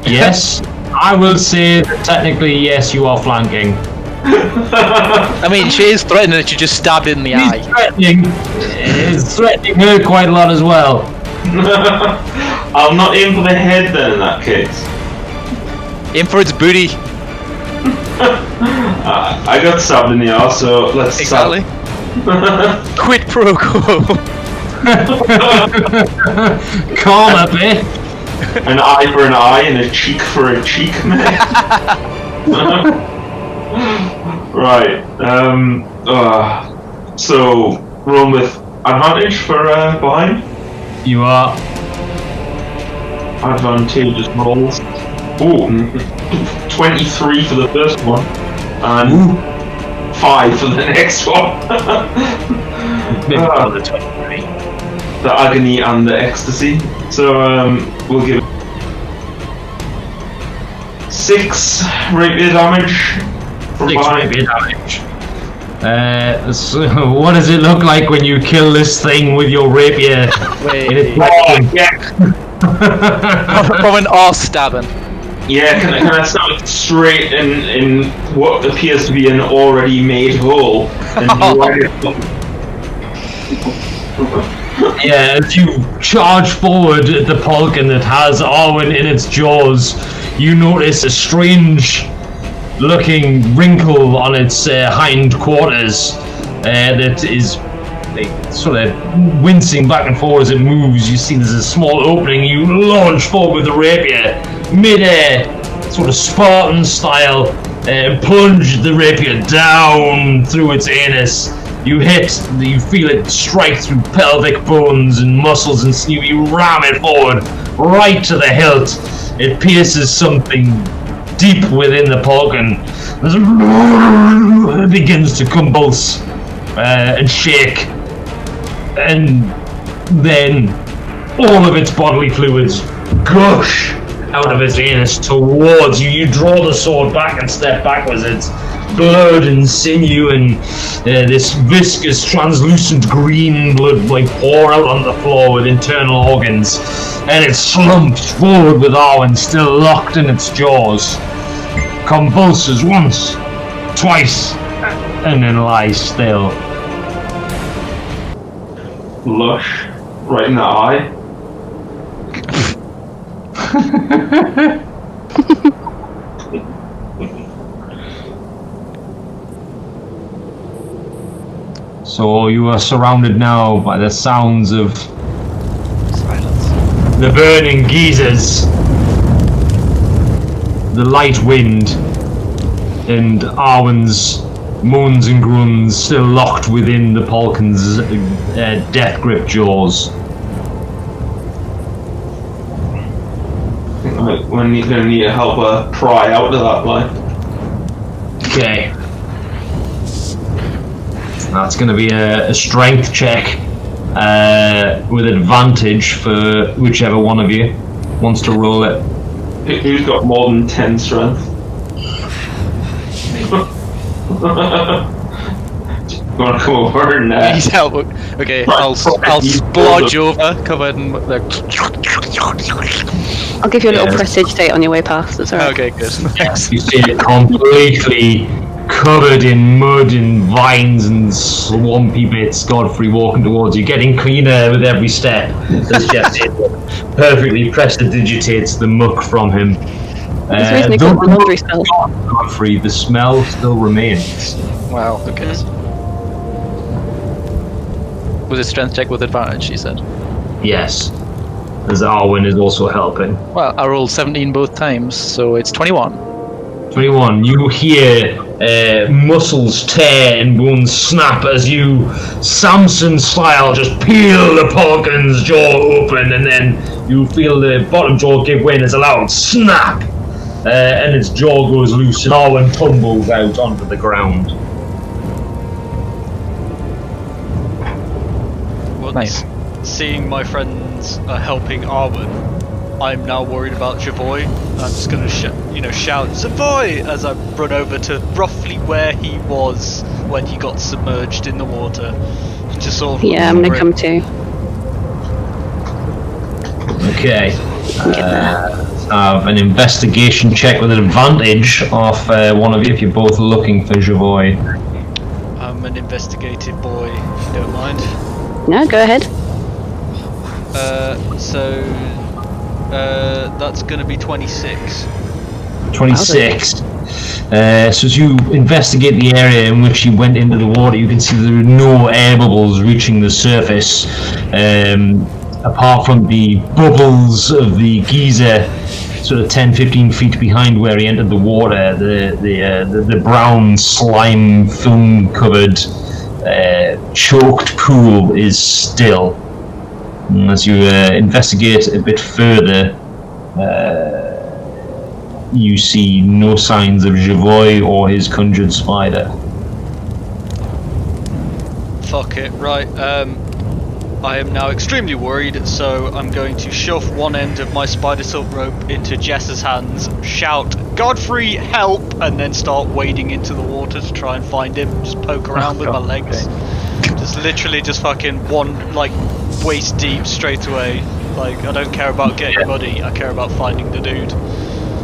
Yes, I will say that technically yes, you are flanking. I mean, she is threatening that you just stabbed in the eye. He's threatening her quite a lot as well. I'll not aim for the head then in that case. Aim for its booty. I got stabbed in the arse, so let's exactly. Quid pro quo. Karma, bit. An eye for an eye and a cheek for a cheek, man. Right. So roll with advantage for behind. You are. Advantageous rolls. Ooh, 23 for the first one, and 5 for the next one. The agony and the ecstasy. So we'll give 6 rapier damage from 6 behind. rapier damage. So what does it look like when you kill this thing with your rapier? In its From an arse stabbing. Yeah, can I stab it straight in what appears to be an already made hole? Yeah, as you charge forward at the Polkin that has Arwen in its jaws, you notice a strange looking wrinkle on its hind quarters that is sort of wincing back and forth as it moves. You see there's a small opening. You launch forward with the rapier, mid-air, sort of Spartan style, plunge the rapier down through its anus. You feel it strike through pelvic bones and muscles and sinew. You ram it forward, right to the hilt. It pierces something deep within the Polkin. It begins to convulse and shake. And then all of its bodily fluids gush out of its anus towards you. You draw the sword back and step backwards. Its blood and sinew, and this viscous, translucent green blood like pour out on the floor with internal organs, and it slumps forward with Arwen still locked in its jaws, convulses once, twice, and then lies still. Lush, right in the eye. So you are surrounded now by the sounds of Silence. the burning geysers, the light wind, and Arwen's moans and groans still locked within the Polkin's death grip jaws. We're gonna need to help her pry out of that line. Okay. That's going to be a strength check with advantage for whichever one of you wants to roll it. Who's got more than 10 strength? You wanna come over and He's help. Okay, I'll splodge over, covered in the. I'll give you a little prestidigitate on your way past. That's alright. Okay, good. Thanks. You see it completely covered in mud and vines and swampy bits. Godfrey walking towards you, getting cleaner with every step as Jesse perfectly prestidigitates the muck from him. There's a reason they call it the laundry spell. Godfrey, the smell still remains. Wow. Okay. Was it strength check with advantage? She said. Yes, as Arwen is also helping. Well, I rolled 17 both times, so it's 21. 21. You hear muscles tear and bones snap as you, Samson style, just peel the Polkin's jaw open, and then you feel the bottom jaw give way and there's a loud snap, and its jaw goes loose and Arwen tumbles out onto the ground. Once Nice. seeing my friends helping Arwen, I'm now worried about Javoy. I'm just gonna shout Javoy as I run over to roughly where he was when he got submerged in the water. Just sort of Yeah, I'm gonna come too. Okay. Have an investigation check with an advantage off one of you if you're both looking for Javoy. I'm an investigative boy, if you don't mind. No, go ahead. That's gonna be 26. 26. So as you investigate the area in which he went into the water, you can see there are no air bubbles reaching the surface, apart from the bubbles of the geyser, sort of 10-15 feet behind where he entered the water. The brown slime film covered choked pool is still. And as you investigate a bit further, you see no signs of Javoy or his conjured spider. Fuck it, right. I am now extremely worried, so I'm going to shove one end of my spider silk rope into Jess's hands, shout, "Godfrey, help!" and then start wading into the water to try and find him. Just poke around with my legs. Just literally just fucking one, like, waist deep straight away. Like, I don't care about getting muddy, I care about finding the dude.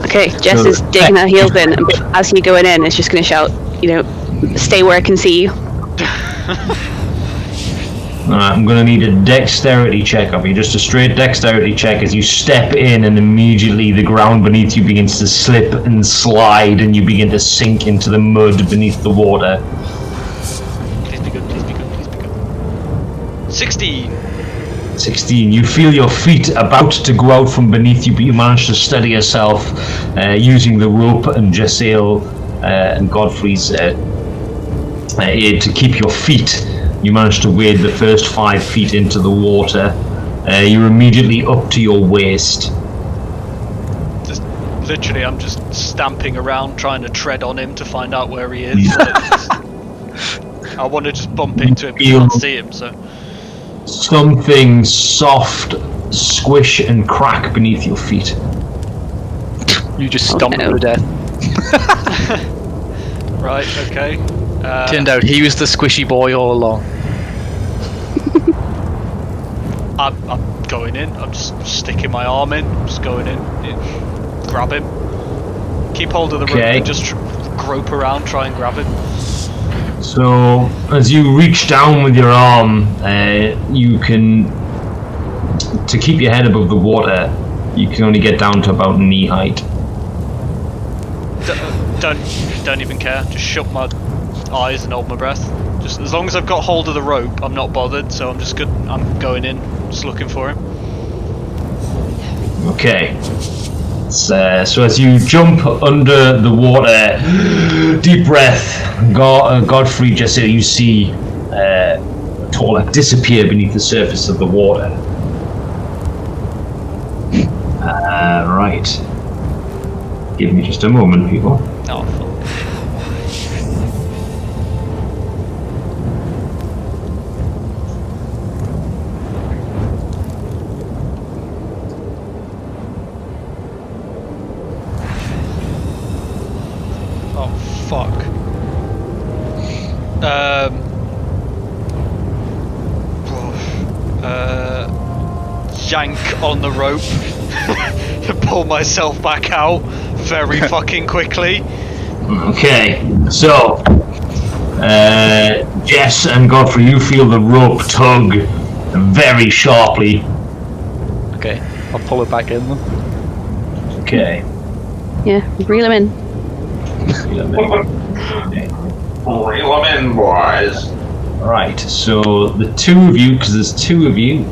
Okay, Jess is digging her heels in, and as you're going in, it's just gonna shout, stay where I can see you. Alright, I'm gonna need a dexterity check of you, just a straight dexterity check as you step in and immediately the ground beneath you begins to slip and slide and you begin to sink into the mud beneath the water. Please be good, please be good, please be good. 16! 16. You feel your feet about to go out from beneath you, but you manage to steady yourself using the rope and Jessail and Godfrey's aid to keep your feet. You manage to wade the first 5 feet into the water. You're immediately up to your waist. Just literally, I'm just stamping around trying to tread on him to find out where he is. I want to just bump into him, but I can't see him, so. Something soft squish and crack beneath your feet. You just stomp him to death. Right, okay. Turned out he was the squishy boy all along. I'm going in. I'm just sticking my arm in. Just going in. Grab him. Keep hold of the rope Okay. and just grope around, try and grab him. So, as you reach down with your arm, you can, to keep your head above the water, you can only get down to about knee height. Don't even care. Just shut my eyes and hold my breath. Just as long as I've got hold of the rope, I'm not bothered. So I'm just good. I'm going in, just looking for him. Okay. So as you jump under the water, deep breath, Godfrey, just so you see Torlek disappear beneath the surface of the water. Right. Give me just a moment, people. Oh, fuck. Oh, fuck. Yank on the rope to pull myself back out very fucking quickly. Okay, so Jess and Godfrey, you feel the rope tug very sharply. Okay, I'll pull it back in then. Okay. Yeah, reel him in. Reel 'em in, boys. Right, so the two of you, because there's two of you,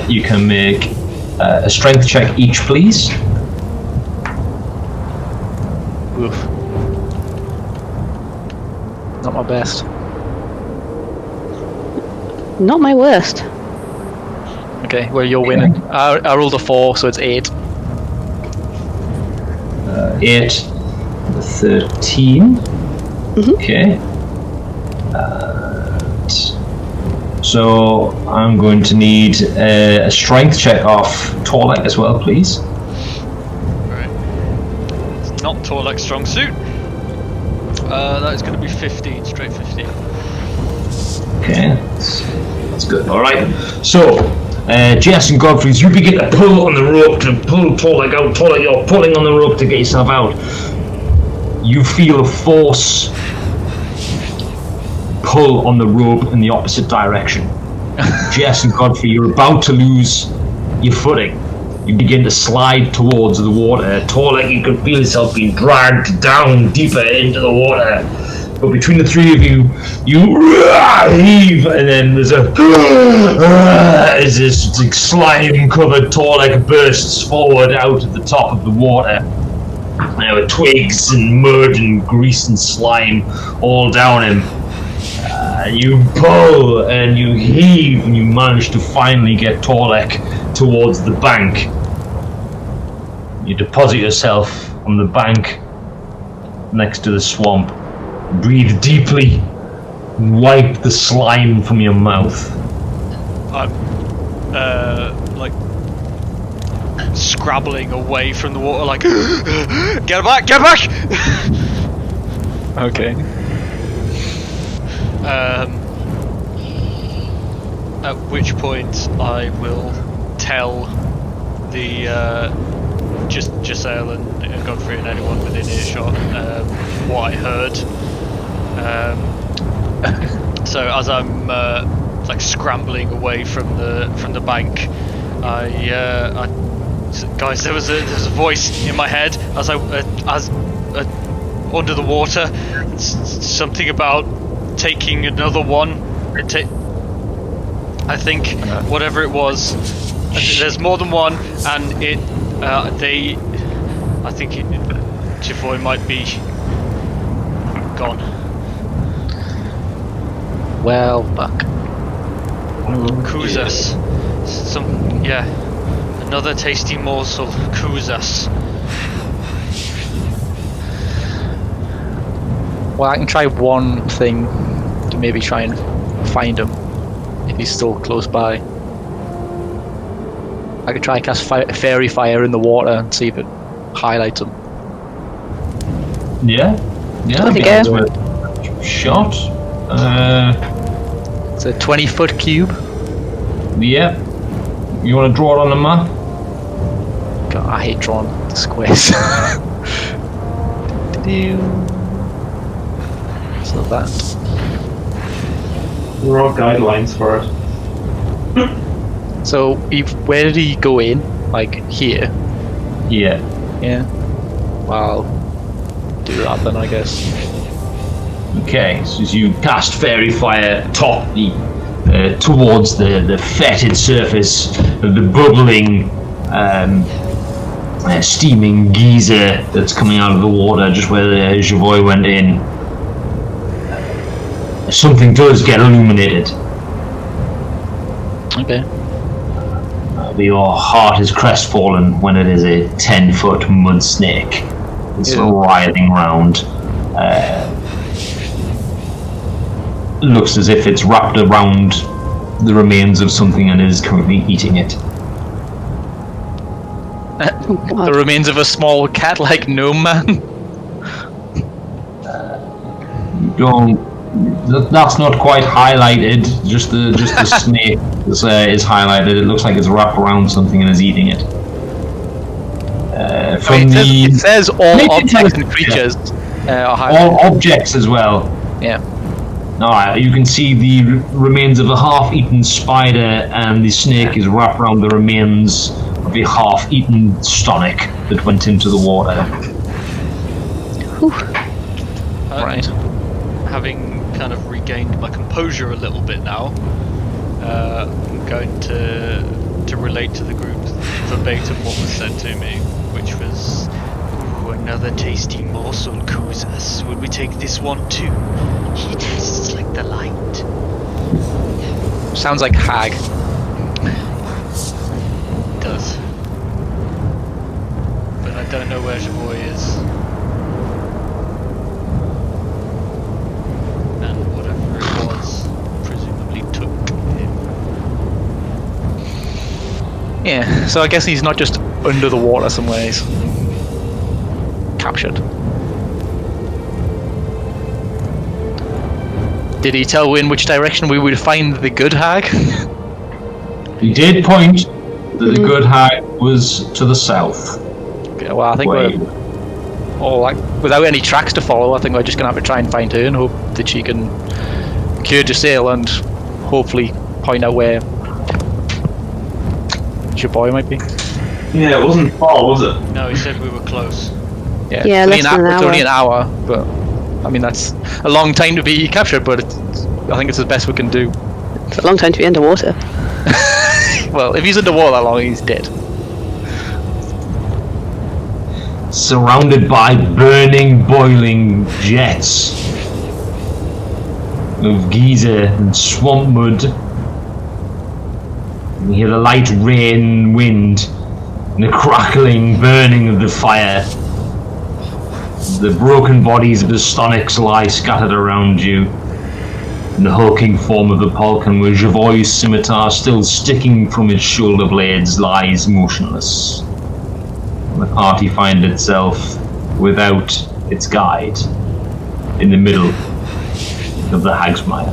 you can make a strength check each, please. Oof. Not my best. Not my worst. Okay, well you're winning. I rolled a 4, so it's 8. 8, 13. Okay. So I'm going to need a strength check off Torlek as well, please. Right. It's not Torlek's strong suit. That is going to be 15, straight 15. Okay, that's good. All right. So, Jess and Godfrey, you begin to pull on the rope to pull Torlek out. Torlek, you're pulling on the rope to get yourself out. You feel a force pull on the rope in the opposite direction. Jess and Godfrey, you're about to lose your footing. You begin to slide towards the water. Torlek, you can feel yourself being dragged down deeper into the water. But between the three of you, you heave, and then there's as this like, slime-covered Torlek bursts forward out of the top of the water. There were twigs and mud and grease and slime all down him. You pull and you heave and you manage to finally get Torlek towards the bank. You deposit yourself on the bank next to the swamp. Breathe deeply and wipe the slime from your mouth. I'm like scrabbling away from the water, like get back, get back. Okay. At which point I will tell the Giselle and Godfrey and anyone within earshot what I heard. So as I'm like scrambling away from the bank, guys, there was a voice in my head as under the water. Something about taking another one. I think whatever it was, there's more than one, and I think Chivoy might be gone. Well, fuck. Kuzas. Another tasty morsel. Kuzas. Well, I can try one thing to maybe try and find him if he's still close by. I could try cast fairy fire in the water and see if it highlights him. Yeah? Yeah, Worth a that's go. worth a shot. It's a 20-foot cube. Yeah. You want to draw it on the map? God, I hate drawing the squares. So that. There are guidelines for it. So, where did he go in? Like here? Yeah. Yeah. Well, do that then, I guess. Okay, so as you cast fairy fire towards the fetid surface of the bubbling, steaming geyser that's coming out of the water just where the Javoy went in, something does get illuminated. Okay. Your heart is crestfallen when it is a 10-foot mud snake. It's writhing round. Looks as if it's wrapped around the remains of something and is currently eating it. Oh, God. The remains of a small cat-like gnome man. That's not quite highlighted. Just the snake is highlighted. It looks like it's wrapped around something and is eating it. It says all objects and creatures are highlighted. All objects as well. Yeah. Alright, you can see the remains of a half-eaten spider, and the snake is wrapped around the remains of a half-eaten stomach that went into the water. Right. Having kind of regained my composure a little bit now, I'm going to relate to the group verbatim what was said to me, which was, "Ooh, another tasty morsel, Kuzas. Would we take this one too? He tastes like the light." Sounds like hag. It does. But I don't know where Javoy is. And whatever it was, presumably took him. Yeah, so I guess he's not just under the water somewhere, he's captured. Did he tell in which direction we would find the good hag? He did point that the good hag was to the south. Okay, well, I think Wait. without any tracks to follow, I think we're just going to have to try and find her and hope that she can cure the sail and hopefully point out where your boy might be. Yeah, it wasn't far, was it? No, he said we were close. Yeah, it's less than an it's only an hour. hour, but I mean that's a long time to be captured, but I think it's the best we can do. It's a long time to be underwater. Well, if he's underwater that long, he's dead. Surrounded by burning, boiling jets of geyser and swamp mud. You hear the light rain, wind, and the crackling, burning of the fire. The broken bodies of the stonics lie scattered around you. And the hulking form of the Polkan, with Javoy's scimitar still sticking from its shoulder blades, lies motionless. And the party find itself without its guide in the middle of the Hagsmire.